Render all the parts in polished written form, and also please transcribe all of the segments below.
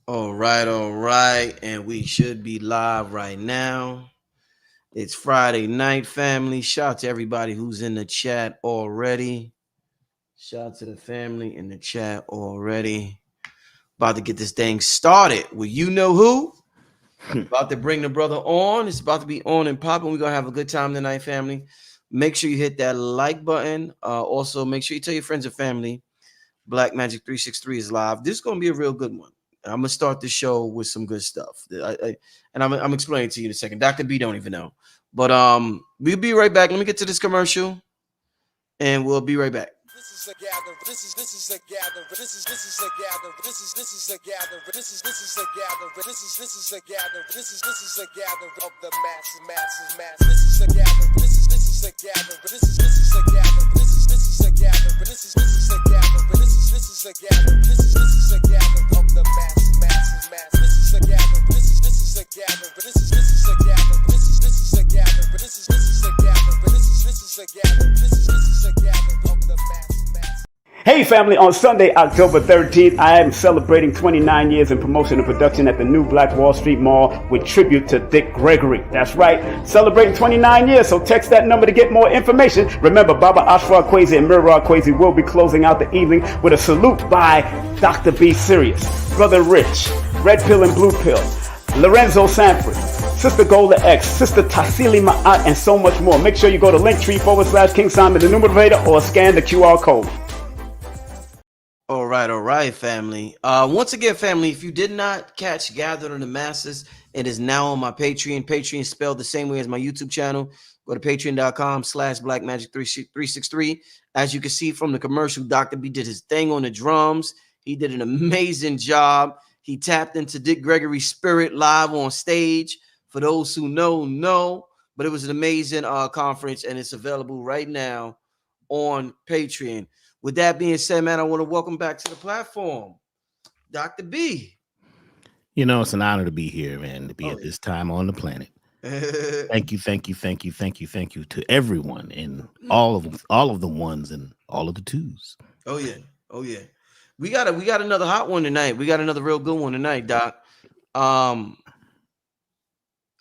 All right, and we should be live right now. It's Friday night, family. Shout out to everybody who's in the chat already. Shout out to the family in the chat already. About to get this thing started with you know who. About to bring the brother on. It's about to be on and popping. We're gonna have a good time tonight, family. Make sure you hit that like button. Also, make sure you tell your friends and family. Black Magic 363 is live. This is gonna be a real good one. I'm gonna start the show with some good stuff. And I'm explaining to you in a second. Dr. B don't even know, but we'll be right back. Let me get to this commercial, and we'll be right back. This is a gather. This is a gather. This is a gather. This is a gather. This is a gather. This is a gather. This is a gather of the masses. This is a gather. This is a gather. This is a gather. This is a gather. This is a gather. This is a gather. This is a gather of the masses. This is a gather. This is a gather. This is a gather. This is a gather. This is a gather. This is a gather. This is a gather of the masses. Hey family, on Sunday, October 13th, I am celebrating 29 years in promotion and production at the new Black Wall Street Mall with tribute to Dick Gregory. That's right, celebrating 29 years, so text that number to get more information. Remember, Baba Ashfar Kwesi and Mirror Kwesi will be closing out the evening with a salute by Dr. B. Sirius, Brother Rich, Red Pill and Blue Pill, Lorenzo Sanford, Sister Golda X, Sister Tassili Ma'at, and so much more. Make sure you go to Linktree/King Simon the Numerator or scan the QR code. All right, family. Once again, family, if you did not catch Gathered on the Masses, it is now on my Patreon. Patreon is spelled the same way as my YouTube channel. Go to patreon.com/blackmagic363. As you can see from the commercial, Dr. B did his thing on the drums. He did an amazing job. He tapped into Dick Gregory's spirit live on stage. For those who know. But it was an amazing conference, and it's available right now on Patreon. With that being said, man, I want to welcome back to the platform, Dr. B. You know, it's an honor to be here, man, to be at this time on the planet. Thank you to everyone and all of the ones and all of the twos. Oh yeah. We got another hot one tonight. We got another real good one tonight, Doc. I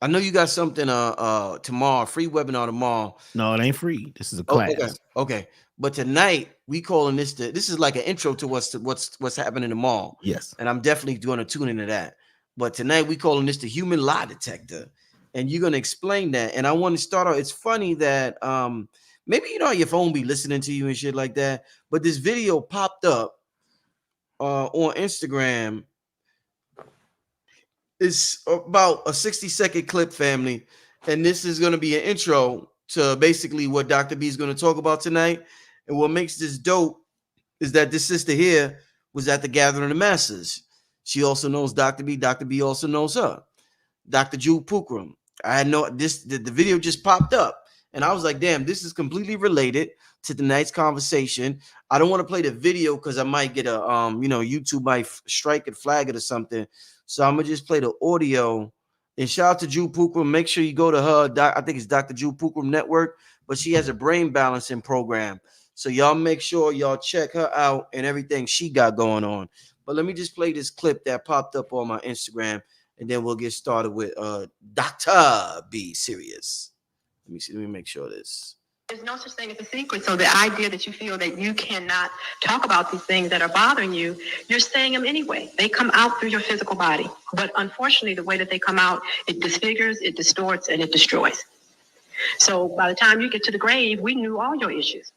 know you got something tomorrow, free webinar tomorrow. No, it ain't free. This is a class. Okay. But tonight we calling this this is like an intro to what's happening tomorrow. Yes. And I'm definitely going to tune into that. But tonight we calling this the human lie detector. And you're going to explain that. And I want to start out. It's funny that maybe you know your phone be listening to you and shit like that. But this video popped up on Instagram. It's about a 60-second clip, family. And this is going to be an intro to basically what Dr. B is going to talk about tonight. And what makes this dope is that this sister here was at the Gathering of the Masses. She also knows Dr. B. Dr. B also knows her. Dr. Jude Pukram. I had no the video just popped up. And I was like, damn, this is completely related to tonight's conversation. I don't want to play the video because I might get a YouTube might strike it, flag it or something. So I'm gonna just play the audio. And shout out to Jude Pukram. Make sure you go to her. I think it's Dr. Jude Pukram Network, but she has a brain balancing program. So y'all make sure y'all check her out and everything she got going on. But let me just play this clip that popped up on my Instagram, and then we'll get started with Dr. B. Sirius. Let me make sure this. There's no such thing as a secret. So the idea that you feel that you cannot talk about these things that are bothering you, you're saying them anyway. They come out through your physical body. But unfortunately, the way that they come out, it disfigures, it distorts, and it destroys. So by the time you get to the grave, we knew all your issues.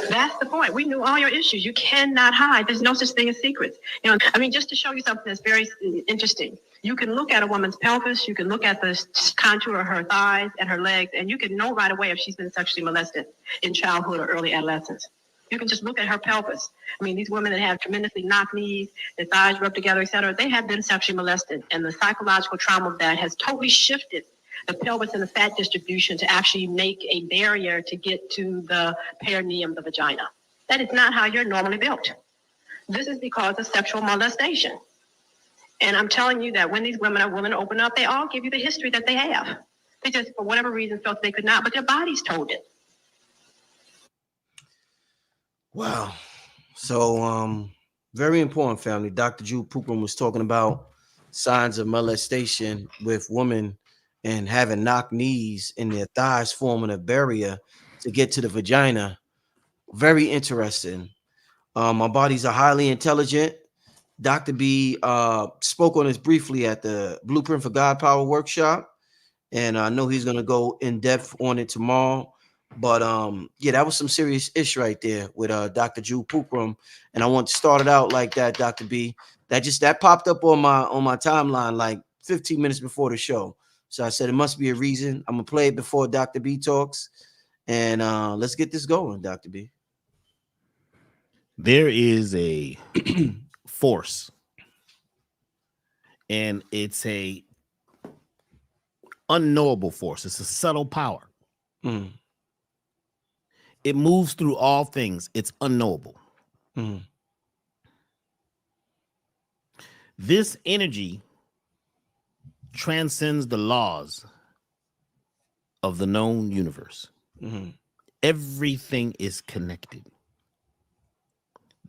That's the point. We knew all your issues. You cannot hide. There's no such thing as secrets. Just to show you something that's very interesting. You can look at a woman's pelvis. You can look at the contour of her thighs and her legs, and you can know right away if she's been sexually molested in childhood or early adolescence. You can just look at her pelvis. These women that have tremendously knock knees, their thighs rubbed together, etc., they have been sexually molested, and the psychological trauma of that has totally shifted the pelvis and the fat distribution to actually make a barrier to get to the perineum, the vagina. That is not how you're normally built. This is because of sexual molestation. And I'm telling you that when these women are willing to open up, they all give you the history that they have. They just, for whatever reason, felt they could not, but their bodies told it. Wow. So Very important, family. Dr. Drew Pookrum was talking about signs of molestation with women and having knock knees and their thighs forming a barrier to get to the vagina. Very interesting. My bodies are highly intelligent. Dr. B spoke on this briefly at the Blueprint for God Power workshop, and I know he's gonna go in depth on it tomorrow. But yeah, that was some serious ish right there with Dr. Drew Pookrum, and I want to start it out like that, Dr. B. That popped up on my timeline like 15 minutes before the show. So I said it must be a reason. I'm gonna play it before Dr. B talks, and let's get this going, Dr. B. There is a force, and it's a unknowable force. It's a subtle power. Mm. It moves through all things. It's unknowable. Mm. This energy transcends the laws of the known universe. Mm. Everything is connected.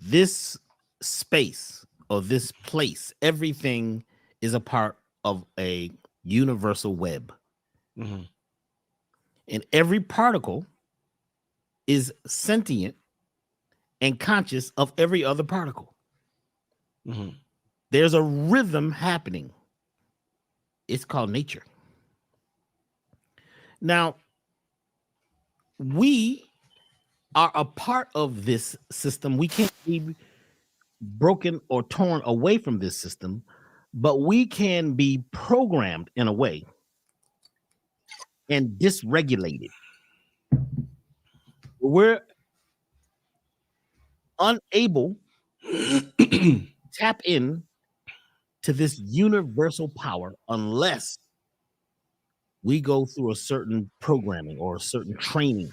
This space or this place, everything is a part of a universal web. Mm. And every particle is sentient and conscious of every other particle. Mm. There's a rhythm happening. It's called nature. Now, we are a part of this system. We can't be broken or torn away from this system, but we can be programmed in a way and dysregulated. We're unable to tap in to this universal power unless we go through a certain programming or a certain training,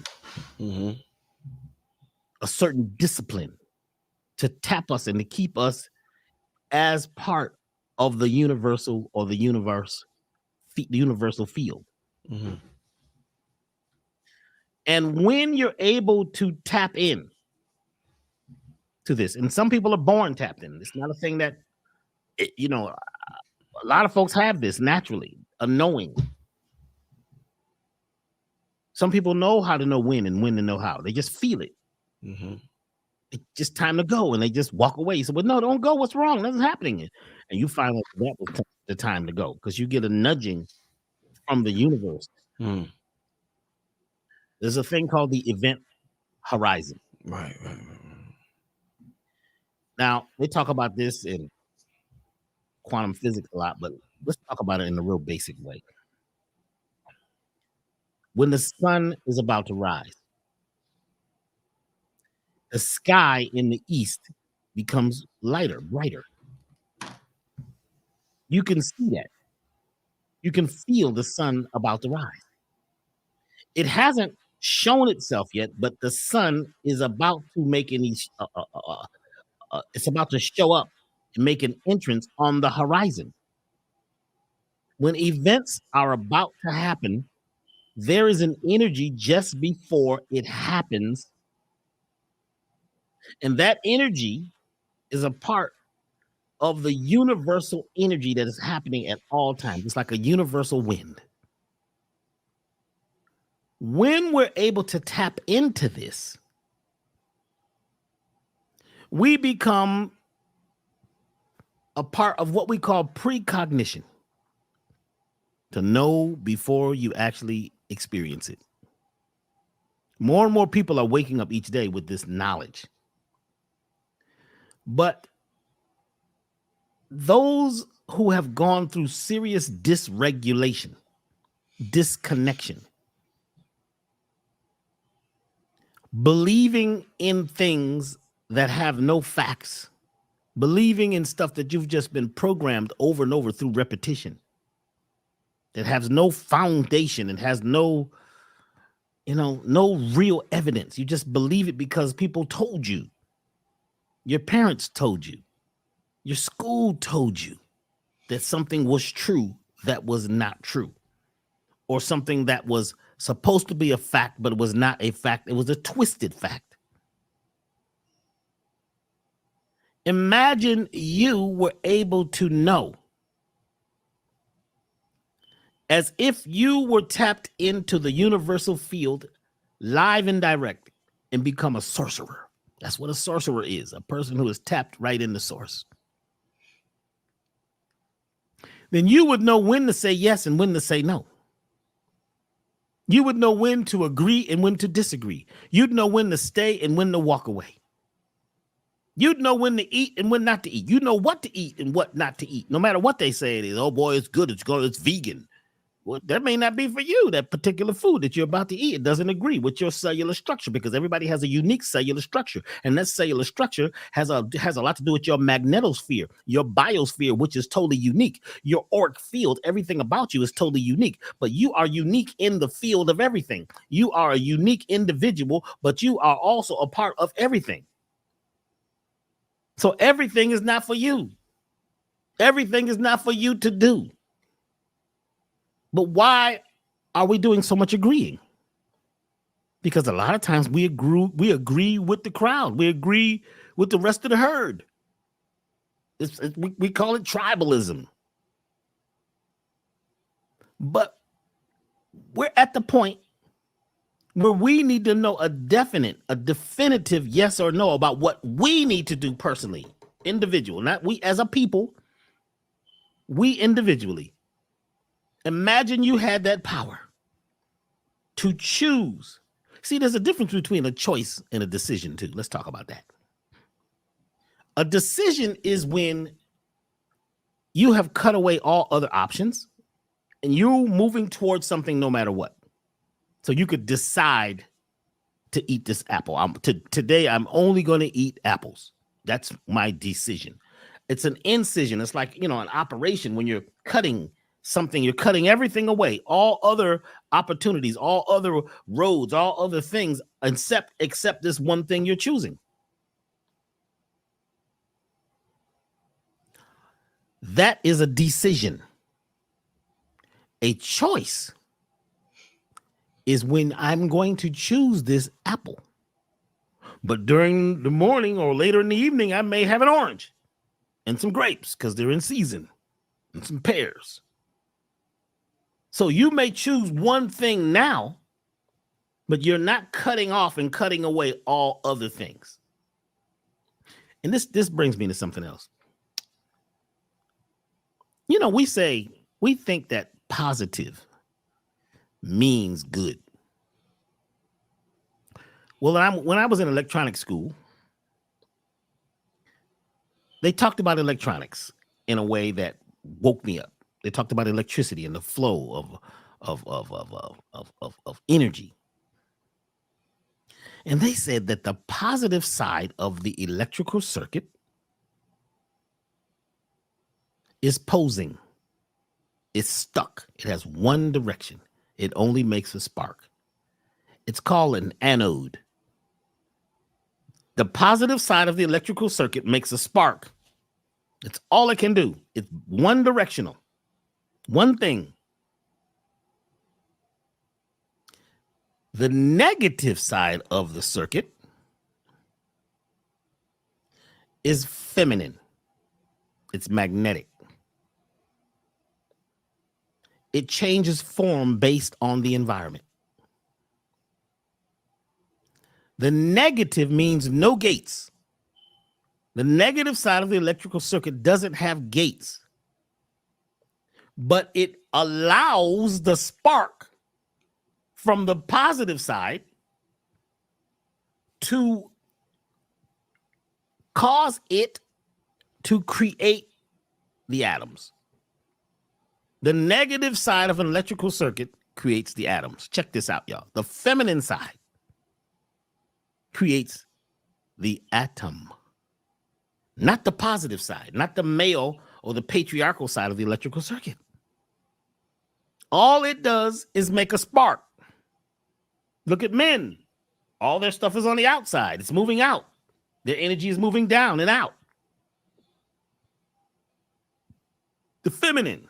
a certain discipline to tap us and to keep us as part of the universal or the universal field. Mm-hmm. And when you're able to tap in to this, and some people are born tapped in, it's not a thing that, a lot of folks have this naturally, a knowing. Some people know how to know when and when to know how. They just feel it. Mm-hmm. It's just time to go, and they just walk away. So, but no, don't go. What's wrong? Nothing's happening. And you find that was the time to go because you get a nudging from the universe. Mm. There's a thing called the event horizon. Right. Now, they talk about this in quantum physics a lot, but let's talk about it in a real basic way. When the sun is about to rise, the sky in the east becomes lighter, brighter. You can see that. You can feel the sun about to rise. It hasn't shown itself yet, but the sun is about to make it's about to show up and make an entrance on the horizon. When events are about to happen, there is an energy just before it happens. And that energy is a part of the universal energy that is happening at all times. It's like a universal wind. When we're able to tap into this, we become a part of what we call precognition, to know before you actually experience it. More and more people are waking up each day with this knowledge. But those who have gone through serious dysregulation, disconnection, believing in things that have no facts, believing in stuff that you've just been programmed over and over through repetition, that has no foundation and has no real evidence. You just believe it because people told you. Your parents told you. Your school told you that something was true that was not true, or something that was supposed to be a fact, but it was not a fact. It was a twisted fact. Imagine you were able to know, as if you were tapped into the universal field live and direct, and become a sorcerer. That's what a sorcerer is, a person who is tapped right in the source. Then you would know when to say yes and when to say no. You would know when to agree and when to disagree. You'd know when to stay and when to walk away. You'd know when to eat and when not to eat. You know what to eat and what not to eat, no matter what they say it is. Oh boy, it's good, it's vegan. Well, that may not be for you, that particular food that you're about to eat. It doesn't agree with your cellular structure, because everybody has a unique cellular structure. And that cellular structure has a lot to do with your magnetosphere, your biosphere, which is totally unique. Your auric field, everything about you is totally unique. But you are unique in the field of everything. You are a unique individual, but you are also a part of everything. So everything is not for you. Everything is not for you to do. But why are we doing so much agreeing? Because a lot of times we agree with the crowd. We agree with the rest of the herd. We call it tribalism. But we're at the point where we need to know a definitive yes or no about what we need to do personally, individual, not we as a people, we individually. Imagine you had that power to choose. See, there's a difference between a choice and a decision, too. Let's talk about that. A decision is when you have cut away all other options and you're moving towards something no matter what. So you could decide to eat this apple. Today, I'm only going to eat apples. That's my decision. It's an incision. It's like, an operation when you're cutting something, you're cutting everything away, all other opportunities, all other roads, all other things, except this one thing you're choosing. That is a decision. A choice is when I'm going to choose this apple. But during the morning or later in the evening, I may have an orange and some grapes because they're in season, and some pears. So you may choose one thing now, but you're not cutting off and cutting away all other things. And this brings me to something else. We think that positive means good. Well, when I was in electronic school, they talked about electronics in a way that woke me up. They talked about electricity and the flow of energy. And they said that the positive side of the electrical circuit is posing. It's stuck. It has one direction. It only makes a spark. It's called an anode. The positive side of the electrical circuit makes a spark. That's all it can do. It's one directional. One thing. The negative side of the circuit is feminine. It's magnetic. It changes form based on the environment. The negative means no gates. The negative side of the electrical circuit doesn't have gates, but it allows the spark from the positive side to cause it to create the atoms. The negative side of an electrical circuit creates the atoms. Check this out, y'all. The feminine side creates the atom, not the positive side, not the male or the patriarchal side of the electrical circuit. All it does is make a spark. Look at men. All their stuff is on the outside. It's moving out. Their energy is moving down and out. The feminine,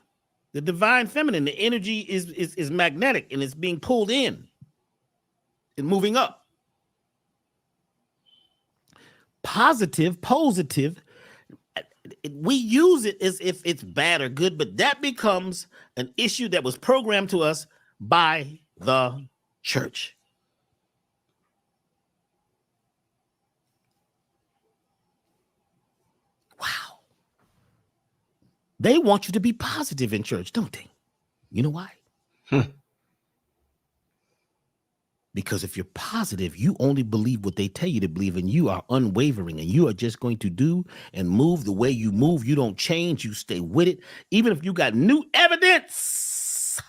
the divine feminine, the energy is magnetic and it's being pulled in and moving up. Positive we use it as if it's bad or good, but that becomes an issue that was programmed to us by the church. Wow. They want you to be positive in church, don't they? You know why? Because if you're positive, you only believe what they tell you to believe, and you are unwavering, and you are just going to do and move the way you move. You don't change. You stay with it. Even if you got new evidence,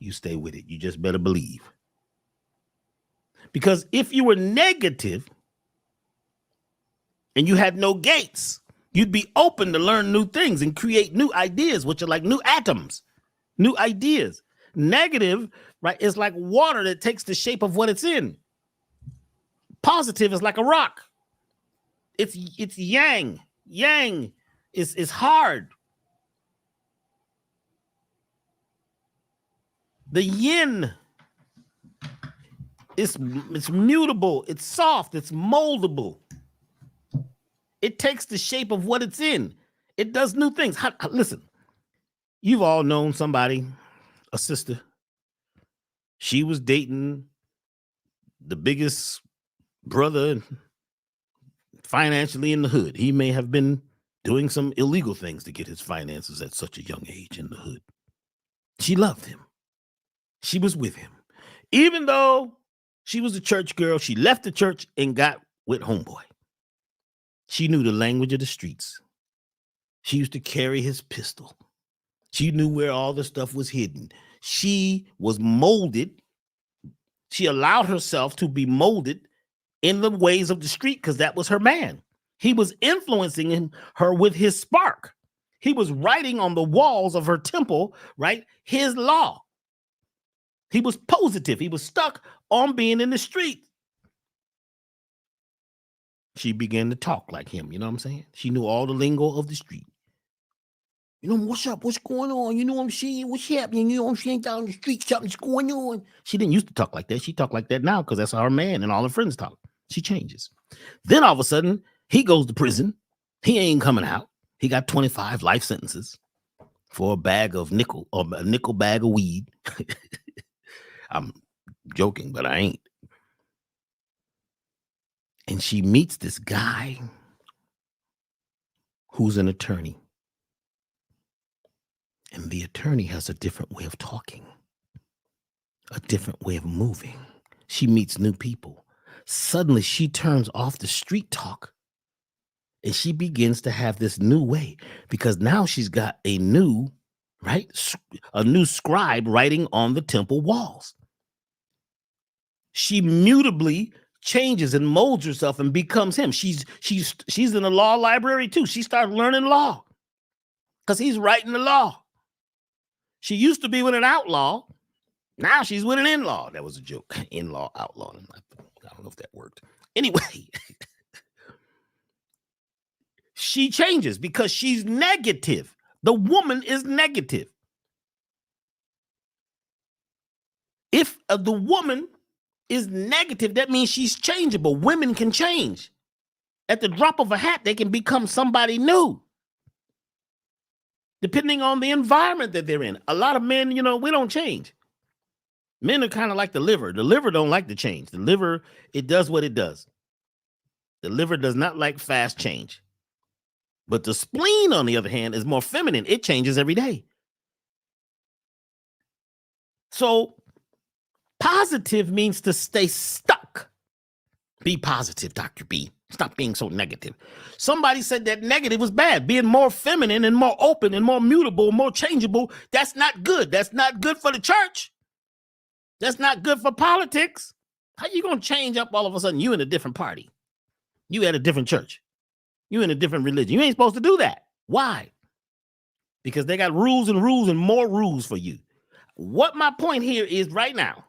you stay with it. You just better believe. Because if you were negative and you had no gates, you'd be open to learn new things and create new ideas, which are like new atoms, new ideas. Negative, right, is like water that takes the shape of what it's in. Positive is like a rock. It's yang. Yang is hard. The yin it's mutable, it's soft, it's moldable. It takes the shape of what it's in. It does new things. Listen, you've all known somebody, a sister. She was dating the biggest brother financially in the hood. He may have been doing some illegal things to get his finances at such a young age in the hood. She loved him. She was with him. Even though she was a church girl, she left the church and got with homeboy. She knew the language of the streets. She used to carry his pistol. She knew where all the stuff was hidden. She was molded. She allowed herself to be molded in the ways of the street because that was her man. He was influencing her with his spark. He was writing on the walls of her temple, right? His law. He was positive. He was stuck on being in the street. She began to talk like him. You know what I'm saying? She knew all the lingo of the street. You know, what's up? What's going on? You know what I'm saying? What's happening? You know what I'm saying? Down the street, something's going on. She didn't used to talk like that. She talked like that now because that's how her man and all her friends talk. She changes. Then all of a sudden, he goes to prison. He ain't coming out. He got 25 life sentences for a bag of nickel or a nickel bag of weed. I'm joking, but I ain't. And she meets this guy who's an attorney. And the attorney has a different way of talking, a different way of moving. She meets new people. Suddenly she turns off the street talk and she begins to have this new way because now she's got a new, right? A new scribe writing on the temple walls. She mutably changes and molds herself and becomes him. She's in the law library too. She started learning law because he's writing the law. She used to be with an outlaw. Now she's with an in-law. That was a joke. In-law, outlaw. I don't know if that worked. Anyway, she changes because she's negative. The woman is negative. If the woman is negative, that means she's changeable. Women can change. At the drop of a hat, they can become somebody new. Depending on the environment that they're in. A lot of men, you know, we don't change. Men are kind of like the liver. The liver don't like to change. The liver, it does what it does. The liver does not like fast change. But the spleen, on the other hand, is more feminine. It changes every day. So positive means to stay stuck. Be positive, Dr. B. Stop being so negative. Somebody said that negative was bad. Being more feminine and more open and more mutable, more changeable, that's not good. That's not good for the church. That's not good for politics. How you going to change up all of a sudden? You in a different party. You at a different church. You in a different religion. You ain't supposed to do that. Why? Because they got rules and more rules for you. What my point here is right now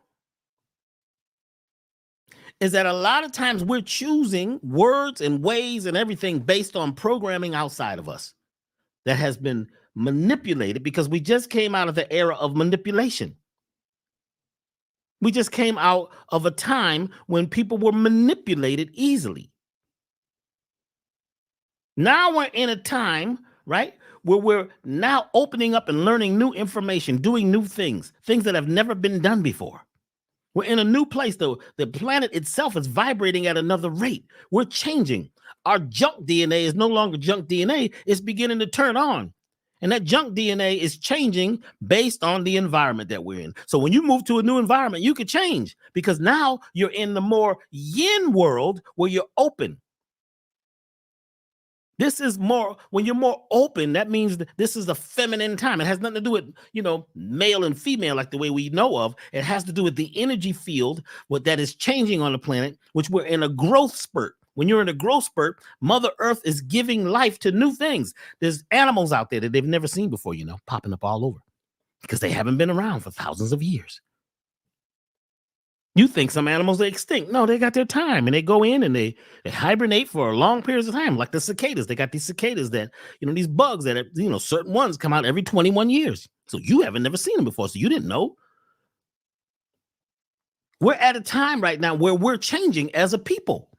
is that a lot of times we're choosing words and ways and everything based on programming outside of us that has been manipulated because we just came out of the era of manipulation. We just came out of a time when people were manipulated easily. Now we're in a time, right, where we're now opening up and learning new information, doing new things that have never been done before. We're in a new place, though. The planet itself is vibrating at another rate. We're changing. Our junk DNA is no longer junk DNA. It's beginning to turn on. And that junk DNA is changing based on the environment that we're in. So when you move to a new environment, you could change because now you're in the more yin world where you're open. This is more, when you're more open, that means that this is a feminine time. It has nothing to do with, male and female like the way we know of. It has to do with the energy field that is changing on the planet, which we're in a growth spurt. When you're in a growth spurt, Mother Earth is giving life to new things. There's animals out there that they've never seen before, popping up all over because they haven't been around for thousands of years. You think some animals are extinct. No, they got their time and they go in and they hibernate for long periods of time, like the cicadas. They got these cicadas that, these bugs that, certain ones come out every 21 years. So you haven't never seen them before. So you didn't know. We're at a time right now where we're changing as a people.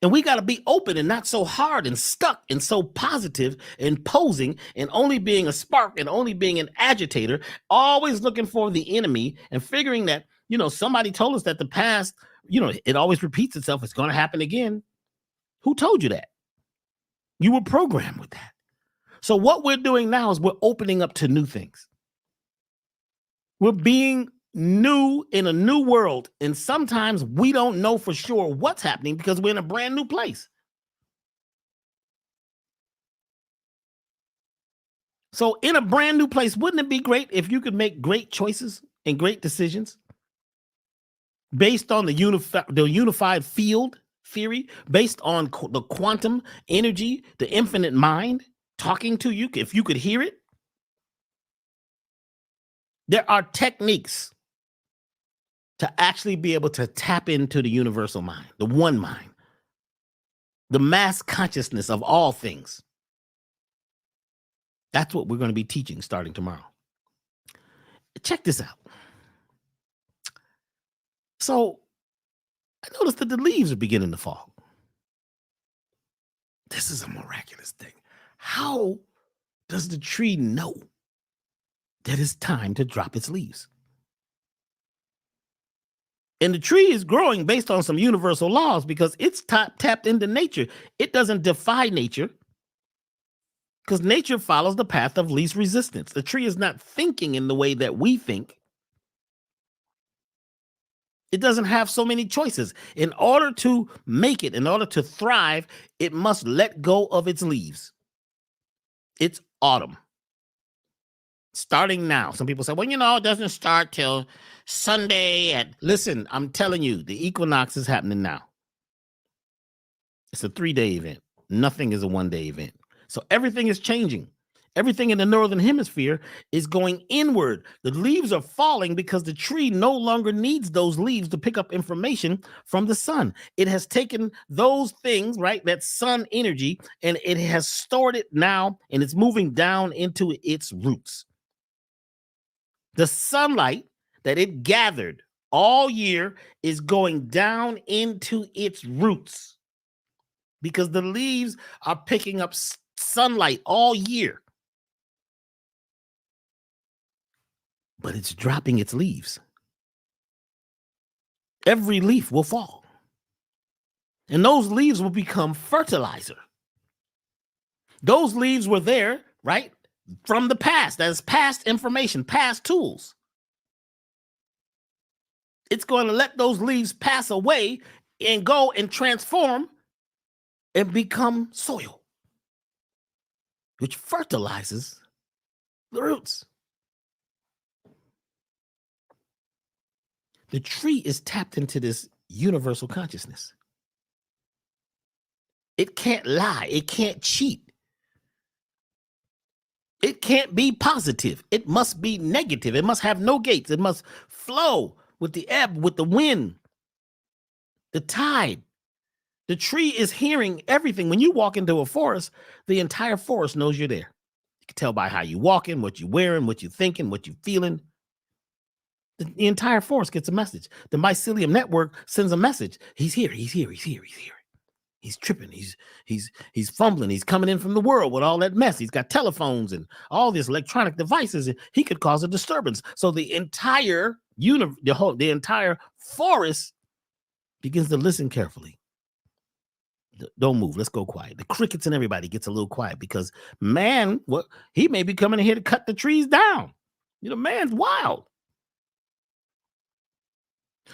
And we got to be open and not so hard and stuck and so positive and posing and only being a spark and only being an agitator, always looking for the enemy and figuring that, somebody told us that the past, it always repeats itself. It's going to happen again. Who told you that? You were programmed with that. So what we're doing now is we're opening up to new things. We're being new in a new world. And sometimes we don't know for sure what's happening because we're in a brand new place. So in a brand new place, wouldn't it be great if you could make great choices and great decisions based on the unified field theory, based on the quantum energy, the infinite mind talking to you, if you could hear it? There are techniques to actually be able to tap into the universal mind, the one mind, the mass consciousness of all things. That's what we're going to be teaching starting tomorrow. Check this out. So I noticed that the leaves are beginning to fall. This is a miraculous thing. How does the tree know that it's time to drop its leaves? And the tree is growing based on some universal laws because it's tapped into nature. It doesn't defy nature because nature follows the path of least resistance. The tree is not thinking in the way that we think. It doesn't have so many choices. In order to make it, in order to thrive, it must let go of its leaves. It's autumn. Starting now. Some people say, well, it doesn't start till Sunday. Listen, I'm telling you, the equinox is happening now. It's a 3-day event. Nothing is a 1-day event. So everything is changing. Everything in the northern hemisphere is going inward. The leaves are falling because the tree no longer needs those leaves to pick up information from the sun. It has taken those things, right, that sun energy, and it has stored it now, and it's moving down into its roots. The sunlight that it gathered all year is going down into its roots because the leaves are picking up sunlight all year. But it's dropping its leaves. Every leaf will fall. And those leaves will become fertilizer. Those leaves were there, right, from the past. That is past information, past tools. It's going to let those leaves pass away and go and transform and become soil, which fertilizes the roots. The tree is tapped into this universal consciousness. It can't lie. It can't cheat. It can't be positive. It must be negative. It must have no gates. It must flow with the ebb, with the wind, the tide. The tree is hearing everything. When you walk into a forest, the entire forest knows you're there. You can tell by how you're walking, what you're wearing, what you're thinking, what you're feeling. The entire forest gets a message. The mycelium network sends a message. He's here. He's here. He's here. He's here. He's tripping. He's fumbling. He's coming in from the world with all that mess. He's got telephones and all these electronic devices, and he could cause a disturbance. So the entire the entire forest begins to listen carefully. Don't move. Let's go quiet. The crickets and everybody gets a little quiet because man, he may be coming in here to cut the trees down. Man's wild.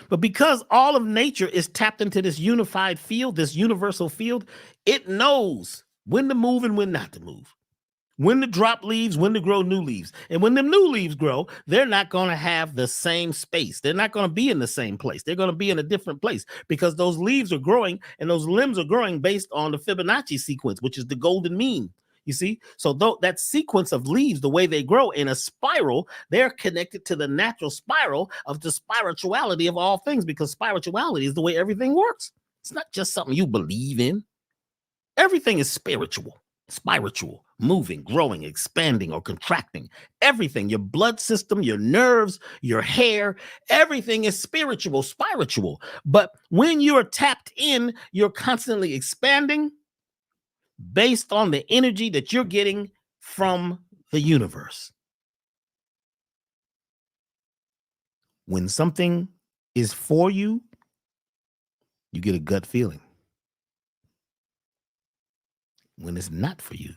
But because all of nature is tapped into this unified field, this universal field, it knows when to move and when not to move. When to drop leaves, when to grow new leaves. And when them new leaves grow, they're not going to have the same space. They're not going to be in the same place. They're going to be in a different place because those leaves are growing and those limbs are growing based on the Fibonacci sequence, which is the golden mean. You see? So that sequence of leaves, the way they grow in a spiral, they're connected to the natural spiral of the spirituality of all things, because spirituality is the way everything works. It's not just something you believe in. Everything is spiritual, moving, growing, expanding, or contracting. Everything, your blood system, your nerves, your hair, everything is spiritual. But when you're tapped in, you're constantly expanding based on the energy that you're getting from the universe. When something is for you, you get a gut feeling. When it's not for you,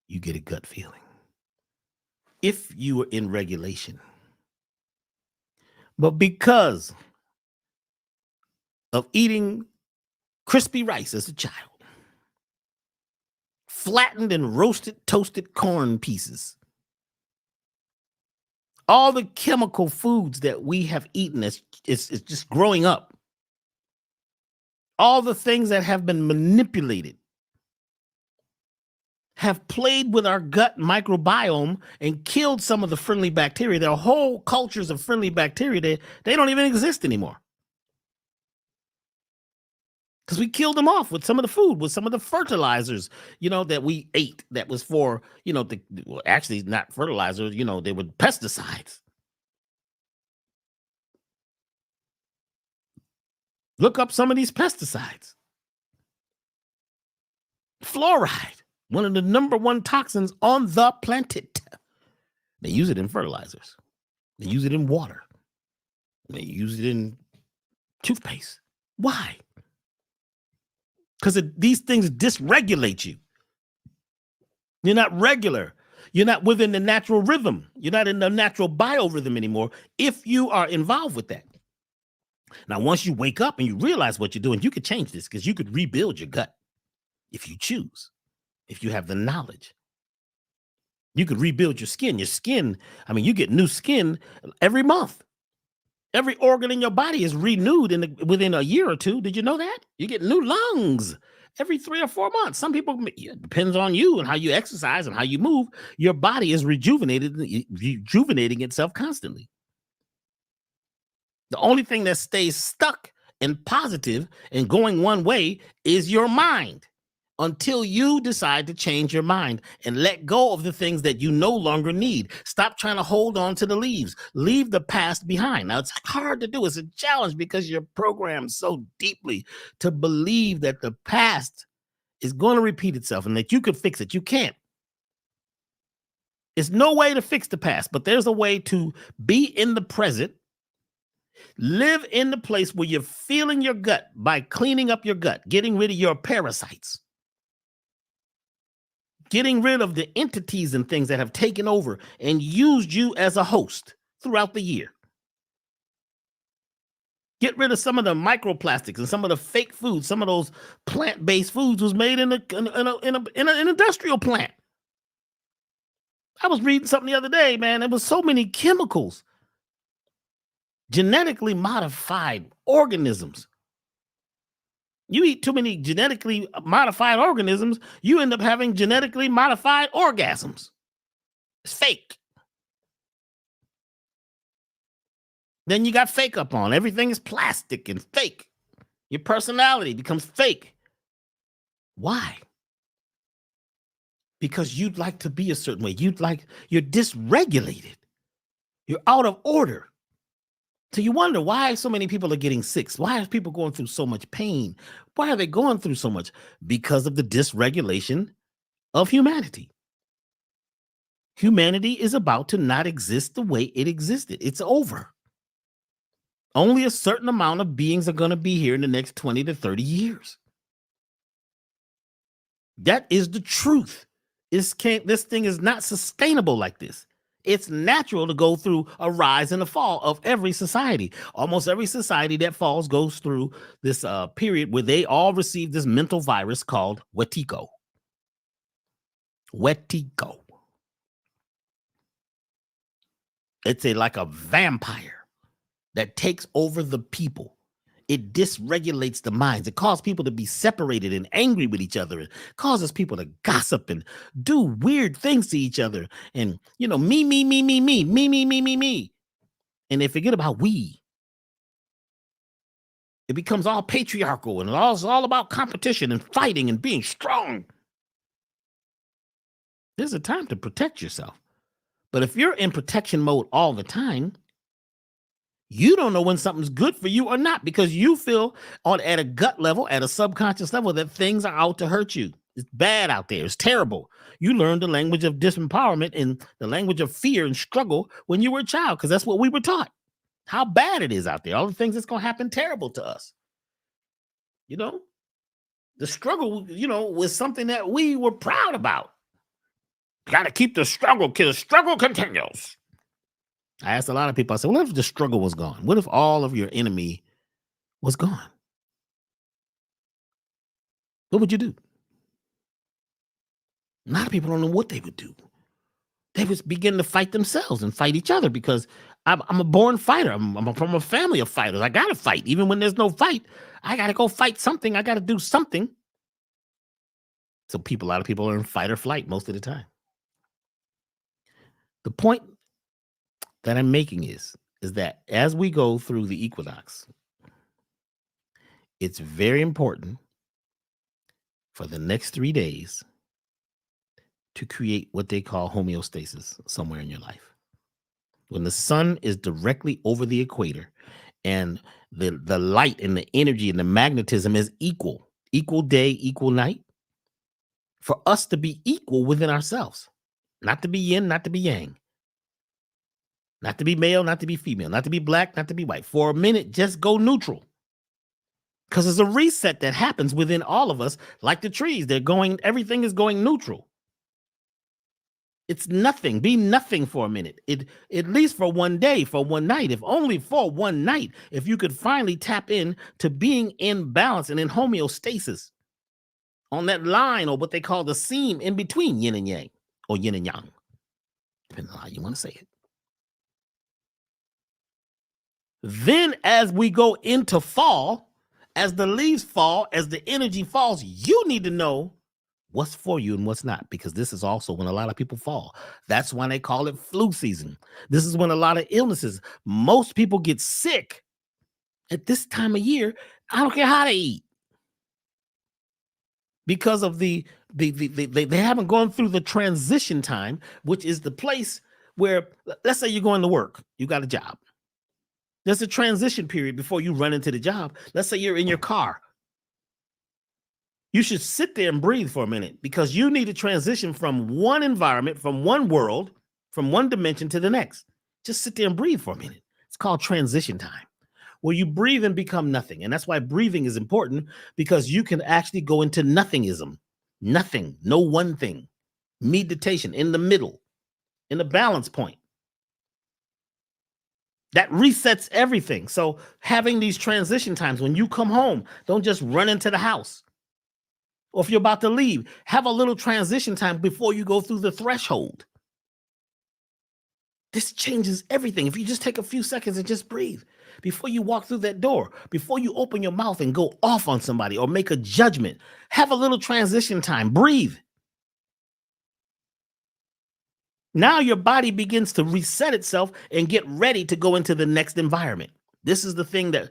you get a gut feeling. If you are in regulation. But because of eating crispy rice as a child, flattened and roasted, toasted corn pieces, all the chemical foods that we have eaten as it's just growing up, all the things that have been manipulated, have played with our gut microbiome and killed some of the friendly bacteria. There are whole cultures of friendly bacteria that they don't even exist anymore. Because we killed them off with some of the food, with some of the fertilizers, that we ate. That was for, actually not fertilizers, they were pesticides. Look up some of these pesticides. Fluoride, one of the number one toxins on the planet. They use it in fertilizers. They use it in water. They use it in toothpaste. Why? Because these things dysregulate you. You're not regular. You're not within the natural rhythm. You're not in the natural biorhythm anymore if you are involved with that. Now, once you wake up and you realize what you're doing, you could change this, because you could rebuild your gut if you choose, if you have the knowledge. You could rebuild your skin. Your skin, you get new skin every month. Every organ in your body is renewed within a year or two. Did you know that? You get new lungs every 3 or 4 months. Some people, it depends on you and how you exercise and how you move. Your body is rejuvenating itself constantly. The only thing that stays stuck and positive and going one way is your mind, until you decide to change your mind and let go of the things that you no longer need. Stop trying to hold on to the leaves. Leave the past behind. Now, it's hard to do. It's a challenge because you're programmed so deeply to believe that the past is going to repeat itself and that you could fix it. You can't. There's no way to fix the past, but there's a way to be in the present. Live in the place where you're feeling your gut by cleaning up your gut, getting rid of your parasites. Getting rid of the entities and things that have taken over and used you as a host throughout the year. Get rid of some of the microplastics and some of the fake foods. Some of those plant-based foods was made in an industrial plant. I was reading something the other day, man. There was so many chemicals. Genetically modified organisms. You eat too many genetically modified organisms, you end up having genetically modified orgasms. It's fake. Then you got fake up on. Everything is plastic and fake. Your personality becomes fake. Why? Because you'd like to be a certain way. You're dysregulated. You're out of order. So you wonder why so many people are getting sick. Why are people going through so much pain? Why are they going through so much? Because of the dysregulation of humanity. Humanity is about to not exist the way it existed. It's over. Only a certain amount of beings are going to be here in the next 20 to 30 years. That is the truth. This thing is not sustainable like this. It's natural to go through a rise and a fall of every society. Almost every society that falls goes through this period where they all receive this mental virus called Wetiko. Wetiko. It's like a vampire that takes over the people. It dysregulates the minds. It causes people to be separated and angry with each other. It causes people to gossip and do weird things to each other. And, me. And they forget about we. It becomes all patriarchal and it's all about competition and fighting and being strong. There's a time to protect yourself. But if you're in protection mode all the time, you don't know when something's good for you or not, because you feel at a gut level, at a subconscious level, that things are out to hurt you. It's bad out there. It's terrible. You learned the language of disempowerment and the language of fear and struggle when you were a child, because that's what we were taught. How bad it is out there. All the things that's going to happen terrible to us. The struggle, was something that we were proud about. Got to keep the struggle, because the struggle continues. I asked a lot of people, I said, what if the struggle was gone? What if all of your enemy was gone? What would you do? A lot of people don't know what they would do. They would begin to fight themselves and fight each other, because I'm a born fighter. I'm from a family of fighters. I got to fight. Even when there's no fight, I got to go fight something. I got to do something. So a lot of people are in fight or flight most of the time. The point that I'm making is that as we go through the equinox, it's very important for the next 3 days to create what they call homeostasis somewhere in your life. When the sun is directly over the equator and the light and the energy and the magnetism is equal day, equal night, for us to be equal within ourselves, not to be yin, not to be yang, not to be male, not to be female, not to be black, not to be white. For a minute, just go neutral. Because there's a reset that happens within all of us, like the trees. Everything is going neutral. It's nothing. Be nothing for a minute. At least for one day, for one night, if only for one night, if you could finally tap in to being in balance and in homeostasis on that line, or what they call the seam in between yin and yang, or yin and yang, depending on how you want to say it. Then as we go into fall, as the leaves fall, as the energy falls, you need to know what's for you and what's not, because this is also when a lot of people fall. That's why they call it flu season. This is when a lot of illnesses, most people get sick at this time of year. I don't care how they eat, because of they haven't gone through the transition time, which is the place where, let's say you're going to work, you got a job. There's a transition period before you run into the job. Let's say you're in your car. You should sit there and breathe for a minute, because you need to transition from one environment, from one world, from one dimension to the next. Just sit there and breathe for a minute. It's called transition time, where you breathe and become nothing. And that's why breathing is important, because you can actually go into nothingism. Nothing, no one thing. Meditation in the middle, in the balance point. That resets everything. So having these transition times, when you come home, don't just run into the house. Or if you're about to leave, have a little transition time before you go through the threshold. This changes everything. If you just take a few seconds and just breathe before you walk through that door, before you open your mouth and go off on somebody or make a judgment, have a little transition time. Breathe. Now your body begins to reset itself and get ready to go into the next environment. This is the thing that,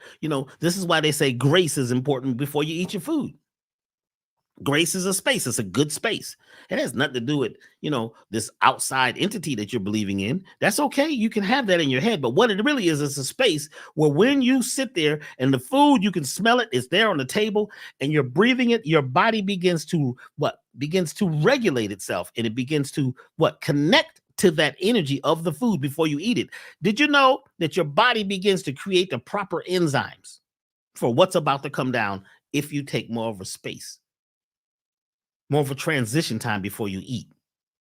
this is why they say grace is important before you eat your food. Grace is a space. It's a good space. It has nothing to do with, this outside entity that you're believing in. That's okay. You can have that in your head. But what it really is a space where when you sit there and the food, you can smell it. It's there on the table and you're breathing it. Your body begins to begins to regulate itself, and it begins to connect to that energy of the food before you eat it. Did you know that your body begins to create the proper enzymes for what's about to come down if you take more of a space? More of a transition time before you eat.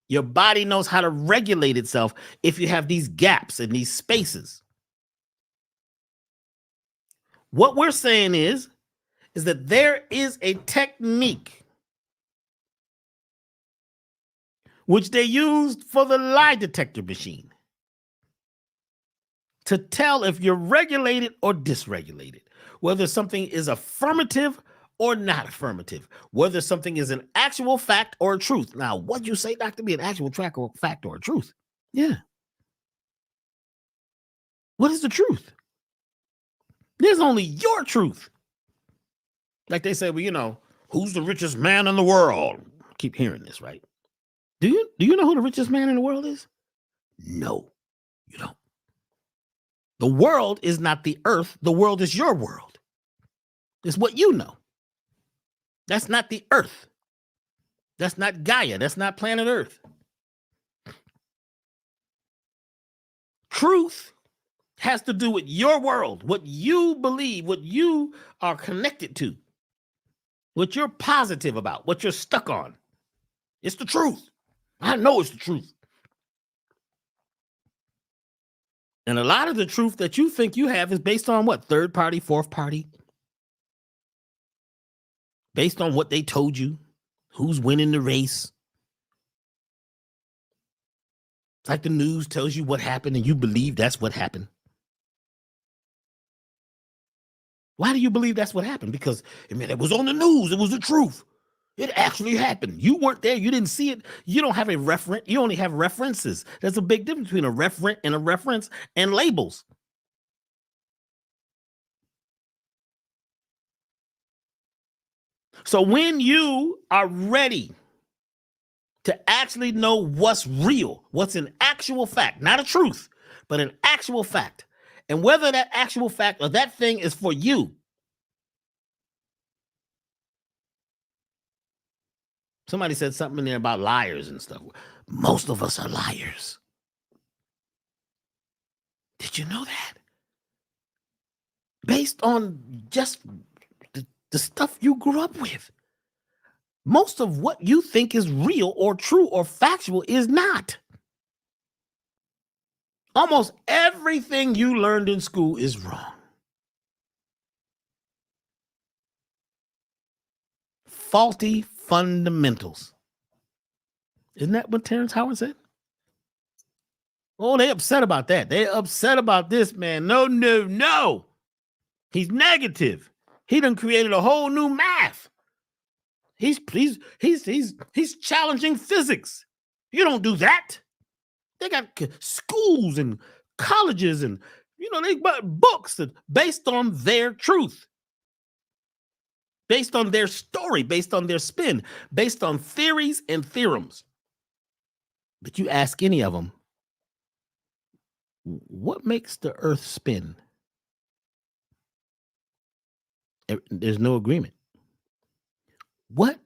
Your body knows how to regulate itself if you have these gaps and these spaces. What we're saying is that there is a technique which they used for the lie detector machine to tell if you're regulated or dysregulated, whether something is affirmative or not affirmative, whether something is an actual fact or a truth. Now, what'd you say, Dr. B, an actual fact or a truth? Yeah. What is the truth? There's only your truth. Like they say, well, who's the richest man in the world? I keep hearing this, right? Do you know who the richest man in the world is? No, you don't. The world is not the earth. The world is your world. It's what you know. That's not the earth. That's not Gaia. That's not planet Earth. Truth has to do with your world, what you believe, what you are connected to, what you're positive about, what you're stuck on. It's the truth. I know it's the truth. And a lot of the truth that you think you have is based on what? Third party, fourth party. Based on what they told you, who's winning the race. It's like the news tells you what happened and you believe that's what happened. Why do you believe that's what happened? Because, it was on the news. It was the truth. It actually happened. You weren't there. You didn't see it. You don't have a referent. You only have references. There's a big difference between a referent and a reference and labels. So when you are ready to actually know what's real, what's an actual fact, not a truth, but an actual fact, and whether that actual fact or that thing is for you. Somebody said something in there about liars and stuff. Most of us are liars. Did you know that? Based on just the stuff you grew up with. Most of what you think is real or true or factual is not. Almost everything you learned in school is wrong. Faulty fundamentals. Isn't that what Terrence Howard said? Oh, they upset about that. They upset about this, man. No. He's negative. He done created a whole new math. He's challenging physics. You don't do that. They got schools and colleges and they got books that based on their truth, based on their story, based on their spin, based on theories and theorems. But you ask any of them, what makes the earth spin? There's no agreement. What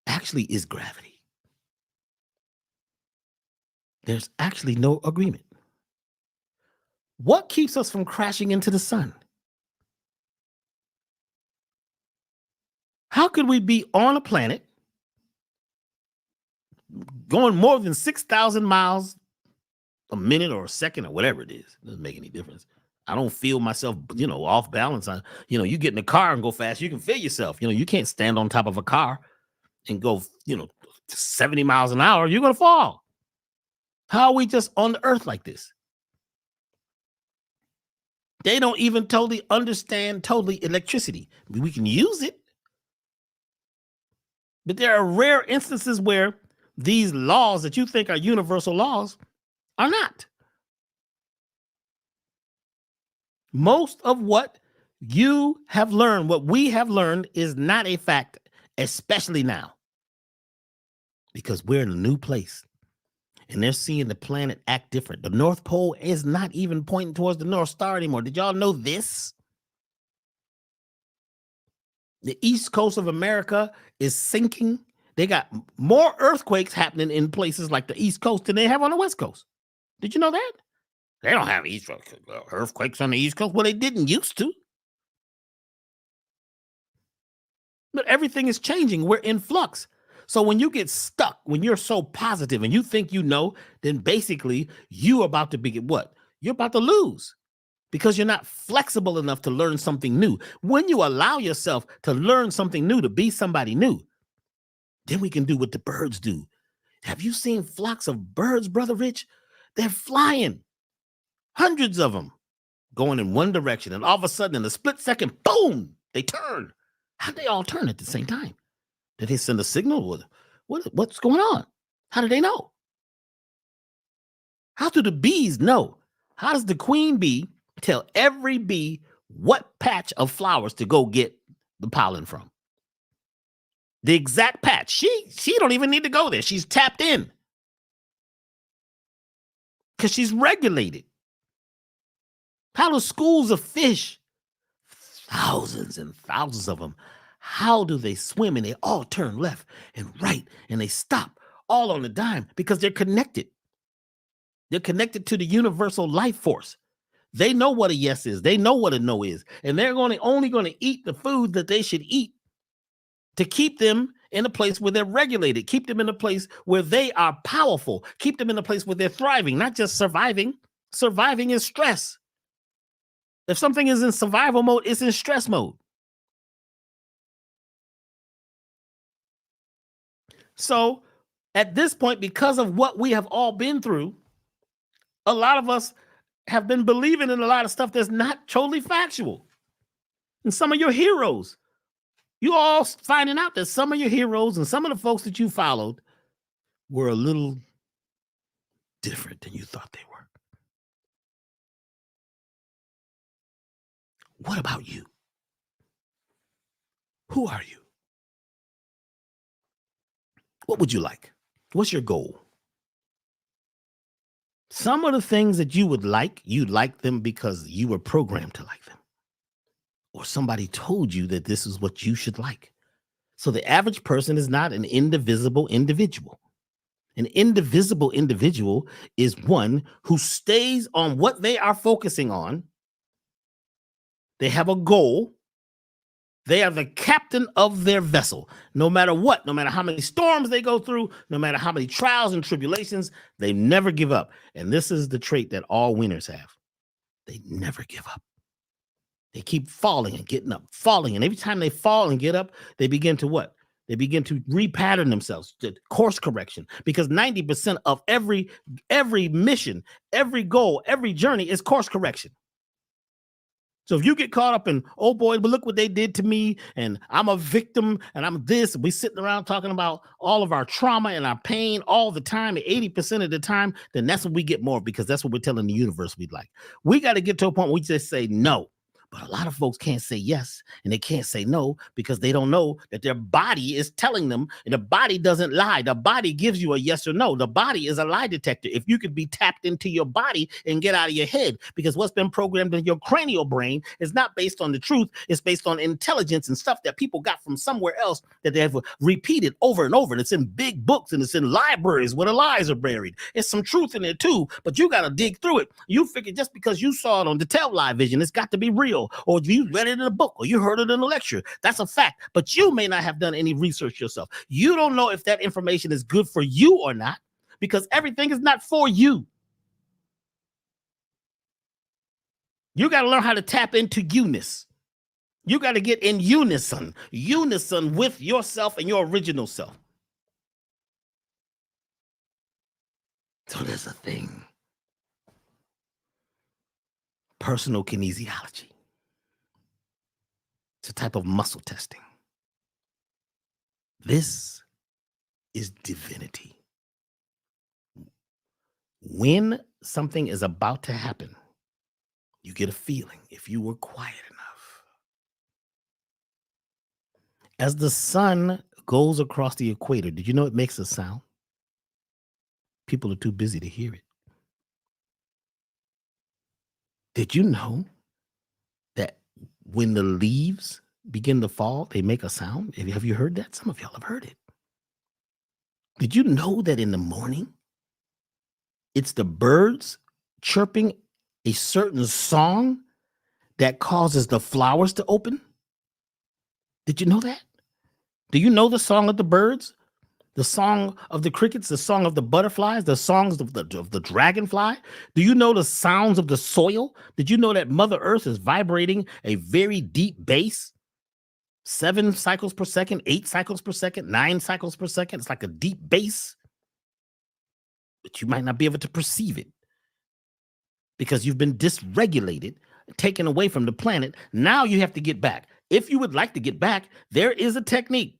actually is gravity? There's actually no agreement. What keeps us from crashing into the sun? How could we be on a planet going more than 6,000 miles a minute or a second or whatever it is? Doesn't make any difference. I don't feel myself, off balance. You get in the car and go fast, you can feel yourself. You can't stand on top of a car and go, 70 miles an hour. You're going to fall. How are we just on the earth like this? They don't even totally understand electricity. We can use it. But there are rare instances where these laws that you think are universal laws are not. Most of what you have learned, what we have learned, is not a fact, especially now. because we're in a new place. And they're seeing the planet act different. The North Pole is not even pointing towards the North Star anymore. Did y'all know this? The East Coast of America is sinking. They got more earthquakes happening in places like the East Coast than they have on the West Coast. Did you know that? They don't have earthquakes on the East Coast. Well, they didn't used to. But everything is changing. We're in flux. So when you get stuck, when you're so positive and you think you know, then basically you're about to be what? You're about to lose because you're not flexible enough to learn something new. When you allow yourself to learn something new, to be somebody new, then we can do what the birds do. Have you seen flocks of birds, Brother Rich? They're flying, hundreds of them going in one direction. And all of a sudden, in a split second, boom, they turn. How'd they all turn at the same time? Did they send a signal? What's going on? How do they know? How do the bees know? How does the queen bee tell every bee what patch of flowers to go get the pollen from? The exact patch. She don't even need to go there. She's tapped in. Because she's regulated. How do schools of fish, thousands and thousands of them, how do they swim and they all turn left and right and they stop all on a dime? Because they're connected. They're connected to the universal life force. They know what a yes is. They know what a no is. And they're only going to eat the food that they should eat to keep them in a place where they're regulated, keep them in a place where they are powerful, keep them in a place where they're thriving, not just surviving. Surviving is stress. If something is in survival mode, it's in stress mode. So at this point, because of what we have all been through, a lot of us have been believing in a lot of stuff that's not totally factual. And some of your heroes, you all finding out that some of your heroes and some of the folks that you followed were a little different than you thought they were. What about you? Who are you? What would you like? What's your goal? Some of the things that you like them because you were programmed to like them. Or somebody told you that this is what you should like. So the average person is not an indivisible individual. An indivisible individual is one who stays on what they are focusing on. They have a goal. They are the captain of their vessel. No matter what, no matter how many storms they go through, no matter how many trials and tribulations, they never give up. And this is the trait that all winners have. They never give up. They keep falling and getting up, falling. And every time they fall and get up, they begin to what? They begin to repattern themselves, to course correction. Because 90% of every mission, every goal, every journey is course correction. So if you get caught up in, oh boy, but look what they did to me, and I'm a victim, and I'm this, we sitting around talking about all of our trauma and our pain all the time, 80% of the time, then that's what we get more, because that's what we're telling the universe we'd like. We got to get to a point where we just say no. But a lot of folks can't say yes and they can't say no because they don't know that their body is telling them, and the body doesn't lie. The body gives you a yes or no. The body is a lie detector. If you could be tapped into your body and get out of your head, because what's been programmed in your cranial brain is not based on the truth. It's based on intelligence and stuff that people got from somewhere else that they have repeated over and over. And it's in big books and it's in libraries where the lies are buried. It's some truth in there too, but you got to dig through it. You figure just because you saw it on the television, it's got to be real. Or you read it in a book, or you heard it in a lecture. That's a fact. But you may not have done any research yourself. You don't know if that information is good for you or not, because everything is not for you. You got to learn how to tap into you-ness. You got to get in unison with yourself and your original self. So there's a thing. Personal kinesiology. It's a type of muscle testing. This is divinity. When something is about to happen, you get a feeling if you were quiet enough. As the sun goes across the equator, did you know it makes a sound? People are too busy to hear it. Did you know that when the leaves begin to fall, they make a sound? Have you heard that? Some of y'all have heard it. Did you know that in the morning, it's the birds chirping a certain song that causes the flowers to open? Did you know that? Do you know the song of the birds? The song of the crickets, the song of the butterflies, the songs of the dragonfly? Do you know the sounds of the soil? Did you know that Mother Earth is vibrating a very deep bass? 7 cycles per second, 8 cycles per second, 9 cycles per second. It's like a deep bass, but you might not be able to perceive it because you've been dysregulated, taken away from the planet. Now you have to get back. If you would like to get back, there is a technique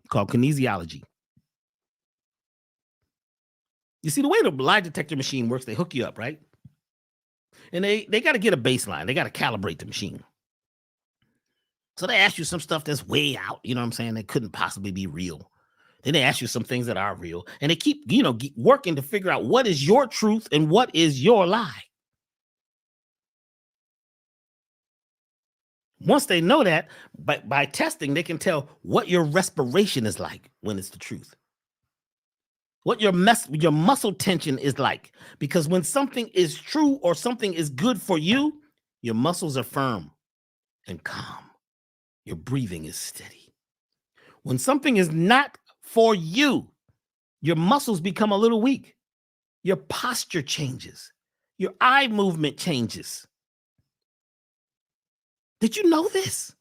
called kinesiology. You see, the way the lie detector machine works, they hook you up, right? And they got to get a baseline. They got to calibrate the machine. So they ask you some stuff that's way out, you know what I'm saying? That couldn't possibly be real. Then they ask you some things that are real. And they keep, working to figure out what is your truth and what is your lie. Once they know that, by testing, they can tell what your respiration is like when it's the truth. What your muscle tension is like. Because when something is true or something is good for you, your muscles are firm and calm. Your breathing is steady. When something is not for you, your muscles become a little weak. Your posture changes. Your eye movement changes. Did you know this?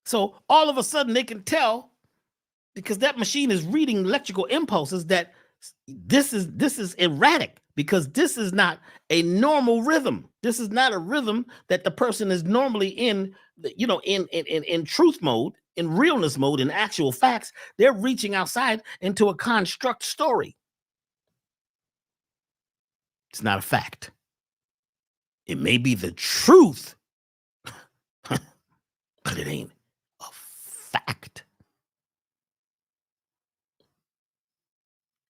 So all of a sudden they can tell, because that machine is reading electrical impulses, that this is erratic, because this is not a normal rhythm. This is not a rhythm that the person is normally in, in truth mode, in realness mode, in actual facts. They're reaching outside into a construct story. It's not a fact. It may be the truth, but it ain't a fact.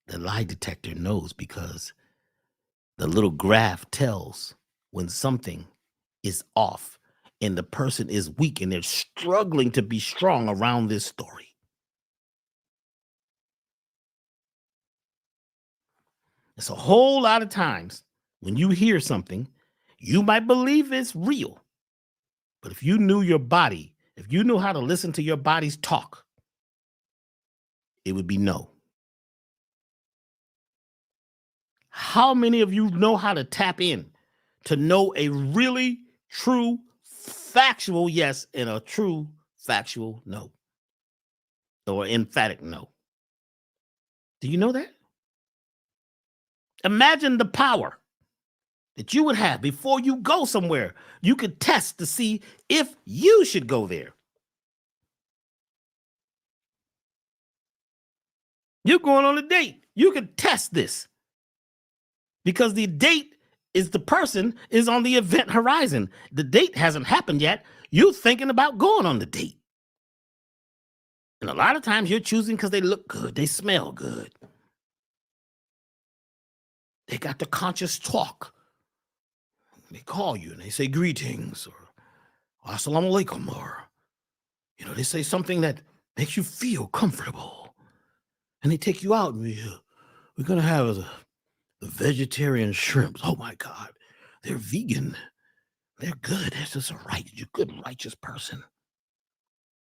The lie detector knows, because the little graph tells when something is off and the person is weak and they're struggling to be strong around this story. It's a whole lot of times when you hear something, you might believe it's real. But if you knew your body, if you knew how to listen to your body's talk, it would be no. How many of you know how to tap in to know a really true factual yes and a true factual no, or emphatic no? Do you know that? Imagine the power that you would have before you go somewhere. You could test to see if you should go there. You're going on a date. You could test this, because the date is the person is on the event horizon. The date hasn't happened yet. You're thinking about going on the date. And a lot of times you're choosing because they look good. They smell good. They got the conscious talk. They call you and they say greetings, or assalamu alaikum, or, they say something that makes you feel comfortable. And they take you out, and we're going to have the vegetarian shrimps. Oh my God, they're vegan. They're good. That's just you're a good, righteous person.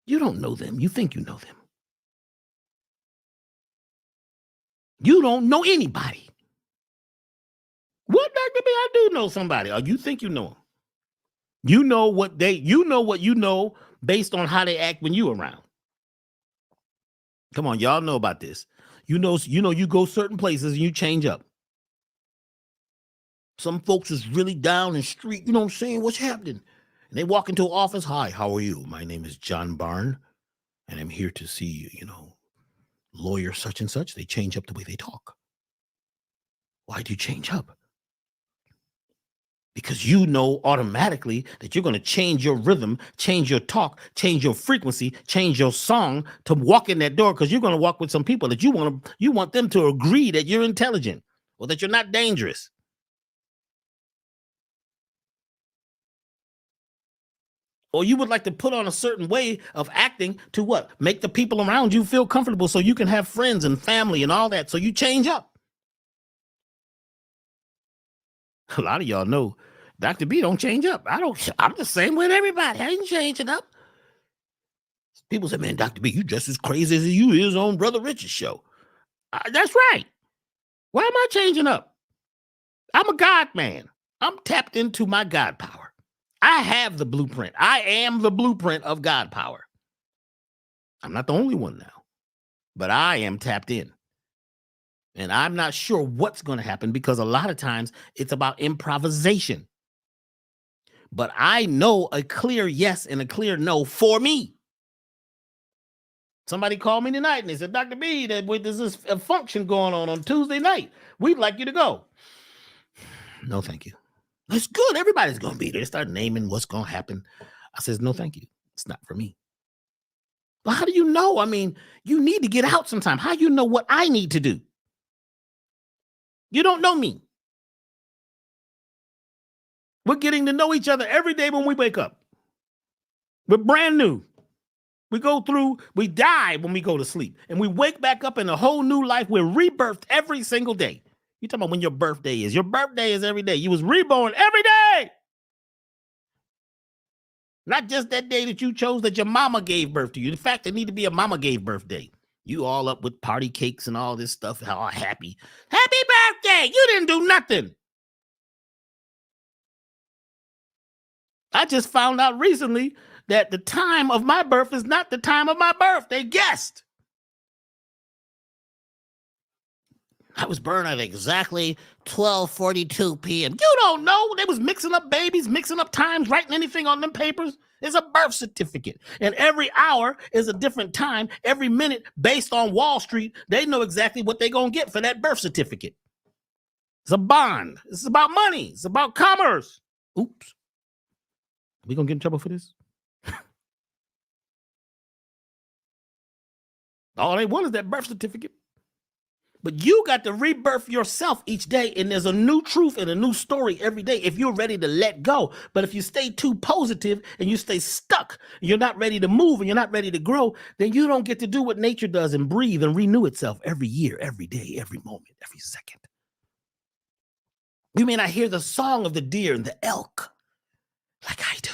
You don't know them. You think you know them. You don't know anybody. What, Dr. B? I do know somebody. Or you think you know them. You know what you know based on how they act when you around. Come on, y'all know about this. You go certain places and you change up. Some folks is really down in street, you know what I'm saying? What's happening? And they walk into an office. Hi, how are you? My name is John Barn, and I'm here to see, lawyer such and such. They change up the way they talk. Why do you change up? because you know automatically that you're going to change your rhythm, change your talk, change your frequency, change your song to walk in that door, because you're going to walk with some people that you want them to agree that you're intelligent or that you're not dangerous. Or you would like to put on a certain way of acting to what? Make the people around you feel comfortable so you can have friends and family and all that. So you change up. A lot of y'all know Dr. B don't change up. I'm the same with everybody. I ain't changing up. People say, man, Dr. B, you just as crazy as you is on Brother Richard's show. That's right. Why am I changing up? I'm a God man. I'm tapped into my God power. I have the blueprint. I am the blueprint of God power. I'm not the only one now, but I am tapped in. And I'm not sure what's going to happen, because a lot of times it's about improvisation. But I know a clear yes and a clear no for me. Somebody called me tonight and they said, Dr. B, there's this a function going on Tuesday night. We'd like you to go. No, thank you. It's good. Everybody's going to be there. Start naming what's going to happen. I says, no, thank you. It's not for me. But how do you know? I mean, you need to get out sometime. How do you know what I need to do? You don't know me. We're getting to know each other every day when we wake up. We're brand new. We die when we go to sleep. And we wake back up in a whole new life. We're rebirthed every single day. You talking about when your birthday is. Your birthday is every day. You was reborn every day. Not just that day that you chose that your mama gave birth to you. In fact, it need to be a mama gave birth day. You all up with party cakes and all this stuff. How happy. Happy birthday. You didn't do nothing. I just found out recently that the time of my birth is not the time of my birth. They guessed. I was born at exactly 12:42 p.m. You don't know. They was mixing up babies, mixing up times, writing anything on them papers. It's a birth certificate. And every hour is a different time. Every minute, based on Wall Street, they know exactly what they're going to get for that birth certificate. It's a bond. It's about money. It's about commerce. Oops. Are we going to get in trouble for this? All they want is that birth certificate. But you got to rebirth yourself each day, and there's a new truth and a new story every day if you're ready to let go. But if you stay too positive and you stay stuck, you're not ready to move and you're not ready to grow, then you don't get to do what nature does and breathe and renew itself every year, every day, every moment, every second. You may not hear the song of the deer and the elk like I do.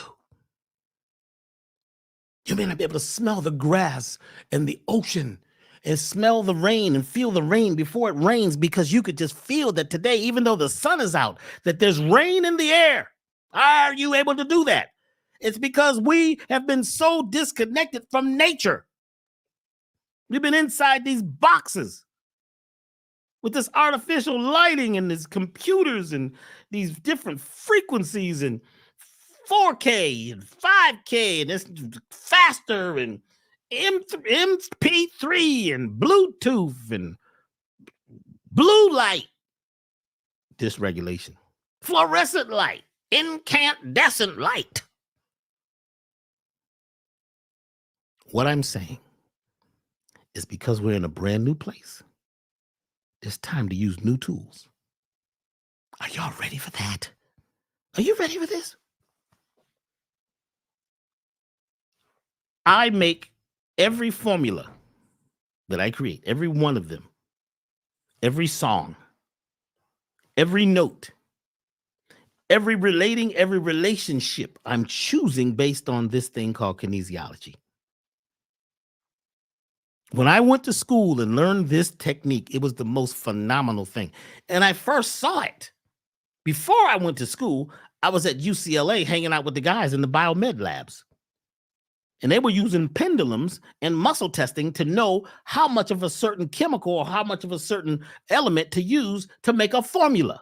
You may not be able to smell the grass and the ocean and smell the rain and feel the rain before it rains, because you could just feel that today, even though the sun is out, that there's rain in the air. Are you able to do that? It's because we have been so disconnected from nature. We've been inside these boxes with this artificial lighting and these computers and these different frequencies and 4K and 5K and it's faster and MP3 and Bluetooth and blue light dysregulation, fluorescent light, incandescent light. What I'm saying is, because we're in a brand new place, it's time to use new tools. Are y'all ready for that? Are you ready for this? I make every formula that I create, every one of them, every song, every note, every relationship, I'm choosing based on this thing called kinesiology. When I went to school and learned this technique, it was the most phenomenal thing. And I first saw it. Before I went to school, I was at UCLA hanging out with the guys in the biomed labs. And they were using pendulums and muscle testing to know how much of a certain chemical or how much of a certain element to use to make a formula.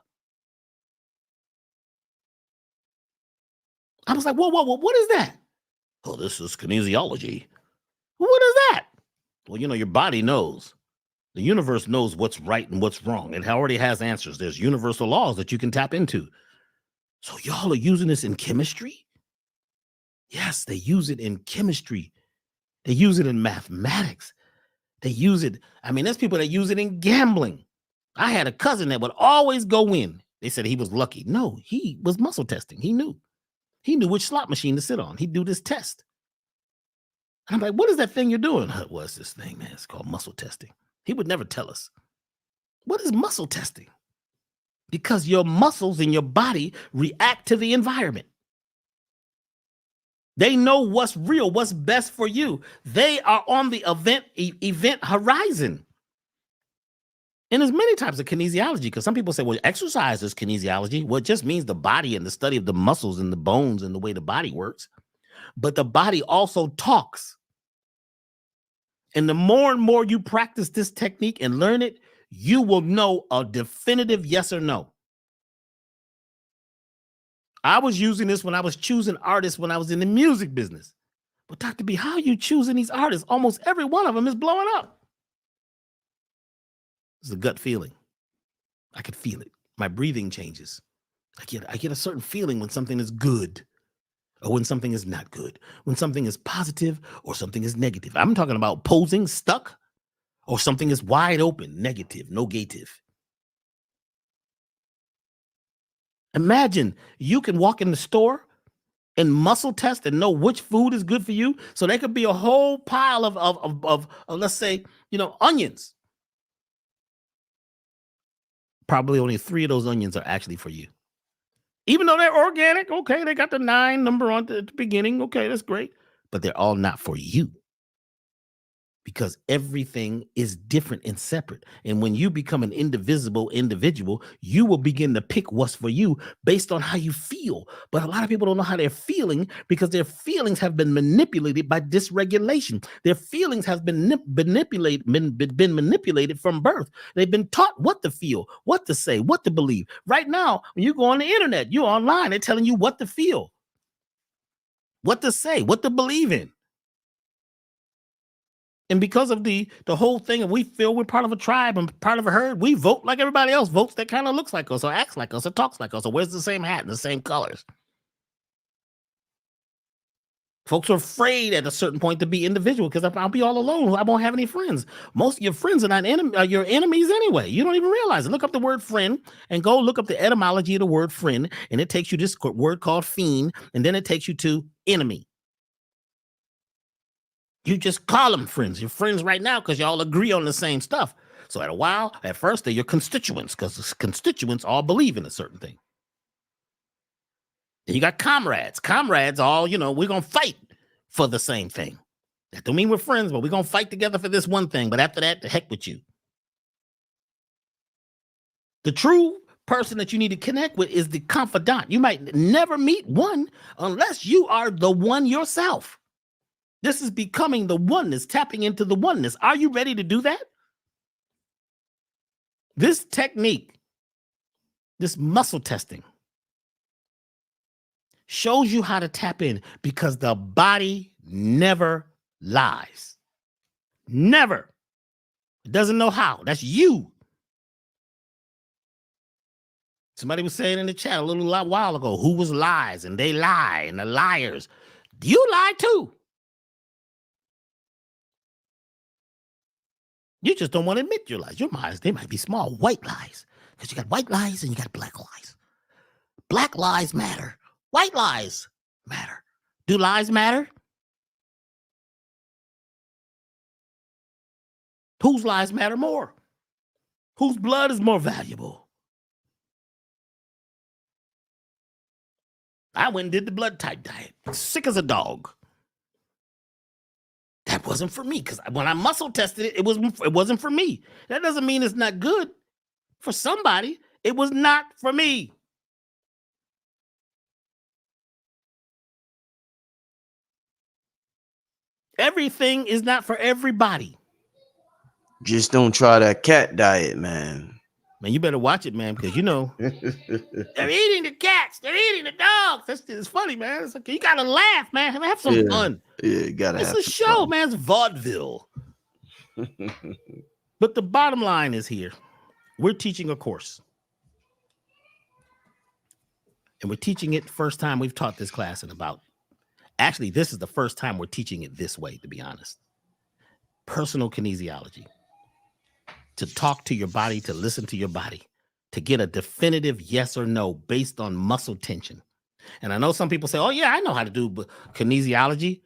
I was like, whoa, what is that? Oh, this is kinesiology. What is that? Well, your body knows. The universe knows what's right and what's wrong. It already has answers. There's universal laws that you can tap into. So y'all are using this in chemistry? Yes, they use it in chemistry. They use it in mathematics. They use it. I mean, there's people that use it in gambling. I had a cousin that would always go in. They said he was lucky. No, he was muscle testing. He knew. He knew which slot machine to sit on. He'd do this test. I'm like, what is that thing you're doing? What's this thing, man? It's called muscle testing. He would never tell us. What is muscle testing? Because your muscles in your body react to the environment. They know what's real, what's best for you. They are on the event horizon. And there's many types of kinesiology, because some people say, well, exercise is kinesiology. Well, it just means the body and the study of the muscles and the bones and the way the body works. But the body also talks. And the more and more you practice this technique and learn it, you will know a definitive yes or no. I was using this when I was choosing artists when I was in the music business. But Dr. B, how are you choosing these artists? Almost every one of them is blowing up. It's a gut feeling. I could feel it. My breathing changes. I get a certain feeling when something is good or when something is not good, when something is positive or something is negative. I'm talking about posing, stuck, or something is wide open, negative, negative. Imagine you can walk in the store and muscle test and know which food is good for you. So there could be a whole pile of let's say, onions. Probably only 3 of those onions are actually for you. Even though they're organic, okay, they got the 9 number on the beginning. Okay, that's great. But they're all not for you. Because everything is different and separate. And when you become an indivisible individual, you will begin to pick what's for you based on how you feel. But a lot of people don't know how they're feeling because their feelings have been manipulated by dysregulation. Their feelings have been manipulated from birth. They've been taught what to feel, what to say, what to believe. Right now, when you go on the internet, you're online, they're telling you what to feel, what to say, what to believe in. And because of the whole thing, and we feel we're part of a tribe and part of a herd, we vote like everybody else votes that kind of looks like us or acts like us or talks like us or wears the same hat and the same colors. Folks are afraid at a certain point to be individual because I'll be all alone. I won't have any friends. Most of your friends are not your enemies anyway. You don't even realize it. Look up the word friend and go look up the etymology of the word friend. And it takes you this word called fiend. And then it takes you to enemy. You just call them friends. You're friends right now because y'all agree on the same stuff. So at first, they're your constituents because constituents all believe in a certain thing. And you got comrades. Comrades all, we're going to fight for the same thing. That don't mean we're friends, but we're going to fight together for this one thing. But after that, the heck with you. The true person that you need to connect with is the confidant. You might never meet one unless you are the one yourself. This is becoming the oneness, tapping into the oneness. Are you ready to do that? This technique, this muscle testing, shows you how to tap in because the body never lies. Never. It doesn't know how. That's you. Somebody was saying in the chat a little while ago, who was lies and they lie and the liars. You lie too. You just don't want to admit your lies. Your lies, they might be small, white lies. Because you got white lies and you got black lies. Black lies matter. White lies matter. Do lies matter? Whose lies matter more? Whose blood is more valuable? I went and did the blood type diet. Sick as a dog. That wasn't for me because when I muscle tested it, it wasn't for me. That doesn't mean it's not good for somebody. It was not for me. Everything is not for everybody. Just don't try that cat diet, man. Man, you better watch it, man, because they're eating the cats, they're eating the dogs. It's funny, man. It's like, you gotta laugh, man. Have some fun. Yeah, you gotta. It's a show, fun. Man. It's vaudeville. But the bottom line is here: we're teaching a course. And we're teaching it first time we've taught this class in about, actually, this is the first time we're teaching it this way, to be honest. Personal kinesiology. To talk to your body, to listen to your body, to get a definitive yes or no based on muscle tension. And I know some people say, oh, yeah, I know how to do kinesiology.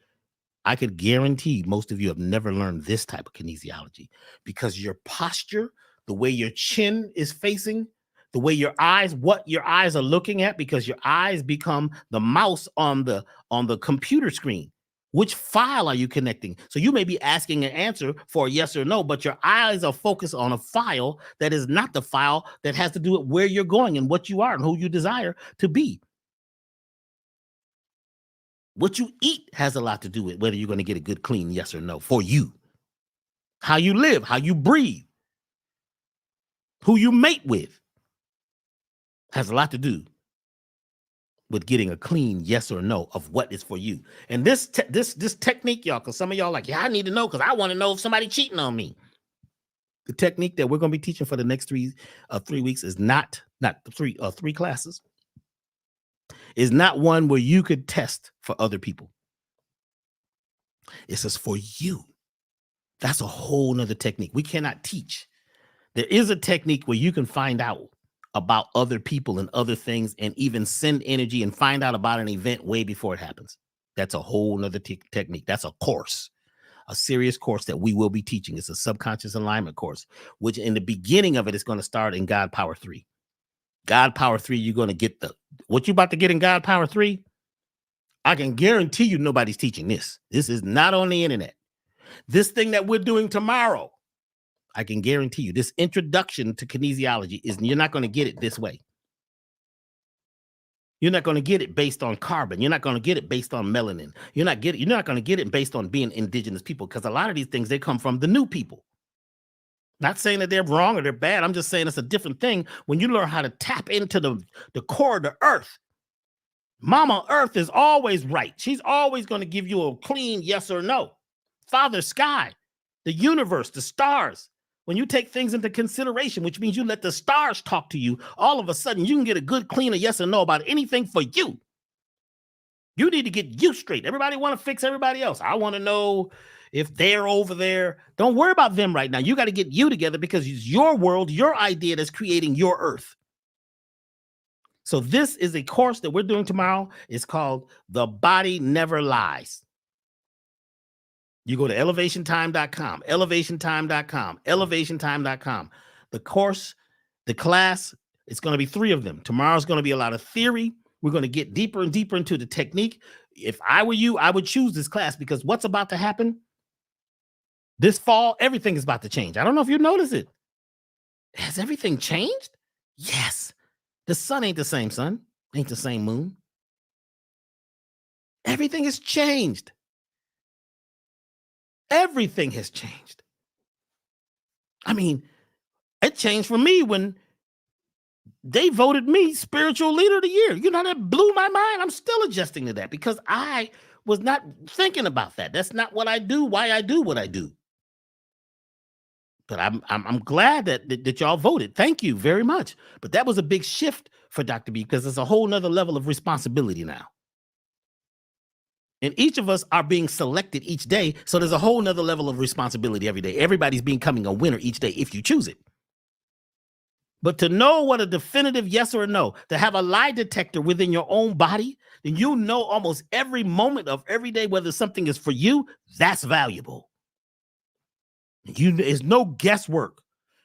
I could guarantee most of you have never learned this type of kinesiology because your posture, the way your chin is facing, the way your eyes, what your eyes are looking at, because your eyes become the mouse on the computer screen. Which file are you connecting? So you may be asking an answer for a yes or no, but your eyes are focused on a file that is not the file that has to do with where you're going and what you are and who you desire to be. What you eat has a lot to do with whether you're going to get a good, clean yes or no for you. How you live, how you breathe, who you mate with has a lot to do with getting a clean yes or no of what is for you. And this technique, y'all, because some of y'all are like, yeah, I need to know because I want to know if somebody cheating on me. The technique that we're going to be teaching for the next 3 weeks is not three classes. Is not one where you could test for other people. It's just for you. That's a whole nother technique. We cannot teach. There is a technique where you can find out about other people and other things and even send energy and find out about an event way before it happens. That's a whole nother technique. That's a course, a serious course that we will be teaching. It's a subconscious alignment course, which in the beginning of it is going to start in God Power 3. God Power 3, you're going to get what you about to get in God Power 3. I can guarantee you nobody's teaching this. This is not on the internet. This thing that we're doing tomorrow, I can guarantee you this introduction to kinesiology you're not going to get it this way. You're not going to get it based on carbon. You're not going to get it based on melanin. You're not going to get it based on being indigenous people, because a lot of these things, they come from the new people. Not saying that they're wrong or they're bad. I'm just saying it's a different thing when you learn how to tap into the core of the earth. Mama Earth is always right. She's always going to give you a clean yes or no. Father Sky, the universe, the stars. When you take things into consideration, which means you let the stars talk to you, all of a sudden you can get a good, clean yes or no about anything for you. You need to get you straight. Everybody want to fix everybody else. I want to know if they're over there. Don't worry about them right now. You got to get you together, because it's your world, your idea that's creating your earth. So this is a course that we're doing tomorrow. It's called The Body Never Lies. You go to elevationtime.com, elevationtime.com, elevationtime.com. The course, the class, it's going to be 3 of them. Tomorrow's going to be a lot of theory. We're going to get deeper and deeper into the technique. If I were you, I would choose this class, because what's about to happen this fall, everything is about to change. I don't know if you notice it. Has everything changed? Yes. The sun ain't the same sun, ain't the same moon. Everything has changed. Everything has changed. I mean, it changed for me when they voted me spiritual leader of the year. You know, that blew my mind. I'm still adjusting to that, because I was not thinking about that. That's not what I do, why I do what I do. But I'm glad that y'all voted. Thank you very much. But that was a big shift for Dr. B, because it's a whole nother level of responsibility now. And each of us are being selected each day. So there's a whole nother level of responsibility every day. Everybody's becoming a winner each day if you choose it. But to know what a definitive yes or a no, to have a lie detector within your own body, then you know almost every moment of every day whether something is for you. That's valuable. It's no guesswork.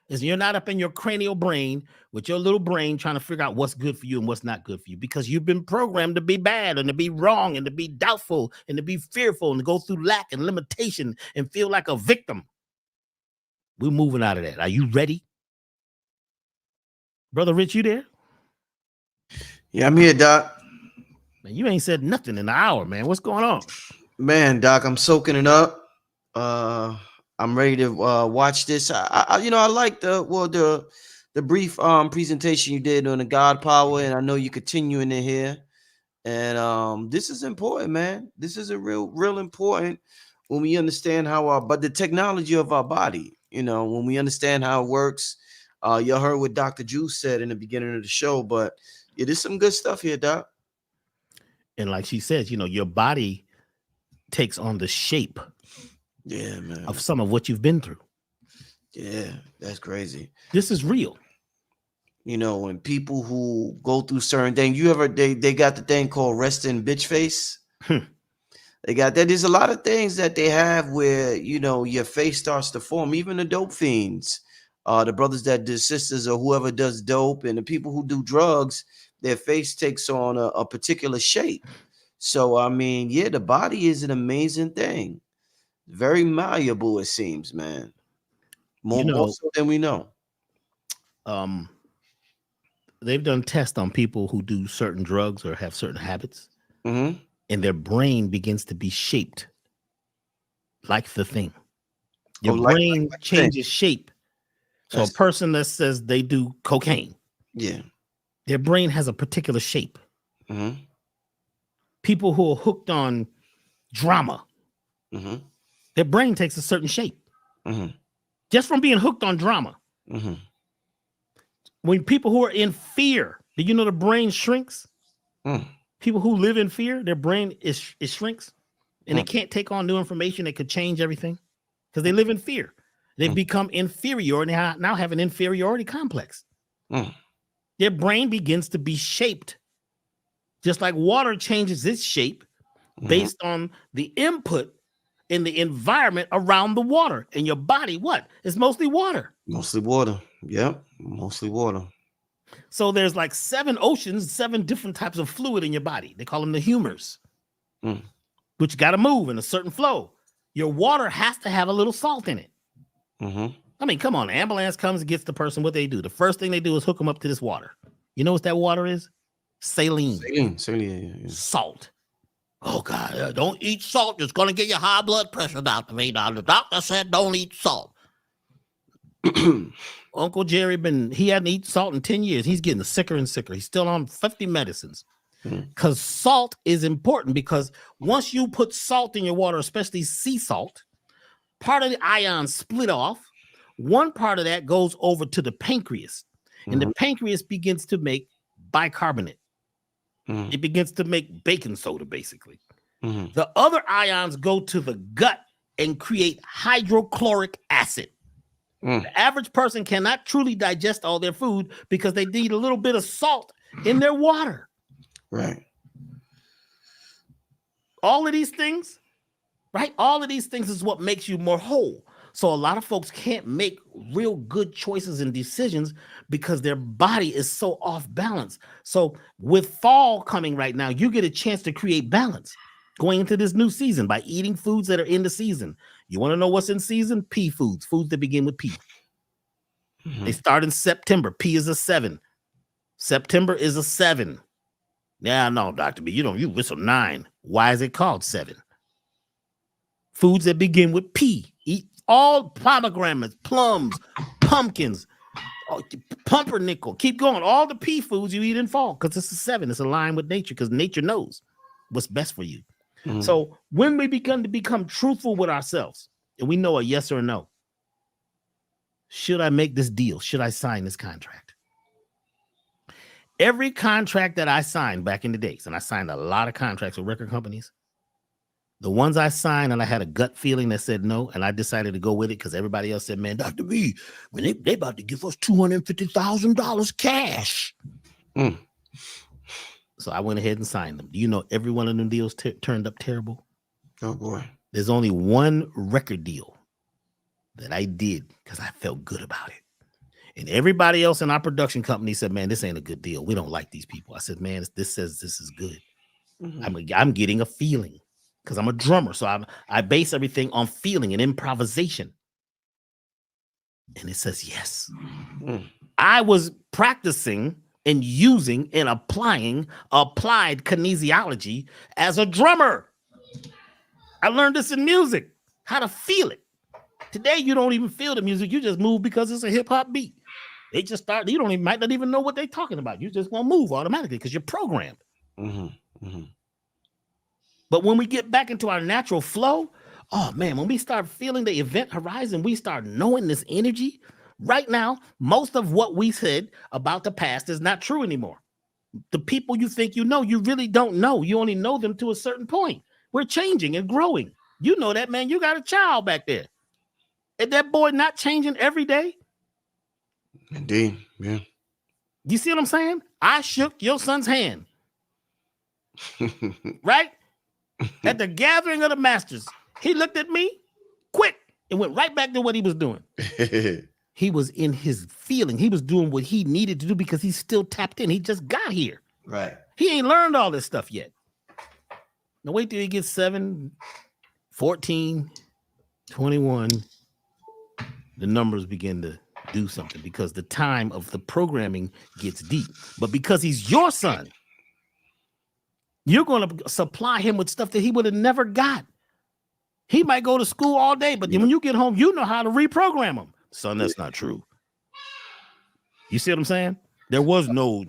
You're not up in your cranial brain with your little brain trying to figure out what's good for you and what's not good for you, because you've been programmed to be bad and to be wrong and to be doubtful and to be fearful and to go through lack and limitation and feel like a victim. We're moving out of that. Are you ready? Brother Rich, you there? Yeah, I'm here, Doc. Man, you ain't said nothing in an hour, man. What's going on? Man, Doc, I'm soaking it up. I'm ready to watch this. I like the brief presentation you did on the God power, and I know you're continuing it here. And this is important, man. This is a real important when we understand but the technology of our body. When we understand how it works, You heard what Dr. Juice said in the beginning of the show, but it is some good stuff here, Doc. And like she says, your body takes on the shape man, of some of what you've been through. Yeah, that's crazy. This is real. When people who go through certain things, they got the thing called resting bitch face. They got that. There's a lot of things that they have where, your face starts to form. Even the dope fiends, the brothers the sisters or whoever does dope, and the people who do drugs, their face takes on a particular shape. So, the body is an amazing thing. Very malleable, it seems, man. More so than we know. They've done tests on people who do certain drugs or have certain habits, Mm-hmm. and their brain begins to be shaped like the thing. Your brain changes shape. So a person that says they do cocaine, their brain has a particular shape. Mm-hmm. People who are hooked on drama, their brain takes a certain shape. Just from being hooked on drama. When people who are in fear, do you know the brain shrinks? People who live in fear, their brain is shrinks, and they can't take on new information that could change everything because they live in fear. They've become inferior, and they now have an inferiority complex. Their brain begins to be shaped, just like water changes its shape based on the input in the environment around the water. And your body, what? It's mostly water. Mostly water. Yep. Mostly water. So there's like 7 oceans, 7 different types of fluid in your body. They call them the humors, which got to move in a certain flow. Your water has to have a little salt in it. I mean, come on. The ambulance comes and gets the person. What they do? The first thing they do is hook them up to this water. You know what that water is? Saline. Saline. Yeah. Salt. Oh, God. Don't eat salt. It's going to get you high blood pressure, Dr. V. Now, the doctor said don't eat salt. Uncle Jerry he hadn't eaten salt in 10 years. He's getting sicker and sicker. He's still on 50 medicines. Because salt is important, because once you put salt in your water, especially sea salt, part of the ions split off. One part of that goes over to the pancreas, and the pancreas begins to make bicarbonate. It begins to make baking soda, basically. The other ions go to the gut and create hydrochloric acid. The average person cannot truly digest all their food because they need a little bit of salt in their water. Right. All of these things, right? All of these things is what makes you more whole. So a lot of folks can't make real good choices and decisions because their body is so off balance. So with fall coming right now, you get a chance to create balance going into this new season by eating foods that are in the season. You want to know what's in season? P foods that begin with P. They start in September. P is a 7. September is a 7. Yeah, no, Dr. B, you whistle 9. Why is it called 7? Foods that begin with P. Eat all pomegranates, plums, pumpkins, pumpernickel. Keep going. All the P foods you eat in fall, because it's a 7. It's aligned with nature, because nature knows what's best for you. So when we begin to become truthful with ourselves, and we know a yes or a no, should I make this deal? Should I sign this contract? Every contract that I signed back in the days, and I signed a lot of contracts with record companies, the ones I signed and I had a gut feeling that said no, and I decided to go with it because everybody else said, man, Dr. B, when they about to give us $250,000 cash. So I went ahead and signed them. Do you know every one of them deals turned up terrible? Oh, boy. There's only one record deal that I did because I felt good about it. And everybody else in our production company said, man, this ain't a good deal. We don't like these people. I said, man, this says this is good. I'm getting a feeling because I'm a drummer. So I base everything on feeling and improvisation. And it says yes. I was practicing and using and applying applied kinesiology as a drummer. I learned this in music, how to feel it. Today, you don't even feel the music. You just move because it's a hip hop beat. They just start, might not even know what they're talking about. You just want to move automatically because you're programmed. But when we get back into our natural flow, oh man, when we start feeling the event horizon, we start knowing this energy. Right now, most of what we said about the past is not true anymore. The people you think you know, you really don't know. You only know them to a certain point. We're changing and growing. You know that, man. You got a child back there. Is that boy not changing every day? Indeed. Yeah. You see what I'm saying? I shook your son's hand. Right? At the gathering of the masters, he looked at me quick and went right back to what he was doing. He was in his feeling. He was doing what he needed to do because he's still tapped in. He just got here. Right. He ain't learned all this stuff yet. Now wait till he gets 7, 14, 21. The numbers begin to do something because the time of the programming gets deep. But because he's your son, you're going to supply him with stuff that he would have never got. He might go to school all day, but then when you get home, you know how to reprogram him. Son, that's not true. You see what I'm saying? There was no,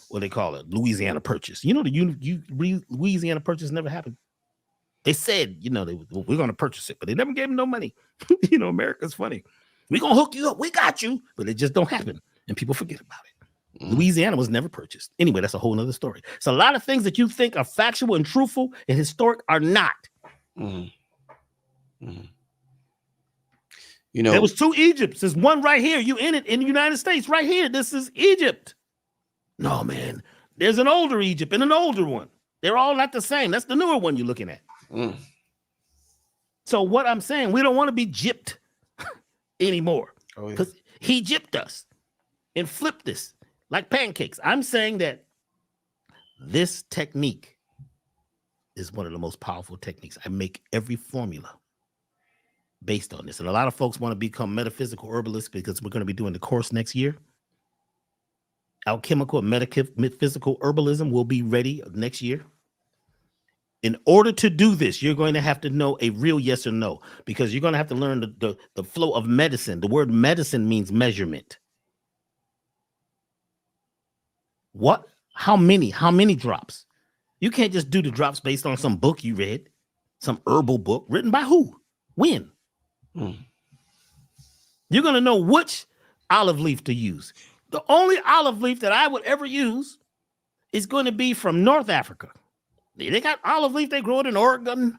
what they call it, Louisiana Purchase. You know, the Louisiana Purchase never happened. They said, you know, we're going to purchase it, but they never gave him no money. You know, America's funny. We're going to hook you up. We got you, but it just don't happen. And people forget about it. Louisiana was never purchased. Anyway, that's a whole nother story. So a lot of things that you think are factual and truthful and historic are not. You know, there was 2 Egypts. There's one right here. You in it in the United States right here. This is Egypt. No, man. There's an older Egypt and an older one. They're all not the same. That's the newer one you're looking at. So what I'm saying, we don't want to be gypped anymore because he gypped us and flipped us like pancakes. I'm saying that this technique is one of the most powerful techniques. I make every formula based on this. And a lot of folks want to become metaphysical herbalists because we're going to be doing the course next year. Alchemical and metaphysical herbalism will be ready next year. In order to do this, you're going to have to know a real yes or no, because you're going to have to learn the flow of medicine. The word medicine means measurement. What? How many drops? You can't just do the drops based on some book you read, some herbal book written by who? When? You're going to know which olive leaf to use. The only olive leaf that I would ever use is going to be from North Africa. They got olive leaf. They grow it in Oregon.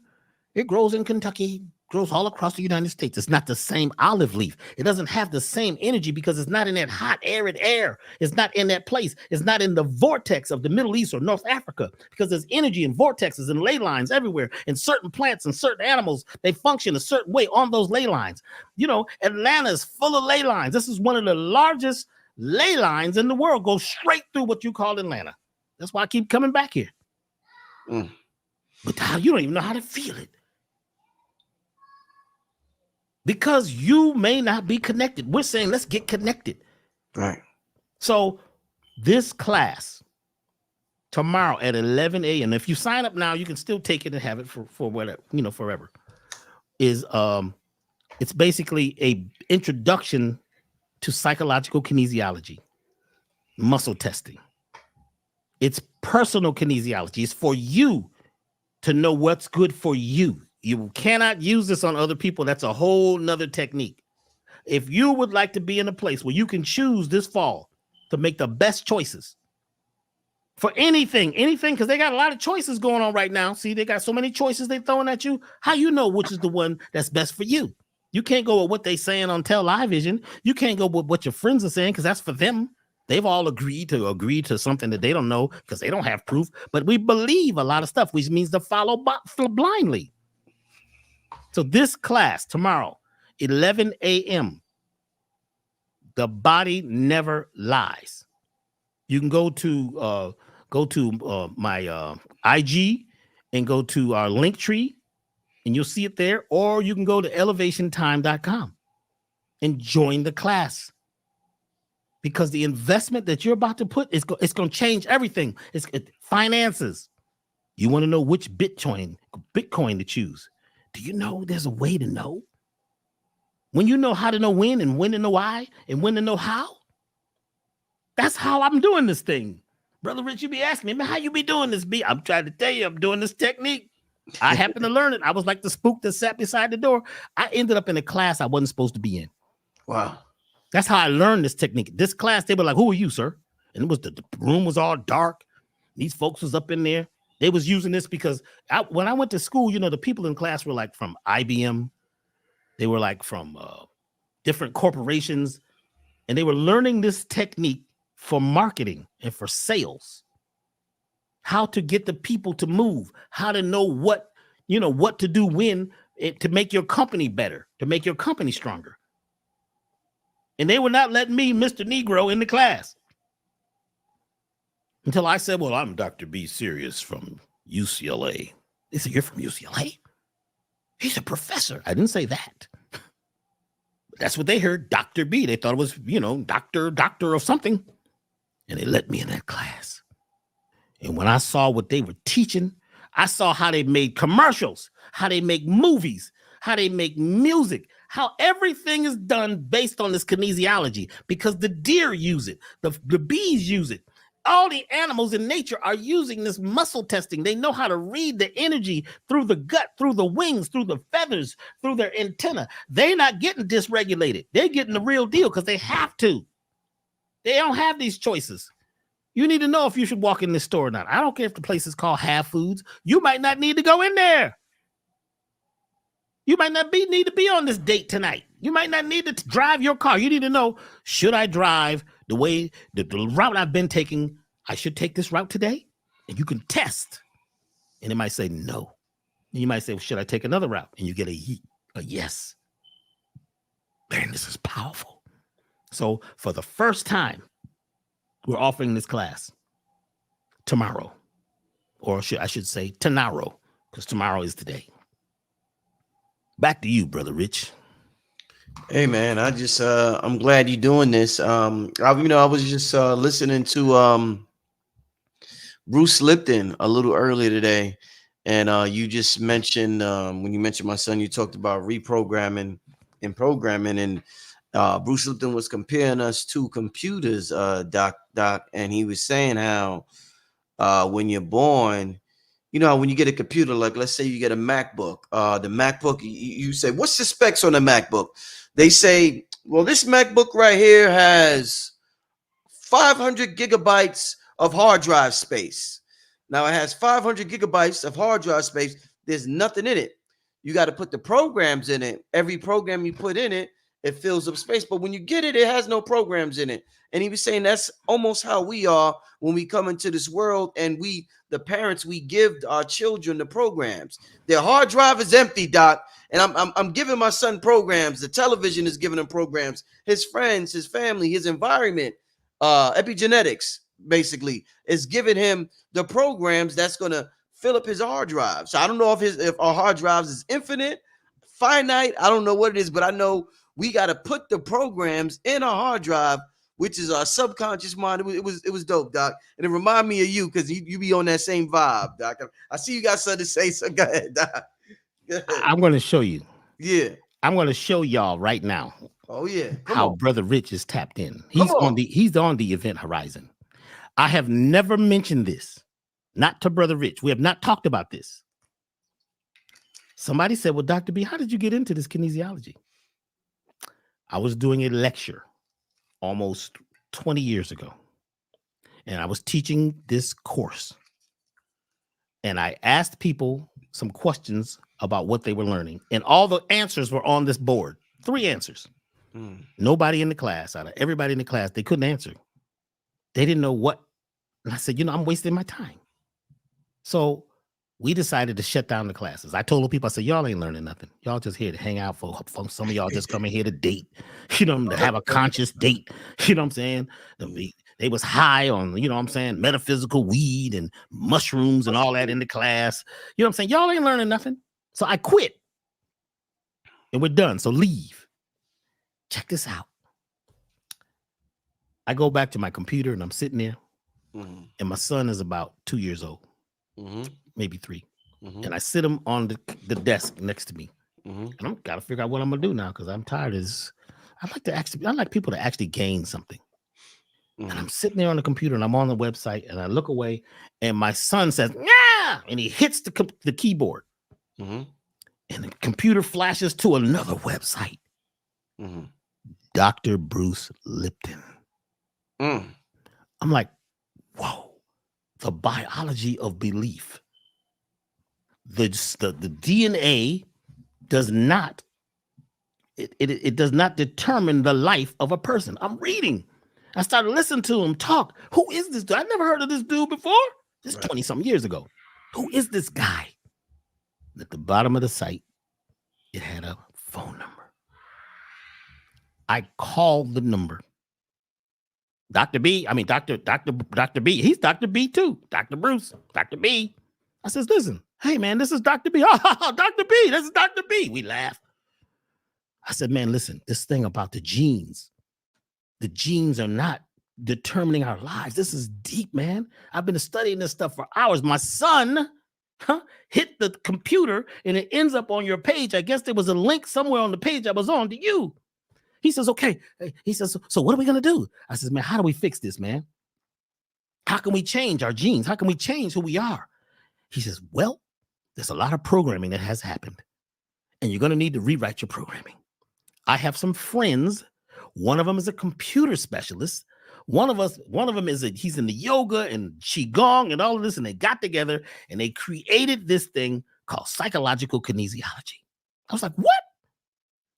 It grows in Kentucky. Grows all across the United States. It's not the same olive leaf. It doesn't have the same energy because it's not in that hot, arid air. It's not in that place. It's not in the vortex of the Middle East or North Africa because there's energy and vortexes and ley lines everywhere. And certain plants and certain animals, they function a certain way on those ley lines. You know, Atlanta is full of ley lines. This is one of the largest ley lines in the world. Go straight through what you call Atlanta. That's why I keep coming back here. But you don't even know how to feel it. Because you may not be connected. We're saying let's get connected. Right. So this class tomorrow at 11 a.m. If you sign up now, you can still take it and have it for whatever, you know, forever. Is it's basically a introduction to psychological kinesiology, muscle testing. It's personal kinesiology. It's for you to know what's good for you. You cannot use this on other people. That's a whole nother technique. If you would like to be in a place where you can choose this fall to make the best choices for anything, because they got a lot of choices going on right now. See, they got so many choices they're throwing at you. How you know which is the one that's best for you? You can't go with what they're saying on television. You can't go with what your friends are saying because that's for them. They've all agreed to something that they don't know because they don't have proof. But we believe a lot of stuff, which means to follow blindly. So this class tomorrow, 11 a.m., the body never lies. You can go to my IG and go to our link tree, and you'll see it there. Or you can go to elevationtime.com and join the class. Because the investment that you're about to put it's going to change everything. It's finances. You want to know which Bitcoin to choose. Do you know there's a way to know? When you know how to know when and when to know why and when to know how, that's how I'm doing this thing. Brother Rich, you be asking me, man, how you be doing this? I'm trying to tell you, I'm doing this technique. I happened to learn it. I was like the spook that sat beside the door. I ended up in a class I wasn't supposed to be in. Wow. That's how I learned this technique. This class, they were like, "Who are you, sir?" And it was the room was all dark. These folks was up in there. They was using this because when I went to school, you know, the people in class were like from IBM. They were like from different corporations, and they were learning this technique for marketing and for sales. How to get the people to move, how to know what to do when to make your company better, to make your company stronger. And they were not letting me, Mr. Negro, in the class. Until I said, well, I'm Dr. B. Sirius from UCLA. They said, you're from UCLA? He's a professor. I didn't say that. But that's what they heard, Dr. B. They thought it was, doctor of something. And they let me in that class. And when I saw what they were teaching, I saw how they made commercials, how they make movies, how they make music, how everything is done based on this kinesiology, because the deer use it, the bees use it. All the animals in nature are using this muscle testing. They know how to read the energy through the gut, through the wings, through the feathers, through their antenna. They're not getting dysregulated. They're getting the real deal because they have to. They don't have these choices. You need to know if you should walk in this store or not. I don't care if the place is called Half Foods. You might not need to go in there. You might not need to be on this date tonight. You might not need to drive your car. You need to know, should I drive the way, the route I've been taking? I should take this route today? And you can test. And it might say no. And you might say, well, should I take another route? And you get a yes. Man, this is powerful. So for the first time, we're offering this class tomorrow, or I should say tomorrow, because tomorrow is today. Back to you, Brother Rich. Hey man, I'm glad you're doing this. I was just listening to Bruce Lipton a little earlier today, and you just mentioned when you mentioned my son, you talked about reprogramming and programming, and Bruce Lipton was comparing us to computers, Doc, and he was saying how when you're born, you know, when you get a computer, like let's say you get a MacBook, the MacBook, you say, what's the specs on the MacBook? They say, well, this MacBook right here has 500 gigabytes of hard drive space. Now it has 500 gigabytes of hard drive space. There's nothing in it. You got to put the programs in it. Every program you put in it, it fills up space. But when you get it, it has no programs in it. And he was saying that's almost how we are when we come into this world, and the parents, we give our children the programs. Their hard drive is empty, Doc. And I'm giving my son programs. The television is giving him programs. His friends, his family, his environment, epigenetics, basically, is giving him the programs that's gonna fill up his hard drive. So I don't know if our hard drives is infinite, finite. I don't know what it is, but I know we got to put the programs in our hard drive, which is our subconscious mind. It was dope, Doc. And it reminded me of you because you be on that same vibe, Doc. I see you got something to say, so go ahead, Doc. Go ahead. I'm going to show you. Yeah. I'm going to show y'all right now. Oh yeah. How Brother Rich is tapped in. He's on the event horizon. I have never mentioned this, not to Brother Rich. We have not talked about this. Somebody said, well, Dr. B, how did you get into this kinesiology? I was doing a lecture almost 20 years ago, and I was teaching this course. And I asked people some questions about what they were learning, and all the answers were on this board. 3 answers. Nobody in the class, out of everybody in the class, they couldn't answer. They didn't know what. And I said, I'm wasting my time. So we decided to shut down the classes. I told the people, I said, y'all ain't learning nothing. Y'all just here to hang out for some of y'all just coming here to date, to have a conscious date. You know what I'm saying? They was high on, metaphysical weed and mushrooms and all that in the class. You know what I'm saying? Y'all ain't learning nothing. So I quit. And we're done. So leave. Check this out. I go back to my computer and I'm sitting there. And my son is about 2 years old. Maybe 3. And I sit him on the desk next to me. And I'm got to figure out what I'm going to do now because I'm tired of this. I like people to actually gain something. And I'm sitting there on the computer and I'm on the website and I look away and my son says, yeah, and he hits the keyboard. And the computer flashes to another website. Dr. Bruce Lipton. Mm. I'm like, whoa, the biology of belief. The DNA does not, it does not determine the life of a person. I'm reading. I started listening to him talk. Who is this dude? I never heard of this dude before. This is 20-something years ago. Who is this guy? At the bottom of the site, it had a phone number. I called the number. Dr. B, Dr. B. He's Dr. B too. Dr. Bruce, Dr. B. I says, listen, hey man, this is Dr. B. Oh, Dr. B, this is Dr. B. We laughed. I said, man, listen, this thing about the genes are not determining our lives. This is deep, man. I've been studying this stuff for hours. My son hit the computer and it ends up on your page. I guess there was a link somewhere on the page I was on to you. He says, okay. He says, so what are we going to do? I says, man, how do we fix this, man? How can we change our genes? How can we change who we are? He says, well, there's a lot of programming that has happened and you're going to need to rewrite your programming. I have some friends. One of them is a computer specialist. One of them he's in the yoga and qigong and all of this. And they got together and they created this thing called psychological kinesiology. I was like, what?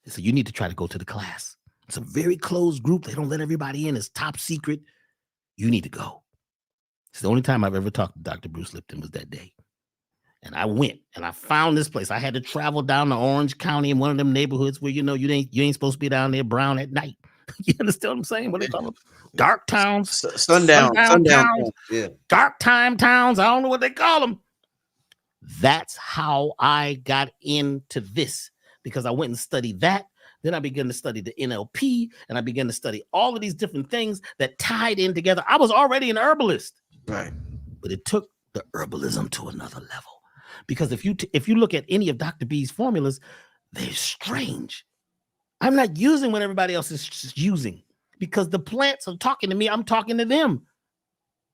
They said, you need to try to go to the class. It's a very closed group. They don't let everybody in. It's top secret. You need to go. It's the only time I've ever talked to Dr. Bruce Lipton was that day. And I went and I found this place. I had to travel down to Orange County in one of them neighborhoods where, you know, you ain't supposed to be down there brown at night. You understand what I'm saying? What do they call them? Dark towns. Sundown towns. Yeah. Dark time towns. I don't know what they call them. That's how I got into this, because I went and studied that. Then I began to study the NLP and I began to study all of these different things that tied in together. I was already an herbalist. Right. But it took the herbalism to another level. Because if you look at any of Dr. B's formulas, they're strange. I'm not using what everybody else is using because the plants are talking to me. I'm talking to them.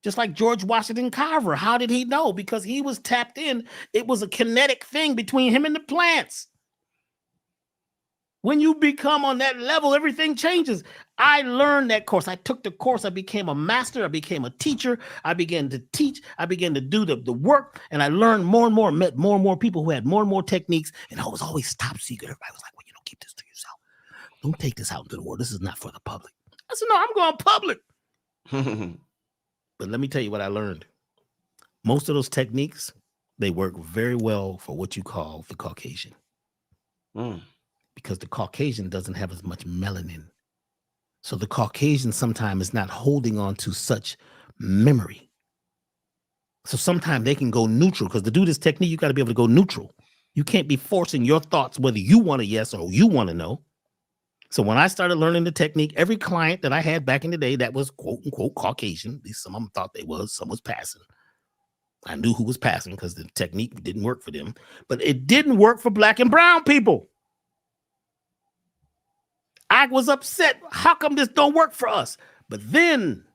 Just like George Washington Carver. How did he know? Because he was tapped in. It was a kinetic thing between him and the plants. When you become on that level, everything changes. I learned that course. I took the course. I became a master. I became a teacher. I began to teach. I began to do the work. And I learned more and more, met more and more people who had more and more techniques. And I was always top secret. Everybody was like, well, keep this to yourself. Don't take this out into the world. This is not for the public. I said, no, I'm going public. But let me tell you what I learned. Most of those techniques, they work very well for what you call the Caucasian. Because the Caucasian doesn't have as much melanin. So the Caucasian sometimes is not holding on to such memory. So sometimes they can go neutral, because to do this technique, you got to be able to go neutral. You can't be forcing your thoughts whether you want a yes or you want to know. So when I started learning the technique, every client that I had back in the day that was quote unquote Caucasian, at least some of them thought they was, some was passing. I knew who was passing because the technique didn't work for them, but it didn't work for black and brown people. I was upset. How come this don't work for us? But then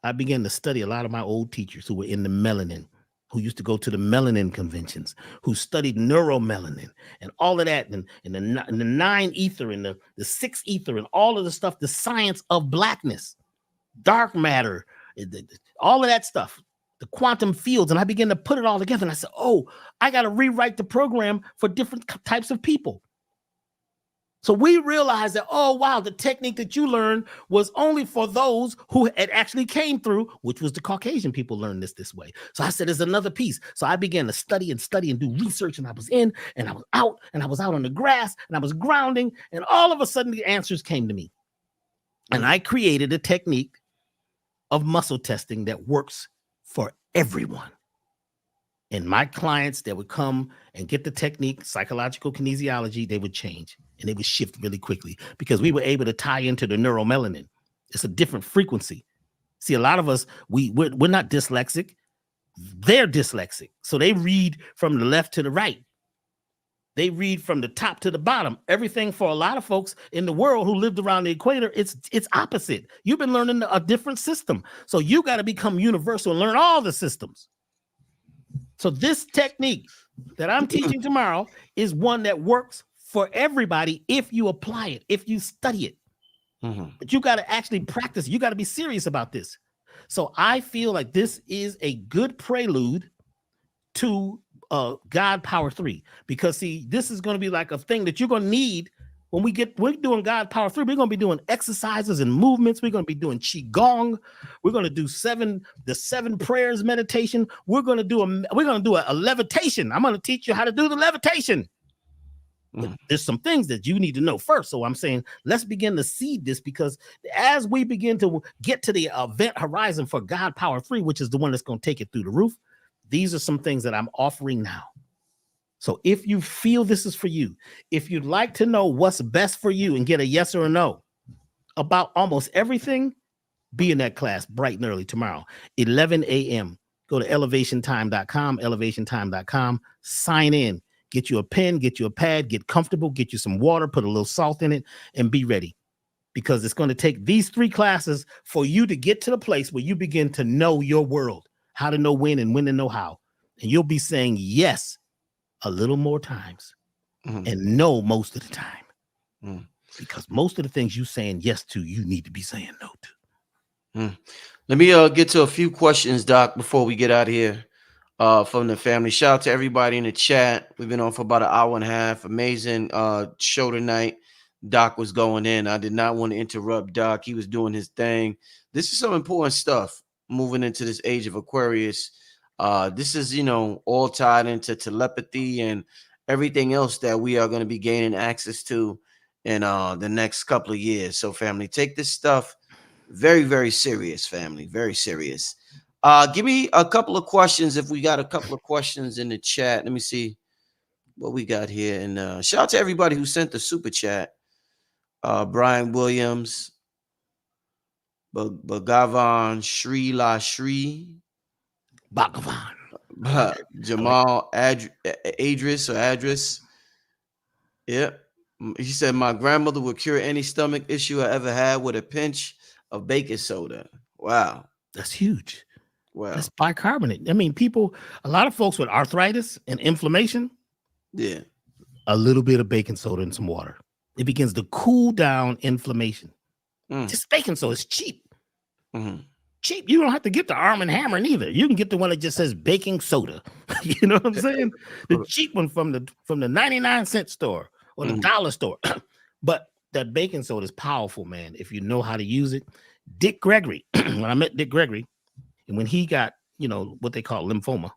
I began to study a lot of my old teachers who were in the melanin, who used to go to the melanin conventions, who studied neuromelanin and all of that, and the 9 ether and the 6 ether and all of the stuff, the science of blackness, dark matter, all of that stuff, the quantum fields. And I began to put it all together. And I said, oh, I got to rewrite the program for different types of people. So we realized that, oh, wow, the technique that you learned was only for those who had actually came through, which was the Caucasian people learned this way. So I said, there's another piece. So I began to study and do research, and I was in and I was out and I was out on the grass and I was grounding, and all of a sudden the answers came to me. And I created a technique of muscle testing that works for everyone. And my clients that would come and get the technique, psychological kinesiology, they would change and they would shift really quickly because we were able to tie into the neuromelanin. It's a different frequency. See, a lot of us, we're not dyslexic. They're dyslexic. So they read from the left to the right. They read from the top to the bottom. Everything for a lot of folks in the world who lived around the equator, it's opposite. You've been learning a different system. So you got to become universal and learn all the systems. So this technique that I'm teaching tomorrow is one that works for everybody if you apply it, if you study it. But you got to actually practice. You got to be serious about this. So I feel like this is a good prelude to God Power 3, because see, this is going to be like a thing that you're going to need when we're doing God Power 3. We're going to be doing exercises and movements. We're going to be doing Qigong. We're going to do the seven prayers meditation. We're going to do a levitation. I'm going to teach you how to do the levitation. But there's some things that you need to know first. So I'm saying let's begin to seed this, because as we begin to get to the event horizon for God Power 3, which is the one that's going to take it through the roof, these are some things that I'm offering now. So if you feel this is for you, if you'd like to know what's best for you and get a yes or a no about almost everything, be in that class bright and early tomorrow, 11 a.m. Go to elevationtime.com, sign in. Get you a pen, get you a pad, get comfortable, get you some water, put a little salt in it, and be ready. Because it's going to take these 3 classes for you to get to the place where you begin to know your world, how to know when and when to know how. And you'll be saying yes a little more times and no most of the time. Because most of the things you're saying yes to, you need to be saying no to. Let me get to a few questions, Doc, before we get out of here. From the family. Shout out to everybody in the chat. We've been on for about an hour and a half. Amazing show tonight. Doc was going in. I did not want to interrupt Doc. He was doing his thing. This is some important stuff moving into this age of Aquarius. This is, all tied into telepathy and everything else that we are going to be gaining access to in the next couple of years. So, family, take this stuff very, very serious, family. Very serious. Give me a couple of questions. If we got a couple of questions in the chat, let me see what we got here. And shout out to everybody who sent the super chat. Brian Williams, Bhagavan, Shri La Shri, Bhagavan, Jamal Adris. Yeah. He said, my grandmother would cure any stomach issue I ever had with a pinch of baking soda. Wow. That's huge. Wow. That's bicarbonate. I mean, a lot of folks with arthritis and inflammation. Yeah. A little bit of baking soda and some water. It begins to cool down inflammation. Just baking soda is cheap. Cheap. You don't have to get the Arm & Hammer neither. You can get the one that just says baking soda. You know what I'm saying? The cheap one from the 99-cent store or the dollar store. But that baking soda is powerful, man, if you know how to use it. Dick Gregory, when I met Dick Gregory, and when he got, what they call lymphoma,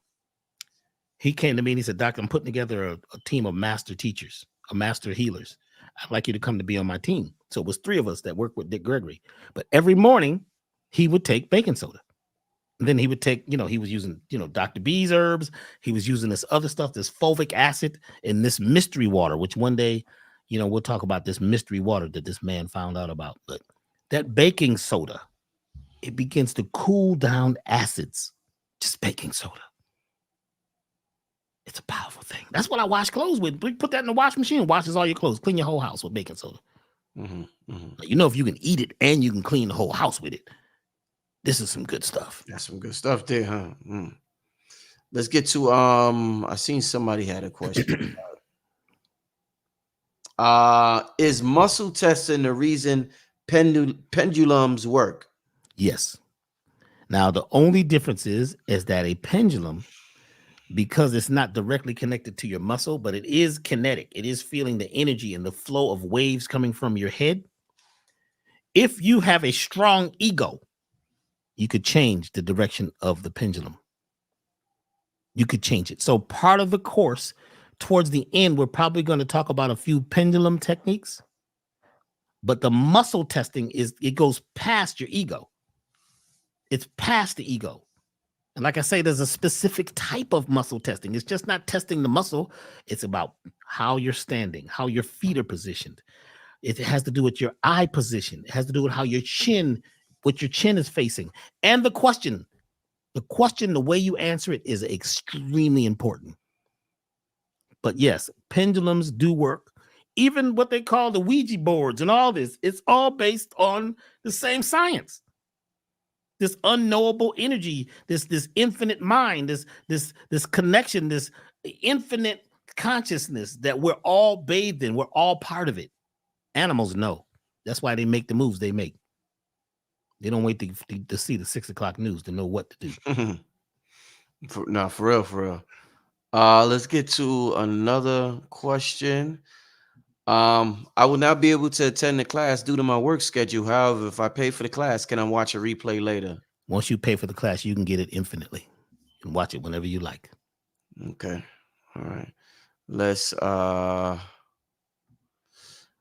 he came to me and he said, Doc, I'm putting together a team of master teachers, master healers. I'd like you to come to be on my team. So it was 3 of us that worked with Dick Gregory. But every morning he would take baking soda. And then he would take, he was using, Dr. B's herbs. He was using this other stuff, this fulvic acid and this mystery water, which one day, we'll talk about this mystery water that this man found out about. But that baking soda, it begins to cool down acids. Just baking soda. It's a powerful thing. That's what I wash clothes with. Put that in the washing machine. Washes all your clothes. Clean your whole house with baking soda. If you can eat it and you can clean the whole house with it, this is some good stuff. That's some good stuff there, huh? Let's get to I seen somebody had a question. Is muscle testing the reason pendulums work? Yes. Now, the only difference is that a pendulum, because it's not directly connected to your muscle, but it is kinetic. It is feeling the energy and the flow of waves coming from your head. If you have a strong ego, you could change the direction of the pendulum. You could change it. So part of the course, towards the end, we're probably going to talk about a few pendulum techniques. But the muscle testing it goes past your ego. It's past the ego. And like I say, there's a specific type of muscle testing. It's just not testing the muscle. It's about how you're standing, how your feet are positioned. It has to do with your eye position. It has to do with how what your chin is facing. And the question, the way you answer it is extremely important. But yes, pendulums do work. Even what they call the Ouija boards and all this, it's all based on the same science. This unknowable energy, this infinite mind, this connection, this infinite consciousness that we're all bathed in. We're all part of it. Animals know. That's why they make the moves they make. They don't wait to see the 6 o'clock news to know what to do. For real, for real. Let's get to another question. I will not be able to attend the class due to my work schedule. However, if I pay for the class, can I watch a replay later? Once you pay for the class, you can get it infinitely and watch it whenever you like. Okay. All right. Let's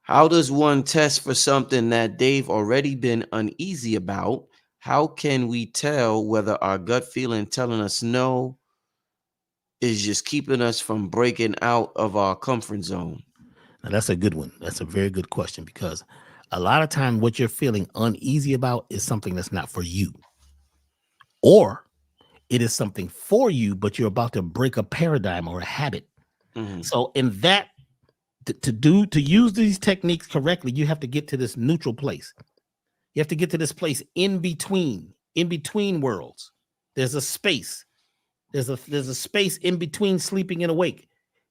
how does one test for something that they've already been uneasy about? How can we tell whether our gut feeling telling us no is just keeping us from breaking out of our comfort zone? Now, that's a good one. That's a very good question, because a lot of time what you're feeling uneasy about is something that's not for you, or it is something for you, but you're about to break a paradigm or a habit. Mhm. So in that, to use these techniques correctly, you have to get to this neutral place. You have to get to this place in between worlds. There's a space. There's a space in between sleeping and awake.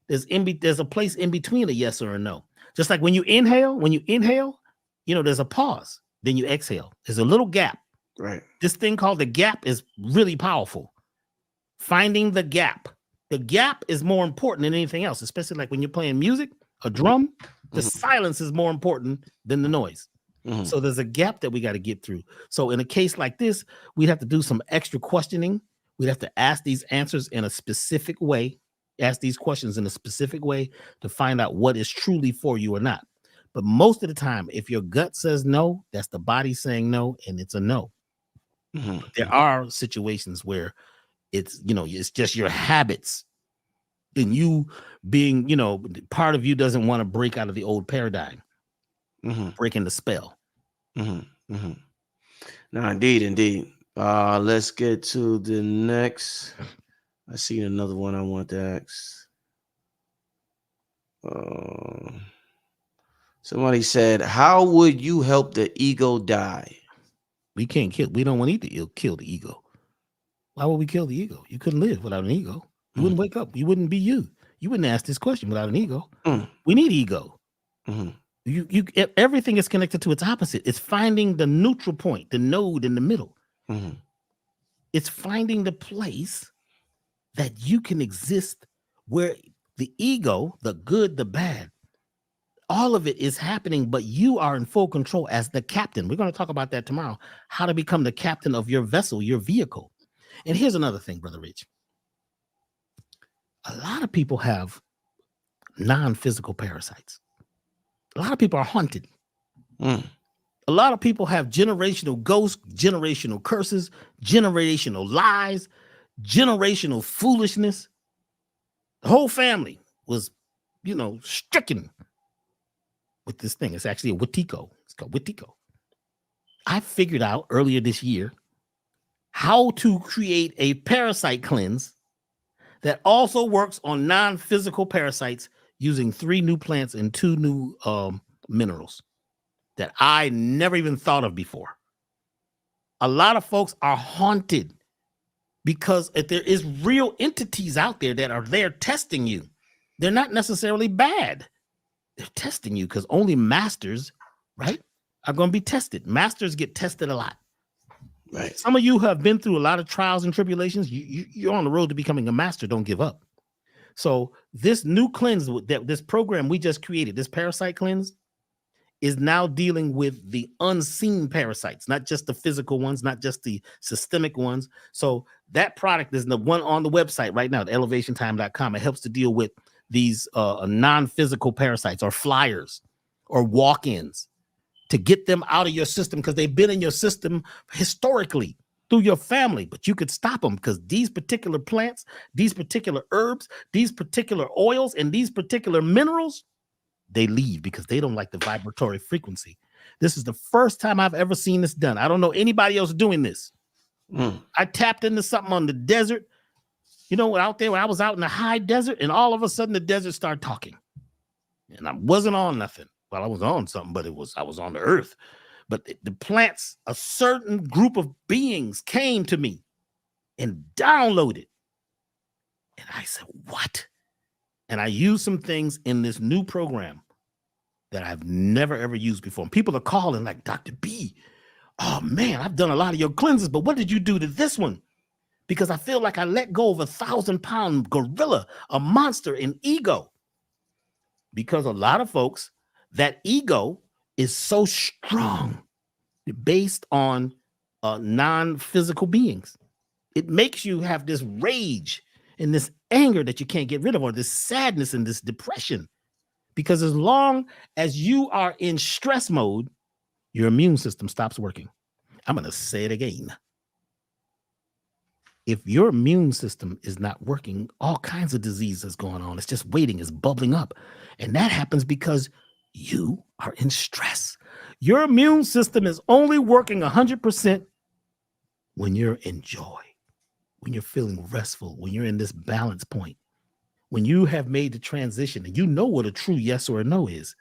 There's a place in between a yes or a no. Just like when you inhale, there's a pause. Then you exhale. There's a little gap. Right. This thing called the gap is really powerful. Finding the gap. The gap is more important than anything else, especially like when you're playing music, a drum, the silence is more important than the noise. So there's a gap that we got to get through. So in a case like this, we'd have to do some extra questioning. We'd have to ask these answers in a specific way, ask these questions in a specific way to find out what is truly for you or not. But most of the time, if your gut says no, that's the body saying no, and it's a no. But there are situations where it's just your habits, and you being, part of you doesn't want to break out of the old paradigm, breaking the spell. No, indeed. Let's get to the next. I see another one I want to ask. Somebody said, "How would you help the ego die?" We don't want to kill the ego. Why would we kill the ego? You couldn't live without an ego. You wouldn't wake up. You wouldn't be you. You wouldn't ask this question without an ego. We need ego. Everything is connected to its opposite. It's finding the neutral point, the node in the middle. It's finding the place that you can exist where the ego, the good, the bad, all of it is happening, but you are in full control as the captain. We're going to talk about that tomorrow, how to become the captain of your vessel, your vehicle. And here's another thing, Brother Rich. A lot of people have non-physical parasites. A lot of people are haunted. A lot of people have generational ghosts, generational curses, generational lies, generational foolishness. The whole family was, stricken with this thing. It's actually a Wetiko. It's called Wetiko. I figured out earlier this year how to create a parasite cleanse that also works on non-physical parasites using 3 new plants and 2 new minerals that I never even thought of before. A lot of folks are haunted because if there is real entities out there that are there testing you. They're not necessarily bad. They're testing you because only masters, right, are going to be tested. Masters get tested a lot. Right. Some of you have been through a lot of trials and tribulations. You're on the road to becoming a master. Don't give up. So this new cleanse, this program we just created, this parasite cleanse, is now dealing with the unseen parasites, not just the physical ones, not just the systemic ones. So that product is the one on the website right now at elevationtime.com. It helps to deal with these non-physical parasites or flyers or walk-ins to get them out of your system because they've been in your system historically through your family, but you could stop them because these particular plants, these particular herbs, these particular oils, and these particular minerals, they leave because they don't like the vibratory frequency. This is the first time I've ever seen this done. I don't know anybody else doing this. I tapped into something on the desert, out there when I was out in the high desert, and all of a sudden the desert started talking. And I wasn't on nothing. Well, I was on something, but I was on the earth. But the plants, a certain group of beings came to me and downloaded. And I said, what? And I used some things in this new program that I've never ever used before. And people are calling like, Dr. B, oh man, I've done a lot of your cleanses, but what did you do to this one? Because I feel like I let go of 1,000-pound gorilla, a monster in ego. Because a lot of folks, that ego is so strong based on non-physical beings. It makes you have this rage and this anger that you can't get rid of, or this sadness and this depression. Because as long as you are in stress mode, your immune system stops working. I'm going to say it again. If your immune system is not working, all kinds of diseases going on. It's just waiting, it's bubbling up. And that happens because you are in stress. Your immune system is only working 100% when you're in joy, when you're feeling restful, when you're in this balance point, when you have made the transition and you know what a true yes or a no is.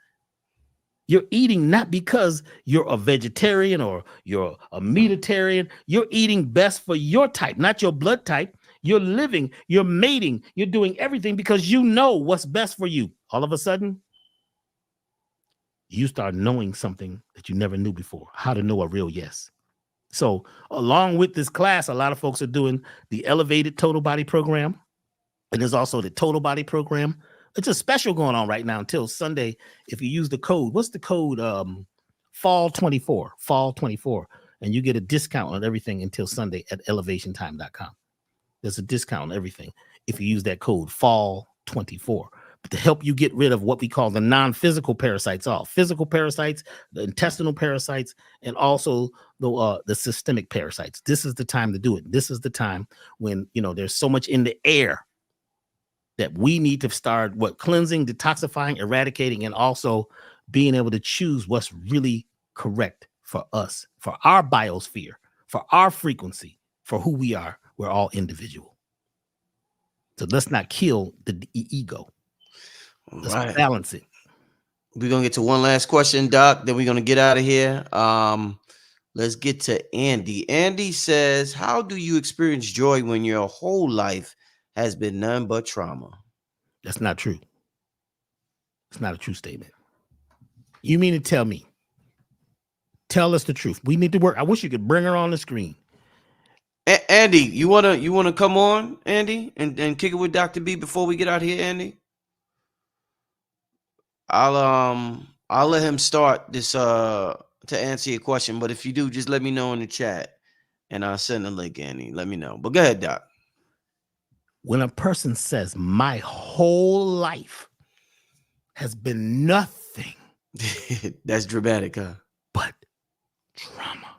You're eating not because you're a vegetarian or you're a meatitarian. You're eating best for your type, not your blood type. You're living, you're mating, you're doing everything because you know what's best for you. All of a sudden, you start knowing something that you never knew before, how to know a real yes. So along with this class, a lot of folks are doing the elevated total body program. And there's also the total body program. It's a special going on right now until Sunday. If you use the code, what's the code? Fall24, and you get a discount on everything until Sunday at elevationtime.com. There's a discount on everything if you use that code Fall24. But to help you get rid of what we call the non-physical parasites, all physical parasites, the intestinal parasites, and also the systemic parasites. This is the time to do it. This is the time when there's so much in the air that we need to start cleansing, detoxifying, eradicating, and also being able to choose what's really correct for us, for our biosphere, for our frequency, for who we are. We're all individual. So let's not kill the ego. Let's balance it. We're going to get to one last question, Doc. Then we're going to get out of here. Let's get to Andy. Andy says, how do you experience joy when your whole life has been none but trauma? That's not true. It's not a true statement. You mean to tell me? Tell us the truth. We need to work. I wish you could bring her on the screen. Andy, you wanna come on, Andy, and kick it with Dr. B before we get out here, Andy? I'll let him start this to answer your question, but if you do, just let me know in the chat and I'll send the link, Andy. Let me know. But go ahead, Doc. When a person says my whole life has been nothing. That's dramatic, huh? But trauma.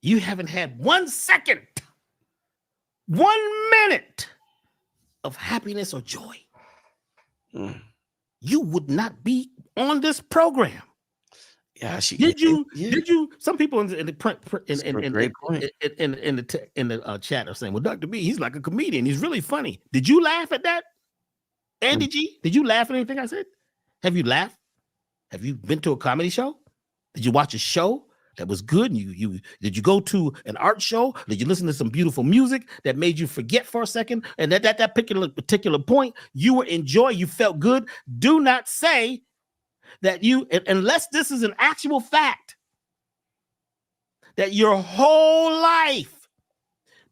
You haven't had 1 second, 1 minute of happiness or joy. You would not be on this program. Yeah, Did you? Some people in the chat are saying, "Well, Dr. B, he's like a comedian. He's really funny." Did you laugh at that, Andy G? Did you laugh at anything I said? Have you laughed? Have you been to a comedy show? Did you watch a show that was good? And did you go to an art show? Did you listen to some beautiful music that made you forget for a second? And at that particular point, you were in joy. You felt good. Do not say that unless this is an actual fact, that your whole life,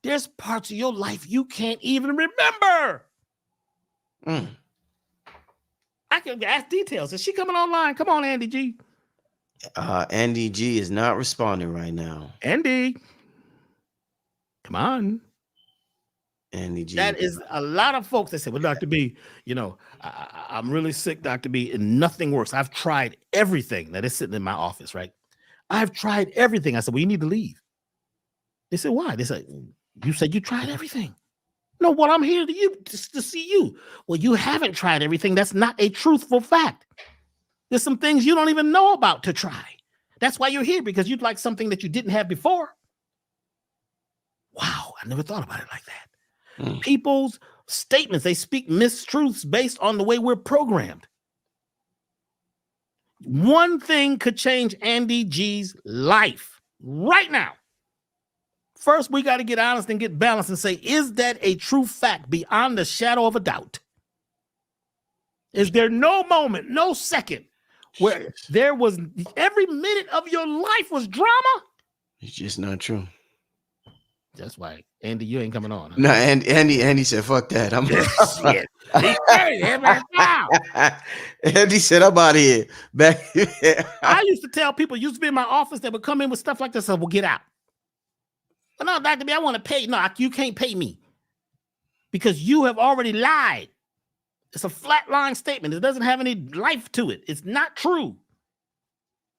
there's parts of your life you can't even remember. I can ask details. Is she coming online? Come on, Andy G. Andy G is not responding right now. Andy, come on. Andy G. That is a lot of folks that say, well, Dr. B, I'm really sick, Dr. B, and nothing works. I've tried everything that is sitting in my office, right? I've tried everything. I said, well, you need to leave. They said, why? They said, you said you tried everything. No, well, I'm here to see you. Well, you haven't tried everything. That's not a truthful fact. There's some things you don't even know about to try. That's why you're here, because you'd like something that you didn't have before. Wow, I never thought about it like that. People's statements, they speak mistruths based on the way we're programmed. One thing could change Andy G's life right now. First, we got to get honest and get balanced and say, is that a true fact beyond the shadow of a doubt? Is there no moment, no second where there was every minute of your life was drama? It's just not true. That's why, Andy, you ain't coming on. Huh? No, Andy said, "Fuck that." I'm shit. Andy said, "I'm out of here." Back. I used to tell people, used to be in my office, that would come in with stuff like this. I said, "Well, get out." But no, Dr. B, I want to pay. No, you can't pay me because you have already lied. It's a flatline statement. It doesn't have any life to it. It's not true.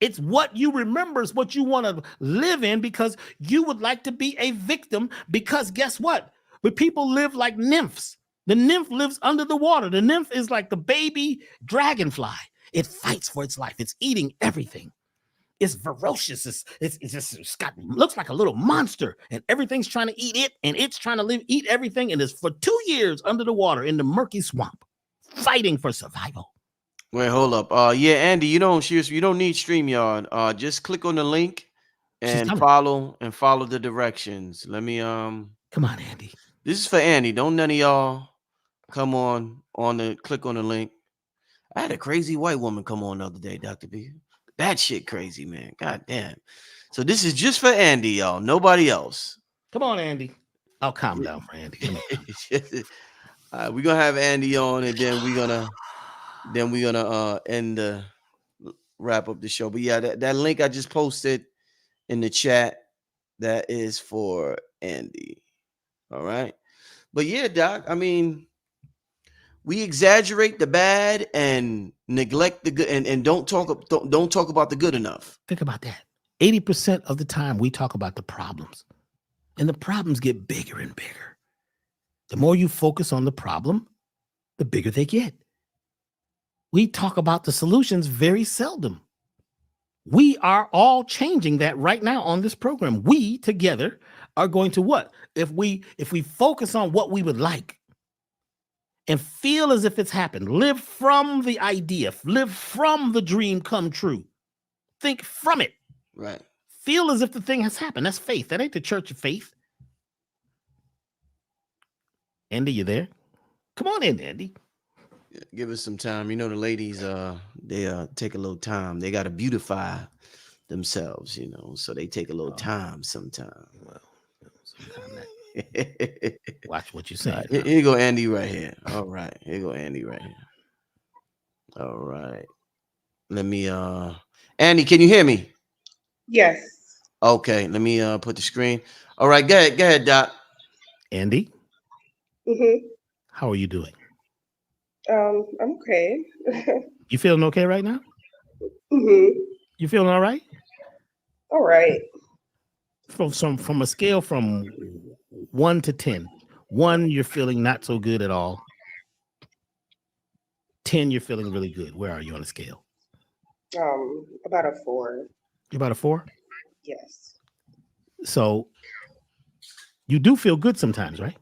It's what you remember, is what you want to live in, because you would like to be a victim. Because guess what? But people live like nymphs. The nymph lives under the water. The nymph is like the baby dragonfly. It fights for its life. It's eating everything. It's ferocious. It's got, looks like a little monster, and everything's trying to eat it, and it's trying to eat everything. And it's for 2 years under the water in the murky swamp, fighting for survival. Wait, hold up. Yeah, Andy, you don't need StreamYard. Just click on the link and follow the directions. Let me come on, Andy. This is for Andy. Don't none of y'all come on the click on the link. I had a crazy white woman come on the other day, Dr. B. That shit crazy, man. God damn. So this is just for Andy, y'all. Nobody else. Come on, Andy. I'll calm down for Andy. We're gonna have Andy on, and then we're gonna end the wrap up the show. But yeah, that link I just posted in the chat, that is for Andy. All right. But yeah, Doc, I mean, we exaggerate the bad and neglect the good, and don't talk about the good enough. Think about that. 80% of the time we talk about the problems, and the problems get bigger and bigger. The more you focus on the problem, the bigger they get. We talk about the solutions very seldom. We are all changing that right now on this program. We together are going to what? If we focus on what we would like and feel as if it's happened, live from the idea, live from the dream come true, think from it. Right. Feel as if the thing has happened. That's faith. That ain't the church of faith. Andy, you there? Come on in, Andy. Give us some time. You know, the ladies, they take a little time. They got to beautify themselves, you know, so they take a little time sometimes. Well, watch what you're saying. Here you go, Andy, right here. All right. Here you go, Andy, right here. All right. Let me, Andy, can you hear me? Yes. Okay. Let me put the screen. All right. Go ahead, Doc. Andy? Mm-hmm. How are you doing? I'm okay. You feeling okay right now? Mm-hmm. You feeling all right? All right. From a scale from 1 to 10. 1, you're feeling not so good at all. 10, you're feeling really good. Where are you on the scale? About a 4. You're about a 4? Yes. So you do feel good sometimes, right?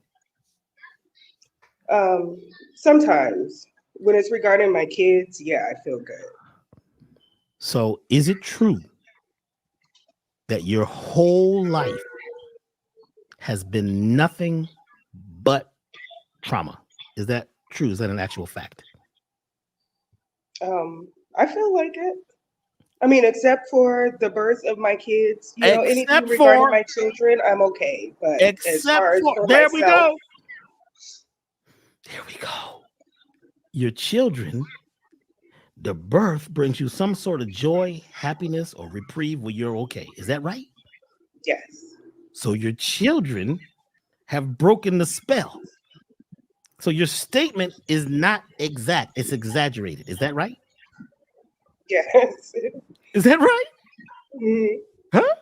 Sometimes when it's regarding my kids, yeah, I feel good. So is it true that your whole life has been nothing but trauma? Is that true? Is that an actual fact? I feel like it. I mean, except for the birth of my kids, you know, anything regarding my children, I'm okay. But as far as for there myself, we go. There we go. Your children, the birth brings you some sort of joy, happiness, or reprieve where you're okay. Is that right? Yes. So your children have broken the spell. So your statement is not exact. It's exaggerated. Is that right? Yes. Is that right? Mm-hmm. Huh?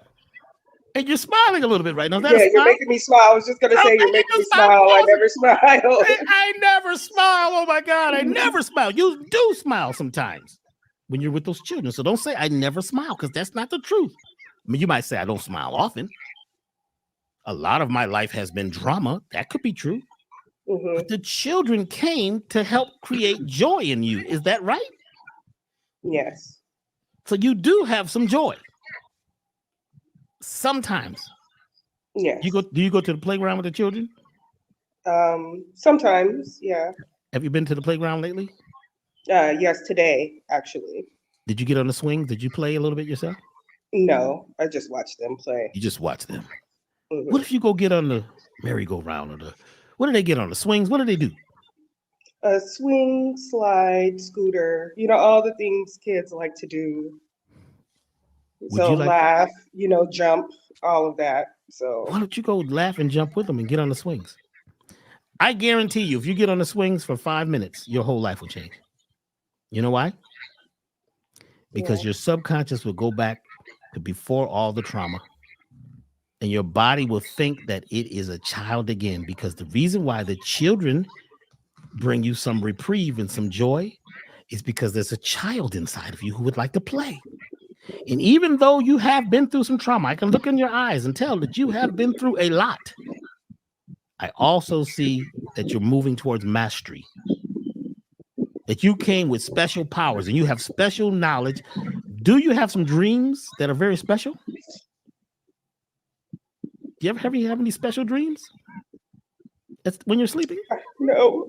And you're smiling a little bit right now. Yeah, you're making me smile. I was just going to say you're making me smile. I never smile. I never smile. Oh, my God. I never smile. You do smile sometimes when you're with those children. So don't say I never smile, because that's not the truth. I mean, you might say I don't smile often. A lot of my life has been drama. That could be true. Mm-hmm. But the children came to help create joy in you. Is that right? Yes. So you do have some joy. Sometimes. Yes. Do you go to the playground with the children? Sometimes, yeah. Have you been to the playground lately? Yes, today, actually. Did you get on the swings? Did you play a little bit yourself? No, I just watched them play. You just watch them. Mm-hmm. What if you go get on the merry-go-round or what do they get on the swings? What do they do? A swing, slide, scooter, all the things kids like to do. Would you like laugh, jump, all of that. So why don't you go laugh and jump with them and get on the swings? I guarantee you, if you get on the swings for 5 minutes, your whole life will change. You know why? Because your subconscious will go back to before all the trauma. And your body will think that it is a child again. Because the reason why the children bring you some reprieve and some joy is because there's a child inside of you who would like to play. And even though you have been through some trauma, I can look in your eyes and tell that you have been through a lot. I also see that you're moving towards mastery, that you came with special powers and you have special knowledge. Do you have some dreams that are very special? Do you ever have any special dreams? That's when you're sleeping? No.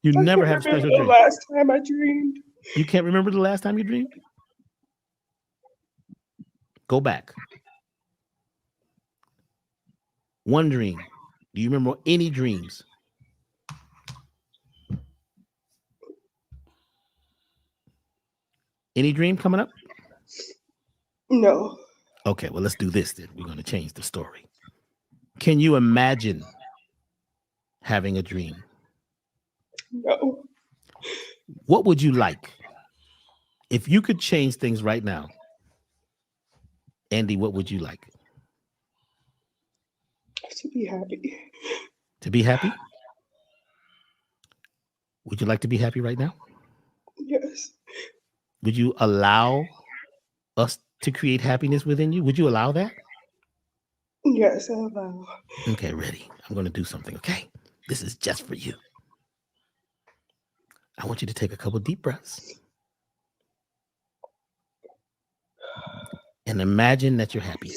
You never have special dreams. The last time I dreamed. You can't remember the last time you dreamed? Go back. One dream. Do you remember any dreams? Any dream coming up? No. Okay, well, let's do this then. We're going to change the story. Can you imagine having a dream? No. What would you like? If you could change things right now, Andy, what would you like? To be happy. To be happy? Would you like to be happy right now? Yes. Would you allow us to create happiness within you? Would you allow that? Yes, I allow. Okay, ready. I'm going to do something, okay? This is just for you. I want you to take a couple deep breaths. And imagine that you're happy.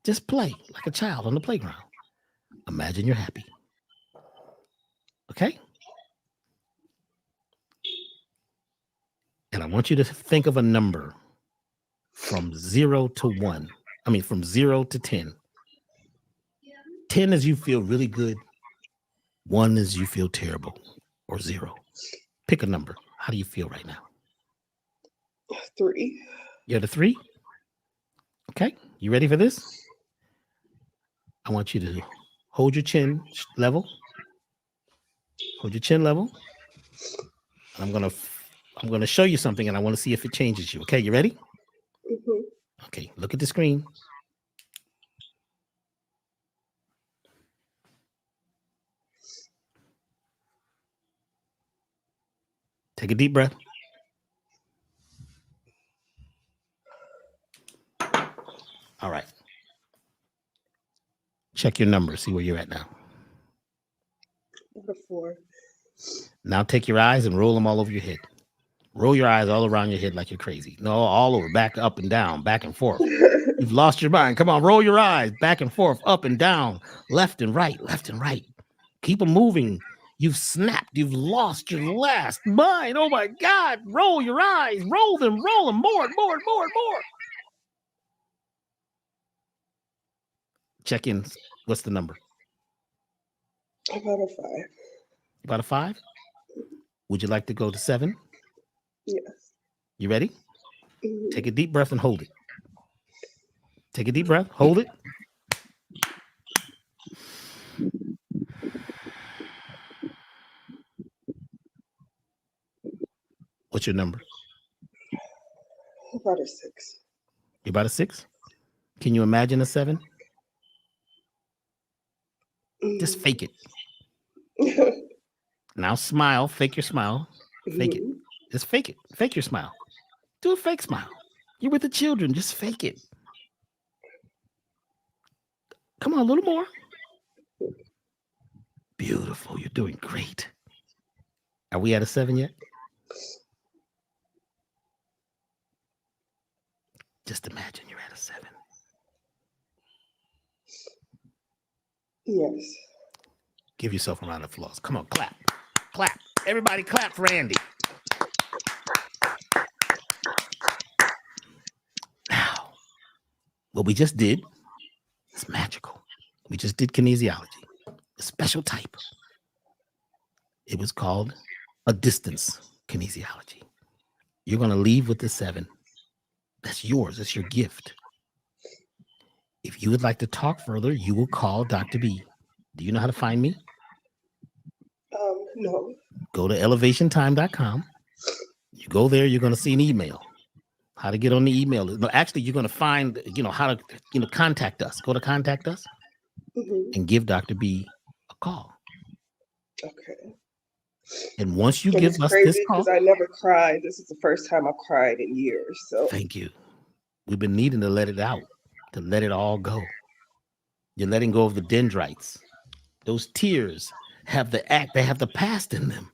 Just play like a child on the playground. Imagine you're happy. Okay? And I want you to think of a number from 0 to 1. I mean, from 0 to 10. 10 is you feel really good. 1 is you feel terrible, or 0. Pick a number. How do you feel right now? 3. You're at a 3? Okay. You ready for this? I want you to hold your chin level. Hold your chin level. I'm gonna show you something, and I want to see if it changes you. Okay, you ready? Mm-hmm. Okay, look at the screen. Take a deep breath. All right. Check your number. See where you're at now. 4. Now take your eyes and roll them all over your head. Roll your eyes all around your head like you're crazy. No, all over, back, up and down, back and forth. You've lost your mind. Come on, roll your eyes back and forth, up and down, left and right, left and right. Keep them moving. You've snapped. You've lost your last mind. Oh my God. Roll your eyes. Roll them. More and more and more and more. Check in. What's the number? About a 5. About a 5? Would you like to go to 7? Yes. You ready? Mm-hmm. Take a deep breath and hold it. Take a deep breath. Hold it. What's your number? About a 6. You're about a 6? Can you imagine a 7? Just fake it. Now smile. Fake your smile. Fake it. Just fake it. Fake your smile. Do a fake smile. You're with the children. Just fake it. Come on, a little more. Beautiful. You're doing great. Are we at a 7 yet? Just imagine you're at a 7. Yes. Give yourself a round of applause. Come on, clap. Clap. Everybody clap for Andy. What we just did is magical. We just did kinesiology, a special type. It was called a distance kinesiology. You're going to leave with the 7. That's yours. That's your gift. If you would like to talk further, you will call Dr. B. Do you know how to find me? No. Go to elevationtime.com. You go there, you're going to see an email. How to get on the email. No, actually, you're going to find, how to, contact us. Go to contact us and give Dr. B a call. Okay. And once you give us this call. Because I never cried. This is the first time I've cried in years. So thank you. We've been needing to let it out, to let it all go. You're letting go of the dendrites. Those tears have they have the past in them.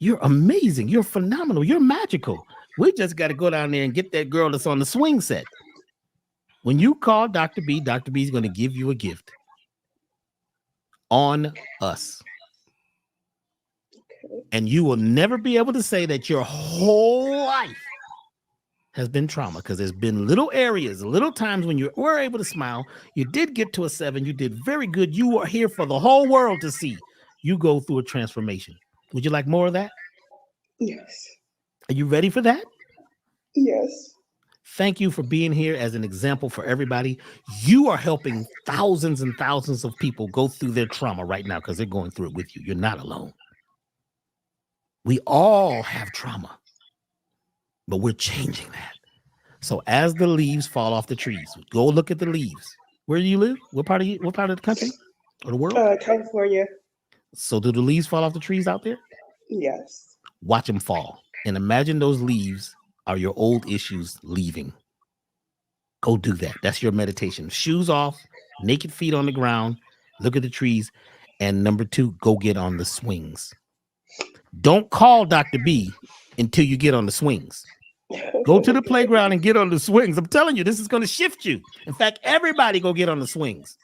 You're amazing. You're phenomenal. You're magical. We just got to go down there and get that girl that's on the swing set. When you call Dr. B, Dr. B is going to give you a gift on us. Okay. And you will never be able to say that your whole life has been trauma, because there's been little areas, little times when you were able to smile. You did get to a 7. You did very good. You are here for the whole world to see you go through a transformation. Would you like more of that? Yes. Are you ready for that? Yes. Thank you for being here as an example for everybody. You are helping thousands and thousands of people go through their trauma right now because they're going through it with you. You're not alone. We all have trauma, but we're changing that. So as the leaves fall off the trees, go look at the leaves. Where do you live? What part of the country or the world? California. So do the leaves fall off the trees out there? Yes. Watch them fall. And imagine those leaves are your old issues leaving. Go do that. That's your meditation. Shoes off, naked feet on the ground, look at the trees. And number 2, go get on the swings. Don't call Dr. B until you get on the swings. Go to the playground and get on the swings. I'm telling you, this is going to shift you. In fact, everybody go get on the swings.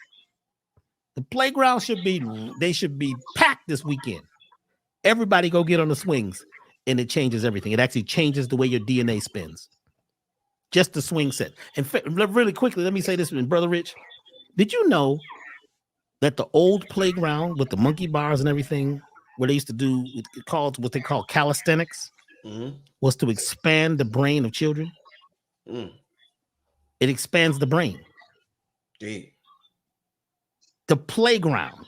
The playground should be packed this weekend. Everybody go get on the swings, and it changes everything. It actually changes the way your DNA spins. Just the swing set. And really quickly, let me say this, Brother Rich. Did you know that the old playground with the monkey bars and everything, where they used to do what they call calisthenics, was to expand the brain of children? It expands the brain. The playground.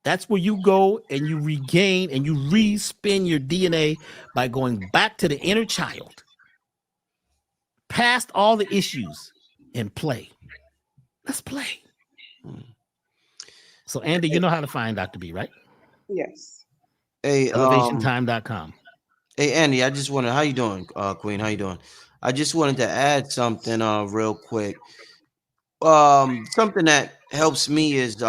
That's where you go and you regain and you respin your DNA by going back to the inner child, past all the issues, and play. Let's play. So, Andy, you know how to find Dr. B, right? Yes. Hey, elevationtime.com. Hey, Andy, I just wanted, how you doing, Queen? How you doing? I just wanted to add something real quick. Something that helps me is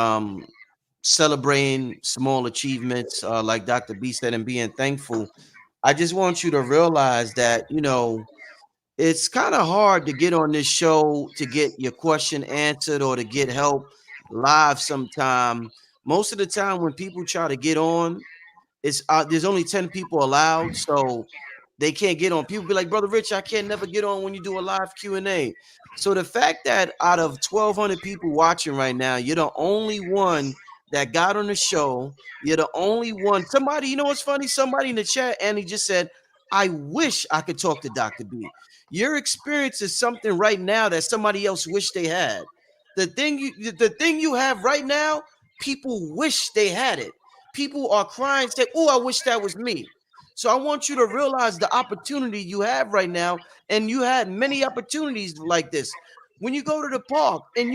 celebrating small achievements, like Dr. B said, and being thankful. I just want you to realize that, it's kind of hard to get on this show to get your question answered or to get help live sometime. Most of the time when people try to get on, it's there's only 10 people allowed, so they can't get on. People be like, Brother Rich, I can't never get on when you do a live Q&A. So the fact that out of 1,200 people watching right now, you're the only one that got on the show. You're the only one. Somebody, you know what's funny? Somebody in the chat, and he just said, I wish I could talk to Dr. B. Your experience is something right now that somebody else wished they had. The thing you have right now, people wish they had it. People are crying, say, oh, I wish that was me. So I want you to realize the opportunity you have right now, and you had many opportunities like this. When you go to the park and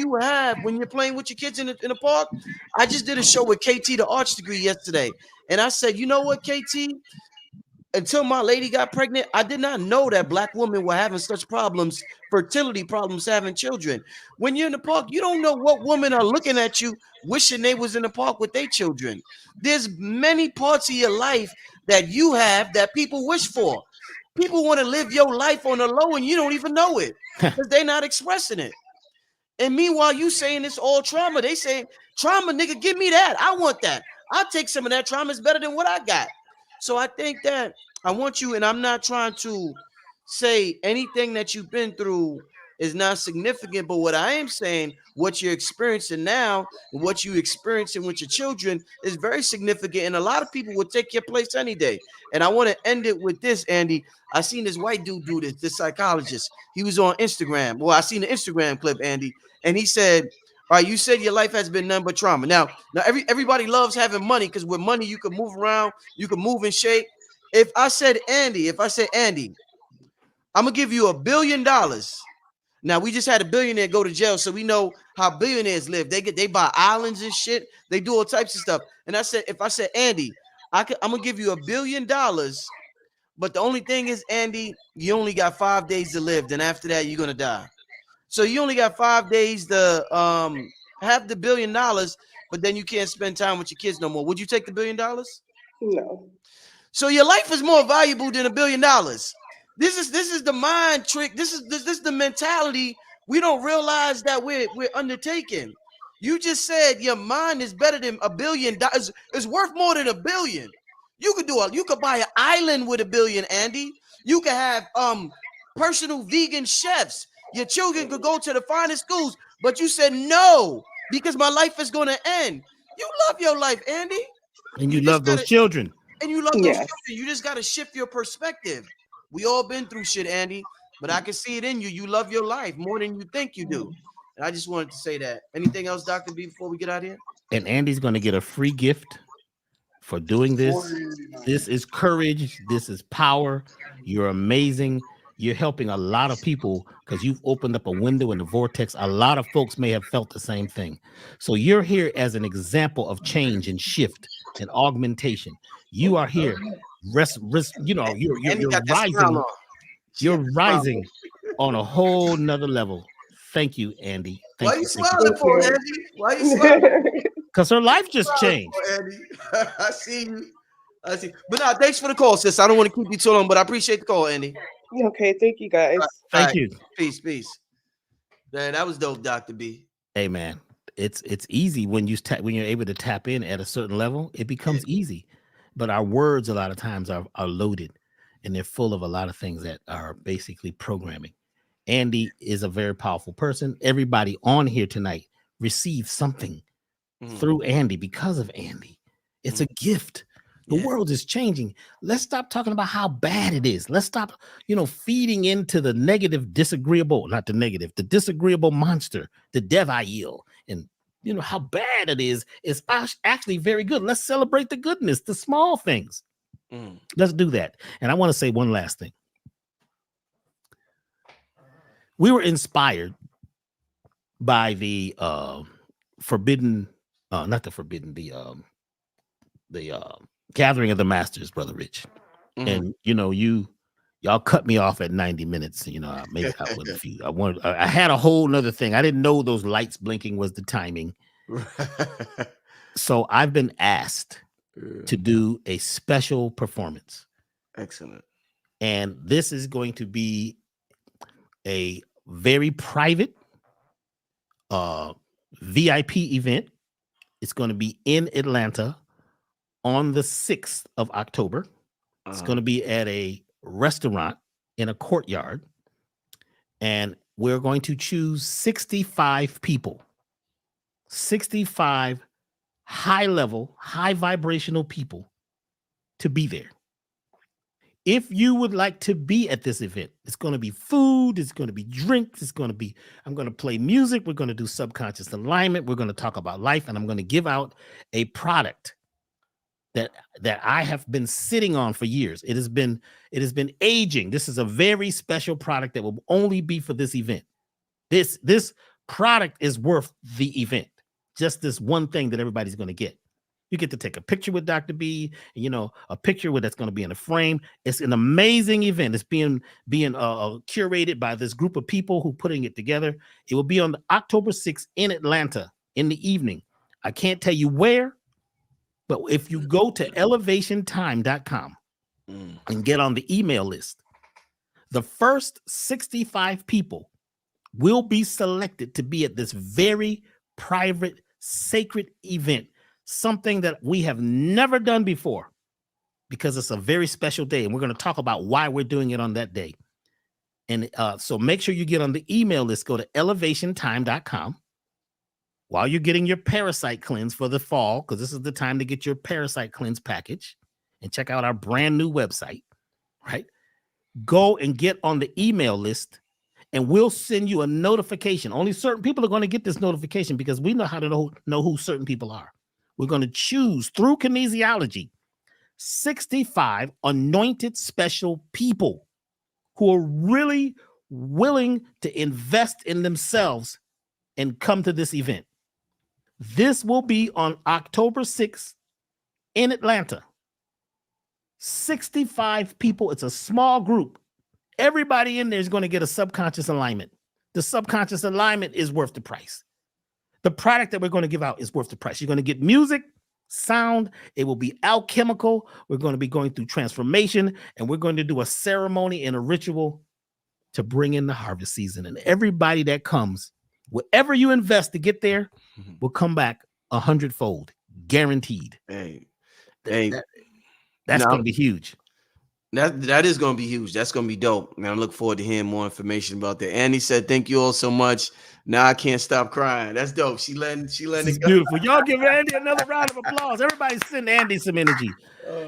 when you're playing with your kids in the park, I just did a show with KT, the arts degree, yesterday. And I said, you know what, KT? Until my lady got pregnant, I did not know that Black women were having such problems, fertility problems, having children. When you're in the park, you don't know what women are looking at you, wishing they was in the park with their children. There's many parts of your life that you have that people wish for. People want to live your life on the low, and you don't even know it because they're not expressing it. And meanwhile, you saying it's all trauma. They say, trauma, nigga, give me that. I want that. I'll take some of that. Trauma is better than what I got. So I think that I want you, and I'm not trying to say anything that you've been through is not significant. But what I am saying, what you're experiencing now and what you experiencing with your children is very significant. And a lot of people would take your place any day. And I want to end it with this, Andy. I seen this white dude do this psychologist. He was on Instagram. Well, I seen the Instagram clip, Andy, and he said, all right, you said your life has been none but trauma. Now everybody loves having money because with money you can move around, you can move and shake. If I said Andy, I'm gonna give you $1 billion. Now we just had a billionaire go to jail, so we know how billionaires live. They buy islands and shit. They do all types of stuff. And I said, if I said Andy, I'm gonna give you $1 billion, but the only thing is, Andy, you only got 5 days to live. Then after that, you're gonna die. So you only got 5 days to have the $1 billion, but then you can't spend time with your kids no more. Would you take the $1 billion? No. So your life is more valuable than $1 billion. This is the mind trick. This is the mentality we don't realize that we're undertaking. You just said your mind is better than $1 billion. It's worth more than $1 billion. You could buy an island with $1 billion, Andy. You could have personal vegan chefs. Your children could go to the finest schools, but you said no because my life is going to end. You love your life, Andy, and you love those children. And you love those children. You just got to shift your perspective. We all been through shit, Andy, but I can see it in you. You love your life more than you think you do. And I just wanted to say that. Anything else, Dr. B, before we get out of here? And Andy's going to get a free gift for doing this. This is courage. This is power. You're amazing. You're helping a lot of people because you've opened up a window in the vortex. A lot of folks may have felt the same thing. So you're here as an example of change and shift and augmentation. You are here. You're rising. You're rising on a whole nother level. Thank you, Andy. Why are you smiling for, Andy? Why are you smiling? Because her life just changed. Andy. I see you. But no, thanks for the call, sis. I don't want to keep you too long, but I appreciate the call, Andy. Okay, thank you guys. Thank you. Peace. Man, that was dope, Dr. B. Hey, man, it's easy when you're able to tap in at a certain level. It becomes easy. But our words a lot of times are loaded and they're full of a lot of things that are basically programming. Andy is a very powerful person. Everybody on here tonight received something through Andy because of Andy. It's a gift. The world is changing. Let's stop talking about how bad it is. Let's stop, feeding into the the disagreeable monster, the Devail, and how bad it is actually very good. Let's celebrate the goodness, the small things. Let's do that. And I want to say one last thing. We were inspired by the Gathering of the Masters, Brother Rich. And y'all cut me off at 90 minutes. Maybe I went a few. I had a whole nother thing. I didn't know those lights blinking was the timing. So I've been asked to do a special performance. Excellent. And this is going to be a very private VIP event. It's going to be in Atlanta on the 6th of October. It's going to be at a restaurant in a courtyard. And we're going to choose 65 people, 65 high-level, high-vibrational people to be there. If you would like to be at this event, it's going to be food, it's going to be drinks, I'm going to play music, we're going to do subconscious alignment, we're going to talk about life, and I'm going to give out a product that I have been sitting on for years. It has been aging. This is a very special product that will only be for this event. This product is worth the event. Just this one thing that everybody's going to get. You get to take a picture with Dr. B, a picture that's going to be in a frame. It's an amazing event. It's being curated by this group of people who putting it together. It will be on October 6th in Atlanta in the evening. I can't tell you where, but if you go to elevationtime.com and get on the email list, the first 65 people will be selected to be at this very private, sacred event. Something that we have never done before because it's a very special day. And we're going to talk about why we're doing it on that day. And so make sure you get on the email list. Go to elevationtime.com. While you're getting your parasite cleanse for the fall, because this is the time to get your parasite cleanse package, and check out our brand new website, right? Go and get on the email list, and we'll send you a notification. Only certain people are going to get this notification because we know how to know who certain people are. We're going to choose through kinesiology 65 anointed special people who are really willing to invest in themselves and come to this event. This will be on October 6th in Atlanta. 65 people. It's a small group. Everybody in there is going to get a subconscious alignment. The subconscious alignment is worth the price. The product that we're going to give out is worth the price. You're going to get music, sound. It will be alchemical. We're going to be going through transformation, and we're going to do a ceremony and a ritual to bring in the harvest season. And everybody that comes, whatever you invest to get there, will come back 100-fold, guaranteed. That's going to be huge. That is going to be huge. That's going to be dope. And I look forward to hearing more information about that. Andy said, "Thank you all so much. Now I can't stop crying." That's dope. She letting it go. Beautiful. Y'all give Andy another round of applause. Everybody send Andy some energy.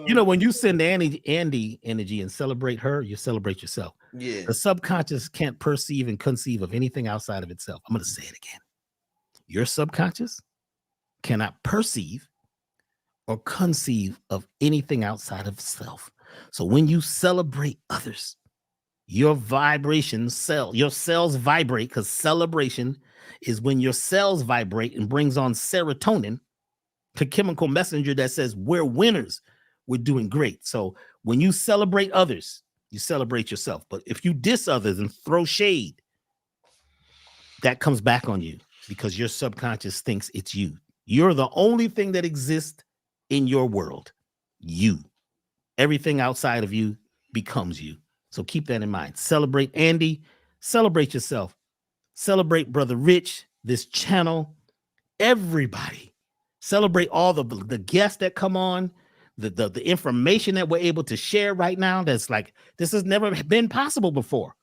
You know, when you send Andy energy and celebrate her, you celebrate yourself. Yeah. The subconscious can't perceive and conceive of anything outside of itself. I'm going to say it again. Your subconscious cannot perceive or conceive of anything outside of self. So when you celebrate others, your your cells vibrate, because celebration is when your cells vibrate and brings on serotonin, the chemical messenger that says we're winners, we're doing great. So when you celebrate others, you celebrate yourself. But if you diss others and throw shade, that comes back on you because your subconscious thinks it's you. You're the only thing that exists in your world. You. Everything outside of you becomes you. So keep that in mind. Celebrate Andy. Celebrate yourself. Celebrate Brother Rich, this channel. Everybody. Celebrate all the guests that come on, the information that we're able to share right now. That's like, this has never been possible before.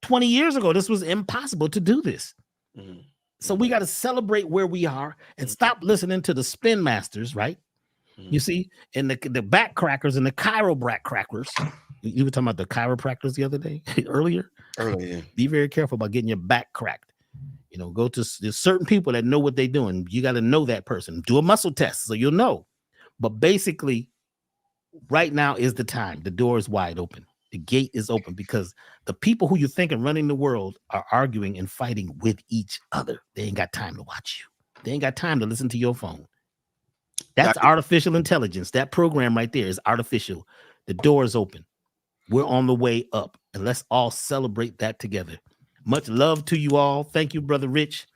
20 years ago, this was impossible to do this. Mm-hmm. So we got to celebrate where we are and stop listening to the spin masters, right? You see, and the backcrackers and the chiropractors. You were talking about the chiropractors the other day, earlier. Be very careful about getting your back cracked. You know, there's certain people that know what they're doing. You got to know that person. Do a muscle test so you'll know. But basically, right now is the time. The door is wide open. The gate is open because the people who you think are running the world are arguing and fighting with each other. They ain't got time to watch you. They ain't got time to listen to your phone. That's artificial intelligence. That program right there is artificial. The door is open. We're on the way up, and let's all celebrate that together. Much love to you all. Thank you, Brother Rich.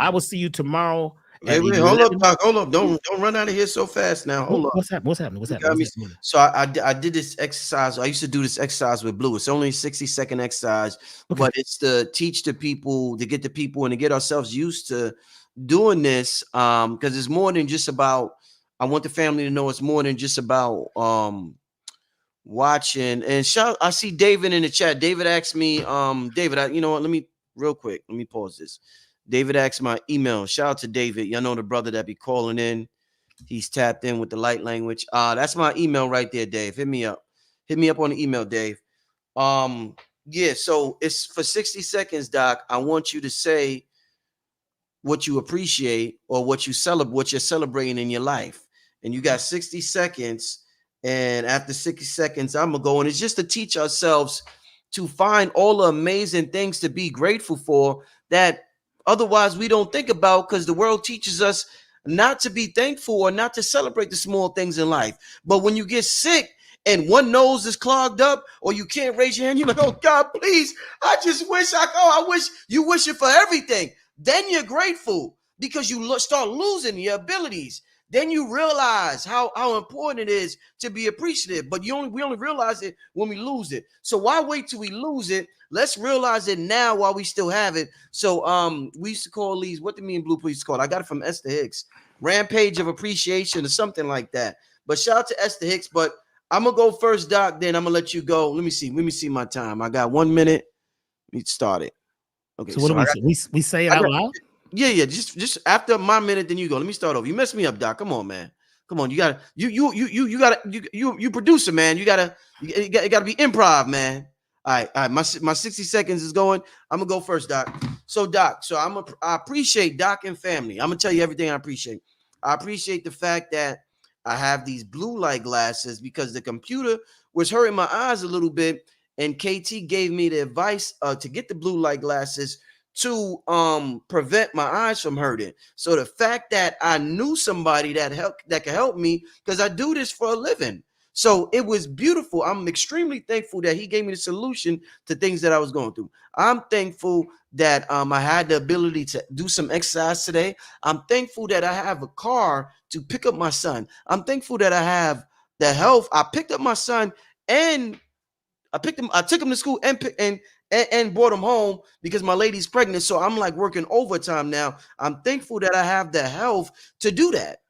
I will see you tomorrow. Wait, hold up, Doc. Hold up. Don't run out of here so fast now. Hold up. What's happening? What's happening? So I did this exercise. I used to do this exercise with Blue. It's only a 60-second exercise, but it's to teach the people, to get the people and to get ourselves used to doing this. Because it's more than just about, I want the family to know it's more than just about watching. And I see David in the chat. David asked me, David, you know what? Let me pause this. David asked my email. Shout out to David. Y'all know the brother that be calling in. He's tapped in with the light language. That's my email right there, Dave. Hit me up. Hit me up on the email, Dave. Yeah, so it's for 60 seconds, Doc. I want you to say what you appreciate or what you're celebrating in your life. And you got 60 seconds. And after 60 seconds, I'm going to go. And it's just to teach ourselves to find all the amazing things to be grateful for that otherwise we don't think about, because the world teaches us not to be thankful or not to celebrate the small things in life. But when you get sick and one nose is clogged up or you can't raise your hand, you're like, oh God, please, I just wish I wish you wish it for everything. Then you're grateful because you start losing your abilities. Then you realize how important it is to be appreciative. But we only realize it when we lose it. So why wait till we lose it? Let's realize it now while we still have it. So we used to call these, what did me and Blue used to call it? I got it from Esther Hicks. Rampage of appreciation or something like that. But shout out to Esther Hicks. But I'm gonna go first, Doc. Then I'm gonna let you go. Let me see my time. I got 1 minute. We started. Okay, so what do we say? We say it out loud? Yeah. Just after my minute, then you go. Let me start over. You messed me up, Doc. Come on, man. Come on. You gotta you producer, man. You gotta be improv, man. All right. My 60 seconds is going. I'm gonna go first, Doc. So, Doc, I appreciate Doc and family. I'm gonna tell you everything I appreciate. I appreciate the fact that I have these blue light glasses because the computer was hurting my eyes a little bit, and KT gave me the advice to get the blue light glasses to prevent my eyes from hurting. So the fact that I knew somebody that could help me, because I do this for a living. So it was beautiful. I'm extremely thankful that he gave me the solution to things that I was going through. I'm thankful that I had the ability to do some exercise today. I'm thankful that I have a car to pick up my son. I'm thankful that I have the health. I picked up my son and I took him to school and brought him home because my lady's pregnant. So I'm like working overtime now. I'm thankful that I have the health to do that.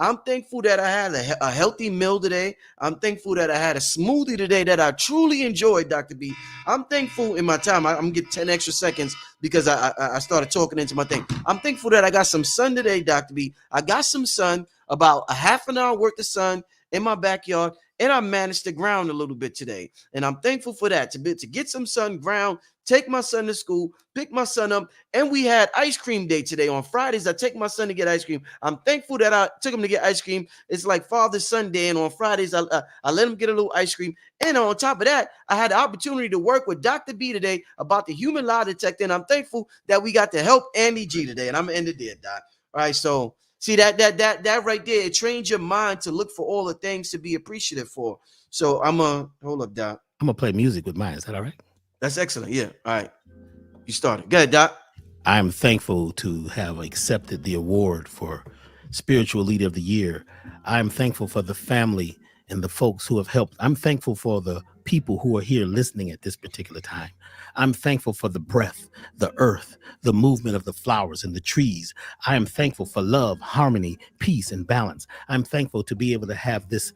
I'm thankful that I had a healthy meal today. I'm thankful that I had a smoothie today that I truly enjoyed, Dr. B. I'm thankful in my time. I'm going to get 10 extra seconds because I started talking into my thing. I'm thankful that I got some sun today, Dr. B. I got some sun, about a half an hour worth of sun in my backyard, and I managed to ground a little bit today. And I'm thankful for that, to get some sun, ground, take my son to school, pick my son up, and we had ice cream day today. On Fridays, I take my son to get ice cream. I'm thankful that I took him to get ice cream. It's like Father's Sunday, and on Fridays, I let him get a little ice cream. And on top of that, I had the opportunity to work with Dr. B today about the human lie detector, and I'm thankful that we got to help Andy G today. And I'm going to end it there, Doc. All right, so see that right there, it trains your mind to look for all the things to be appreciative for. So I'm going to hold up, Doc. I'm going to play music with mine. Is that all right? That's excellent. Yeah. All right. You started. Go ahead, Doc. I'm thankful to have accepted the award for Spiritual Leader of the Year. I'm thankful for the family and the folks who have helped. I'm thankful for the people who are here listening at this particular time. I'm thankful for the breath, the earth, the movement of the flowers and the trees. I am thankful for love, harmony, peace, and balance. I'm thankful to be able to have this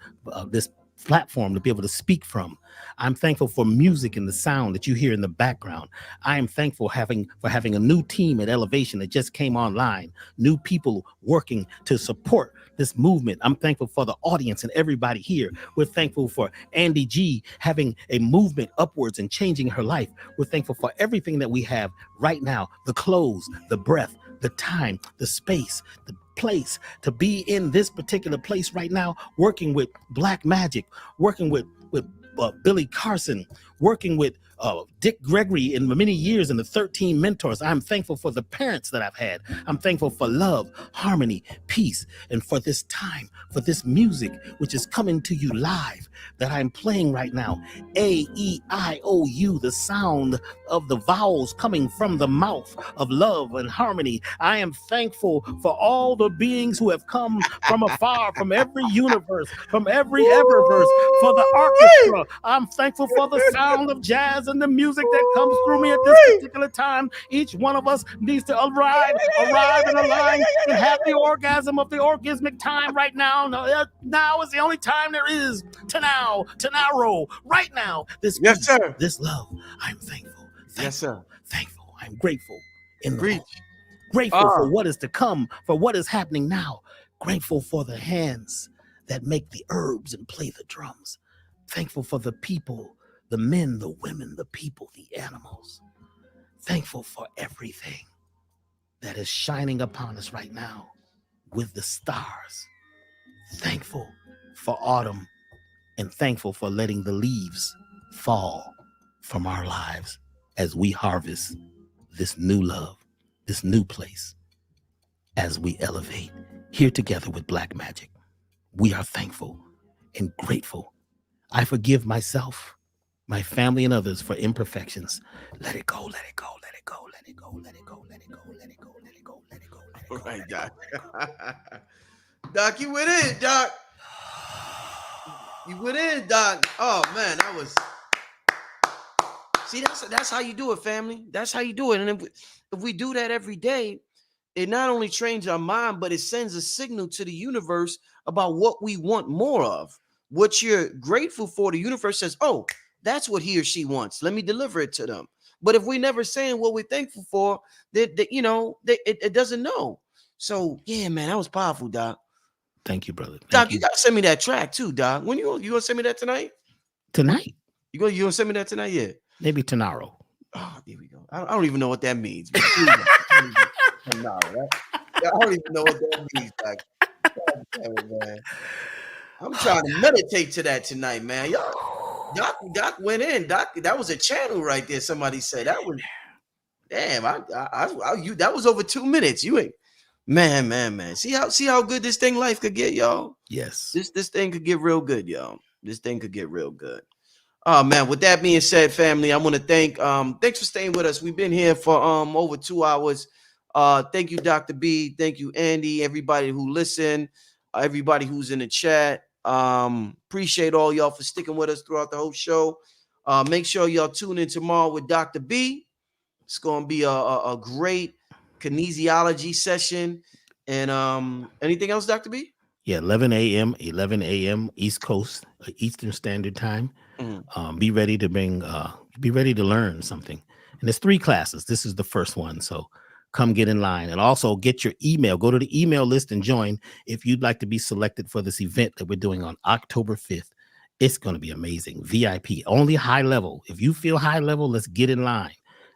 platform to be able to speak from. I'm thankful for music and the sound that you hear in the background. I am thankful for having a new team at Elevation that just came online, new people working to support this movement. I'm thankful for the audience and everybody here. We're thankful for Andy G having a movement upwards and changing her life. We're thankful for everything that we have right now, the clothes, the breath, the time, the space, the place to be in this particular place right now, working with Black Magic, working with Billy Carson, working with Dick Gregory in many years and the 13 mentors. I'm thankful for the parents that I've had. I'm thankful for love, harmony, peace, and for this time, for this music, which is coming to you live that I'm playing right now. A-E-I-O-U, the sound of the vowels coming from the mouth of love and harmony. I am thankful for all the beings who have come from afar, from every universe, from every eververse, for the orchestra. I'm thankful for the sound of jazz and the music that comes through me at this particular time. Each one of us needs to arrive and align and have the orgasm of the orgasmic time right now. Now is the only time there is to now, right now. This yes, peace, sir. This love. I'm thankful. Yes, sir. Thankful. I'm grateful. Grateful for what is to come, for what is happening now. Grateful for the hands that make the herbs and play the drums. Thankful for the people, the men, the women, the people, the animals. Thankful for everything that is shining upon us right now with the stars. Thankful for autumn and thankful for letting the leaves fall from our lives as we harvest this new love, this new place, as we elevate here together with Black Magic. We are thankful and grateful. I forgive myself, my family, and others for imperfections. Let it go, let it go, let it go, let it go, let it go, let it go, let it go, let it go, let it go, let it go. All right, Doc. Doc, you went in, Doc. You went in, Doc. Oh man, that was. See, that's how you do it, family. That's how you do it. And if we do that every day, it not only trains our mind, but it sends a signal to the universe about what we want more of. what you're grateful for, the universe says, oh, that's what he or she wants. Let me deliver it to them. But if we never saying what we're thankful for, it doesn't know. So yeah, man, that was powerful, Doc. Thank you, brother. Doc, you gotta send me that track too, Doc. When you gonna send me that tonight? Tonight. You gonna send me that tonight? Yeah. Maybe tomorrow. Oh, there we go. I don't even know what that means. But tomorrow, right? I don't even know what that means, Doc. Man. I'm trying to meditate to that tonight, man. Y'all, Doc went in. Doc, that was a channel right there. Somebody said that was. Damn, that was over 2 minutes. You ain't, man. See how good this thing life could get, y'all. Yes. This thing could get real good, y'all. This thing could get real good. Oh man, with that being said, family, I want to thank thanks for staying with us. We've been here for over 2 hours. Thank you, Dr. B. Thank you, Andy, everybody who listened, everybody who's in the chat. Appreciate all y'all for sticking with us throughout the whole show. Make sure y'all tune in tomorrow with Dr. B. It's gonna be a great kinesiology session. And anything else, Dr. B? Yeah, 11 a.m. East Coast, Eastern Standard Time. Mm-hmm. Be ready to learn something. And there's 3 classes. This is the first one. So come get in line. And also get your email. Go to the email list and join if you'd like to be selected for this event that we're doing on October 5th. It's going to be amazing. VIP, only high level. If you feel high level, let's get in line.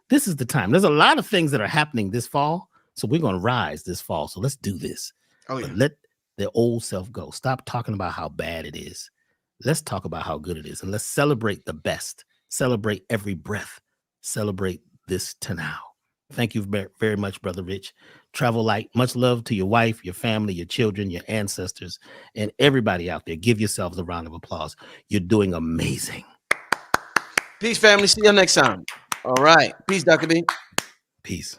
This is the time. There's a lot of things that are happening this fall. So we're going to rise this fall. So let's do this. Oh, yeah. But let the old self go. Stop talking about how bad it is. Let's talk about how good it is. And let's celebrate the best. Celebrate every breath. Celebrate this to now. Thank you very much, Brother Rich. Travel light. Much love to your wife, your family, your children, your ancestors, and everybody out there. Give yourselves a round of applause. You're doing amazing. Peace, family. See you next time. All right. Peace, Dr. B. Peace.